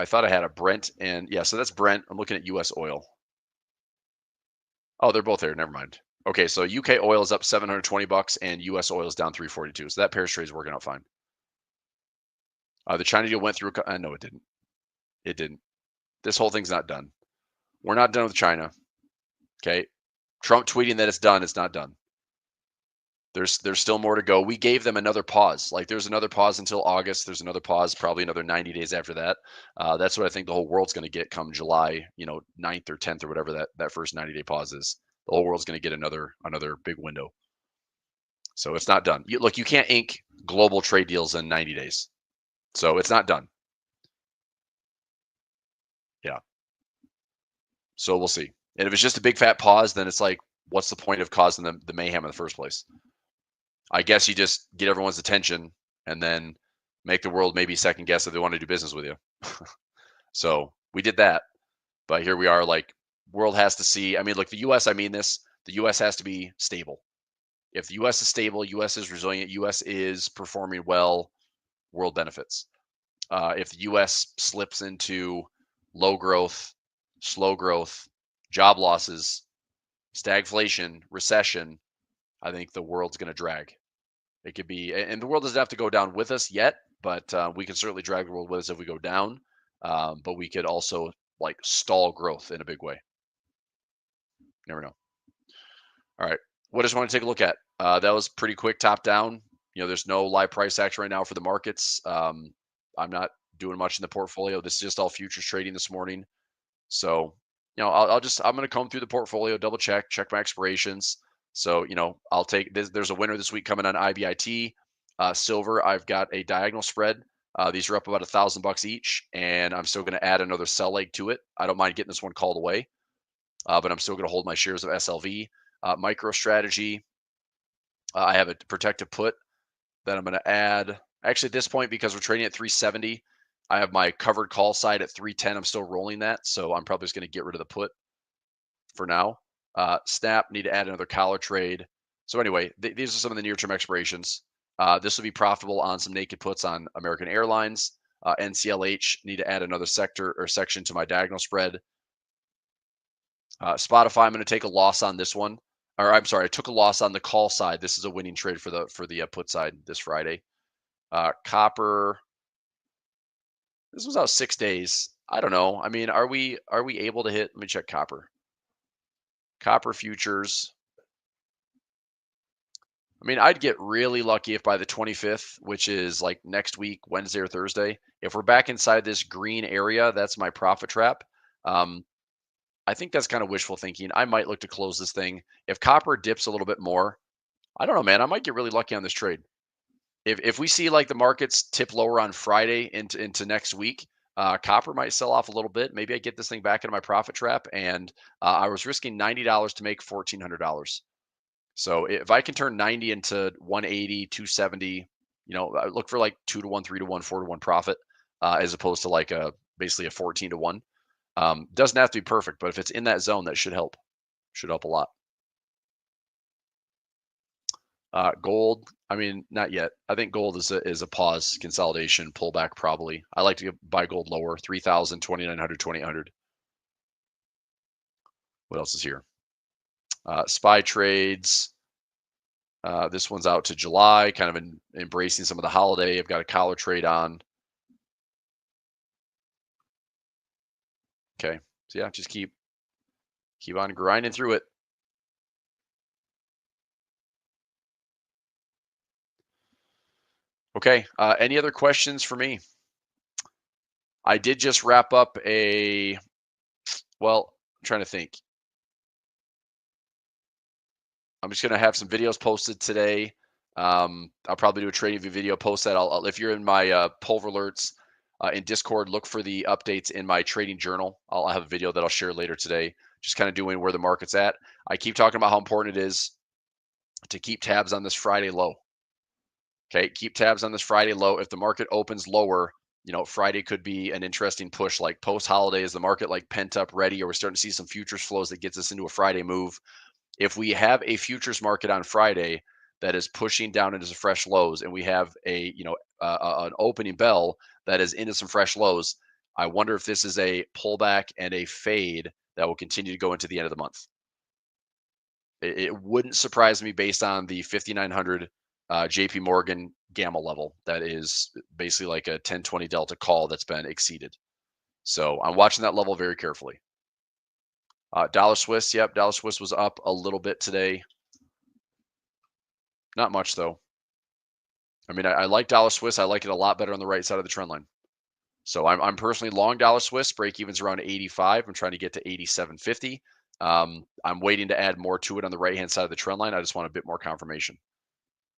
thought I had a Brent, and yeah, so that's Brent. I'm looking at US oil. Oh, they're both there. Never mind. Okay, so UK oil is up $720 and US oil is down 342. So that pairs trade is working out fine. The China deal went through. No, it didn't. It didn't. This whole thing's not done. We're not done with China. Okay. Trump tweeting that it's done. It's not done. There's still more to go. We gave them another pause. Like there's another pause until August. There's another pause, probably another 90 days after that. That's what I think the whole world's going to get come July, 9th or 10th or whatever that first 90-day pause is. The whole world's going to get another big window. So it's not done. Look, you can't ink global trade deals in 90 days. So it's not done. Yeah. So we'll see. And if it's just a big fat pause, then it's like, what's the point of causing the mayhem in the first place? I guess you just get everyone's attention and then make the world maybe second guess if they want to do business with you. So we did that. But here we are, like, world has to see. I mean, look, the U.S., the U.S. has to be stable. If the U.S. is stable, U.S. is resilient, U.S. is performing well, world benefits. If the U.S. slips into low growth, slow growth, job losses, stagflation, recession, I think the world's going to drag. It could be, and the world doesn't have to go down with us yet, but we can certainly drag the world with us if we go down. But we could also like stall growth in a big way. Never know. All right. What I just want to take a look at. That was pretty quick top down. There's no live price action right now for the markets. I'm not doing much in the portfolio. This is just all futures trading this morning. So, I'm going to comb through the portfolio, double check my expirations. So, I'll take this. There's a winner this week coming on IBIT. Silver, I've got a diagonal spread. These are up about $1,000 each, and I'm still going to add another sell leg to it. I don't mind getting this one called away, but I'm still going to hold my shares of SLV. MicroStrategy, I have a protective put that I'm going to add. Actually, at this point, because we're trading at 370, I have my covered call side at 310. I'm still rolling that, so I'm probably just going to get rid of the put for now. Snap, need to add another collar trade. So anyway, these are some of the near-term expirations. This will be profitable on some naked puts on American Airlines. NCLH, need to add another sector or section to my diagonal spread. Spotify, I'm going to take a loss on this one. or I'm sorry, I took a loss on the call side. This is a winning trade for the put side this Friday. Copper. This was out 6 days. I don't know. I mean, are we able to hit? Let me check copper. Copper futures. I mean, I'd get really lucky if by the 25th, which is like next week, Wednesday or Thursday, if we're back inside this green area, that's my profit trap. I think that's kind of wishful thinking. I might look to close this thing. If copper dips a little bit more, I don't know, man. I might get really lucky on this trade. If we see like the markets tip lower on Friday into next week, copper might sell off a little bit. Maybe I get this thing back into my profit trap, and I was risking $90 to make $1,400. So if I can turn 90 into 180, 270, I look for like 2 to 1, 3 to 1, 4 to 1 profit, as opposed to like basically a 14 to 1. Doesn't have to be perfect, but if it's in that zone, that should help. Should help a lot. Gold, I mean, not yet. I think gold is a pause, consolidation, pullback probably. I like to buy gold lower, 3,000, 2,900, 2,800. What else is here? SPY trades. This one's out to July, kind of embracing some of the holiday. I've got a collar trade on. Okay, so yeah, just keep on grinding through it. Okay, any other questions for me? I did just wrap up I'm trying to think. I'm just going to have some videos posted today. I'll probably do a trading view video, post that. If you're in my Pulver alerts in Discord, look for the updates in my trading journal. I'll have a video that I'll share later today, just kind of doing where the market's at. I keep talking about how important it is to keep tabs on this Friday low. Okay, keep tabs on this Friday low. If the market opens lower, Friday could be an interesting push. Like post-holiday, is the market like pent up, ready, or we're starting to see some futures flows that gets us into a Friday move. If we have a futures market on Friday that is pushing down into some fresh lows, and we have an opening bell that is into some fresh lows, I wonder if this is a pullback and a fade that will continue to go into the end of the month. It wouldn't surprise me based on the 5,900 JP Morgan gamma level. That is basically like a 10-20 delta call that's been exceeded. So I'm watching that level very carefully. Dollar Swiss, yep, dollar Swiss was up a little bit today. Not much though. I mean, I like dollar Swiss. I like it a lot better on the right side of the trend line. So I'm personally long dollar Swiss. Break even's around 85. I'm trying to get to 87.50. I'm waiting to add more to it on the right hand side of the trend line. I just want a bit more confirmation.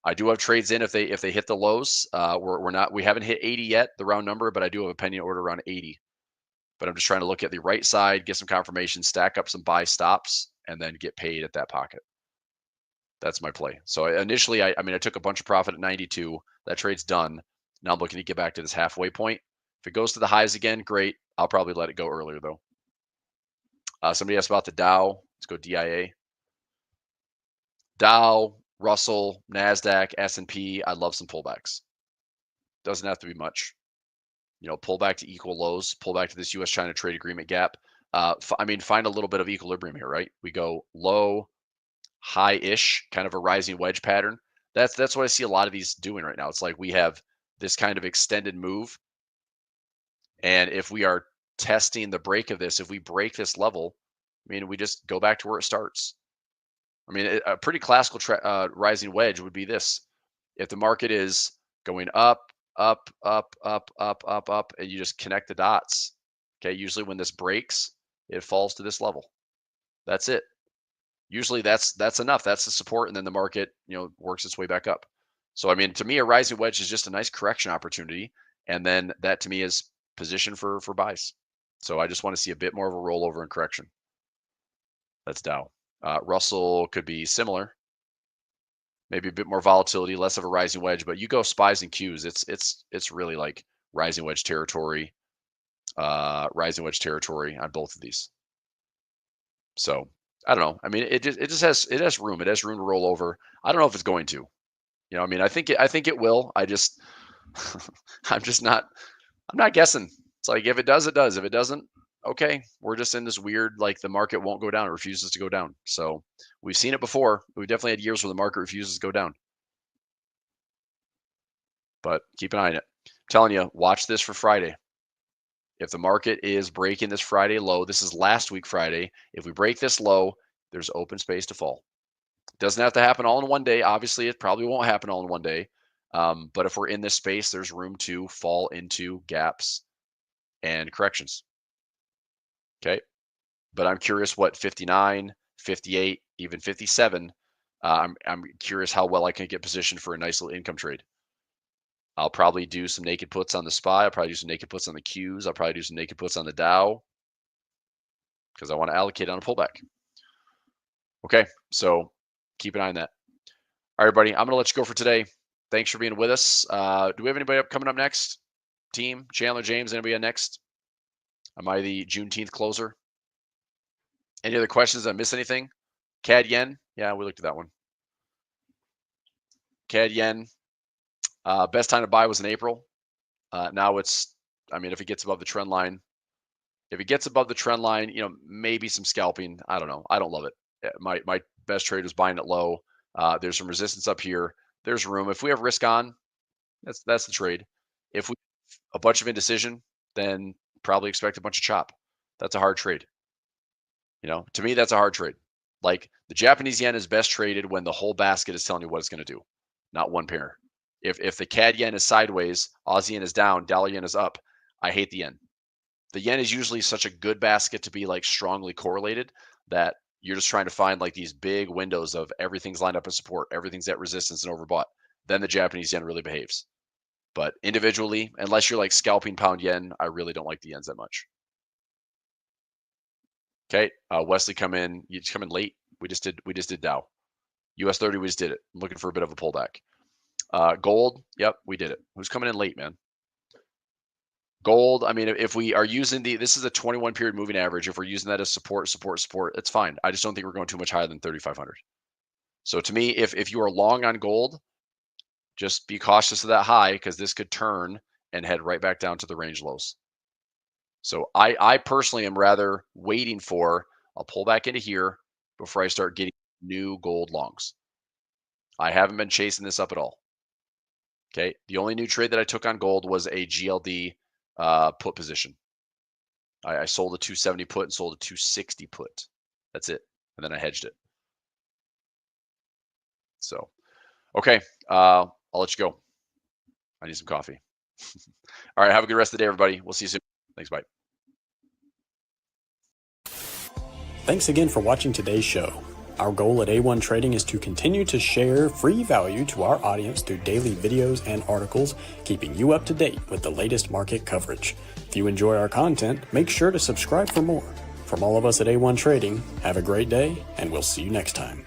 I do have trades in if they hit the lows. We haven't hit 80 yet, the round number, but I do have a pending order around 80. But I'm just trying to look at the right side, get some confirmation, stack up some buy stops, and then get paid at that pocket. That's my play. So initially, I took a bunch of profit at 92. That trade's done. Now I'm looking to get back to this halfway point. If it goes to the highs again, great. I'll probably let it go earlier though. Somebody asked about the Dow. Let's go DIA. Dow, Russell, NASDAQ, S&P. I love some pullbacks. Doesn't have to be much. Pull back to equal lows, pull back to this U.S.-China trade agreement gap. Find a little bit of equilibrium here, right? We go low, high-ish, kind of a rising wedge pattern. That's what I see a lot of these doing right now. It's like we have this kind of extended move. And if we are testing the break of this, if we break this level, we just go back to where it starts. A pretty classical rising wedge would be this. If the market is going up, up, up, up, up, up, up, and you just connect the dots. Okay, usually when this breaks, it falls to this level. That's it. Usually that's enough. That's the support, and then the market, works its way back up. So to me, a rising wedge is just a nice correction opportunity, and then that to me is position for buys. So I just want to see a bit more of a rollover and correction. That's Dow. Russell could be similar. Maybe a bit more volatility, less of a rising wedge, but you go SPYs and Qs, it's really like rising wedge territory on both of these. So I don't know. It has room. It has room to roll over. I don't know if it's going to. I think it will. I'm not guessing. It's like if it does, it does. If it doesn't, okay, we're just in this weird, like the market won't go down. It refuses to go down. So we've seen it before. We've definitely had years where the market refuses to go down. But keep an eye on it. I'm telling you, watch this for Friday. If the market is breaking this Friday low, this is last week Friday. If we break this low, there's open space to fall. It doesn't have to happen all in one day. Obviously, it probably won't happen all in one day. But if we're in this space, there's room to fall into gaps and corrections. Okay. But I'm curious what 59, 58, even 57. I'm curious how well I can get positioned for a nice little income trade. I'll probably do some naked puts on the SPY. I'll probably do some naked puts on the Qs. I'll probably do some naked puts on the Dow because I want to allocate on a pullback. Okay, so keep an eye on that. All right, everybody, I'm going to let you go for today. Thanks for being with us. Do we have anybody coming up next? Team, Chandler, James, anybody up next? Am I the Juneteenth closer? Any other questions? Did I miss anything? CAD Yen? Yeah, we looked at that one. CAD Yen. Best time to buy was in April. Now it's, I mean, if it gets above the trend line, maybe some scalping. I don't know. I don't love it. My best trade was buying it low. There's some resistance up here. There's room. If we have risk on, that's the trade. If we have a bunch of indecision, then probably expect a bunch of chop. That's a hard trade. To me, that's a hard trade. Like the Japanese yen is best traded when the whole basket is telling you what it's going to do, not one pair. If the CAD yen is sideways, Aussie yen is down, dollar yen is up, I hate the yen. The yen is usually such a good basket to be like strongly correlated that you're just trying to find like these big windows of everything's lined up as support, everything's at resistance and overbought. Then the Japanese yen really behaves. But individually, unless you're like scalping pound yen, I really don't like the yens that much. Okay, Wesley, come in. You just come in late. We just did Dow. US 30, we just did it. I'm looking for a bit of a pullback. Gold, yep, we did it. Who's coming in late, man? Gold, I mean, if we are using this is a 21 period moving average. If we're using that as support, it's fine. I just don't think we're going too much higher than 3,500. So to me, if you are long on gold, just be cautious of that high because this could turn and head right back down to the range lows. So I personally am rather waiting for a pullback into here before I start getting new gold longs. I haven't been chasing this up at all. Okay, the only new trade that I took on gold was a GLD put position. I sold a 270 put and sold a 260 put. That's it, and then I hedged it. So, okay, I'll let you go. I need some coffee. All right, have a good rest of the day, everybody. We'll see you soon. Thanks, bye. Thanks again for watching today's show. Our goal at A1 Trading is to continue to share free value to our audience through daily videos and articles, keeping you up to date with the latest market coverage. If you enjoy our content, make sure to subscribe for more. From all of us at A1 Trading, have a great day, and we'll see you next time.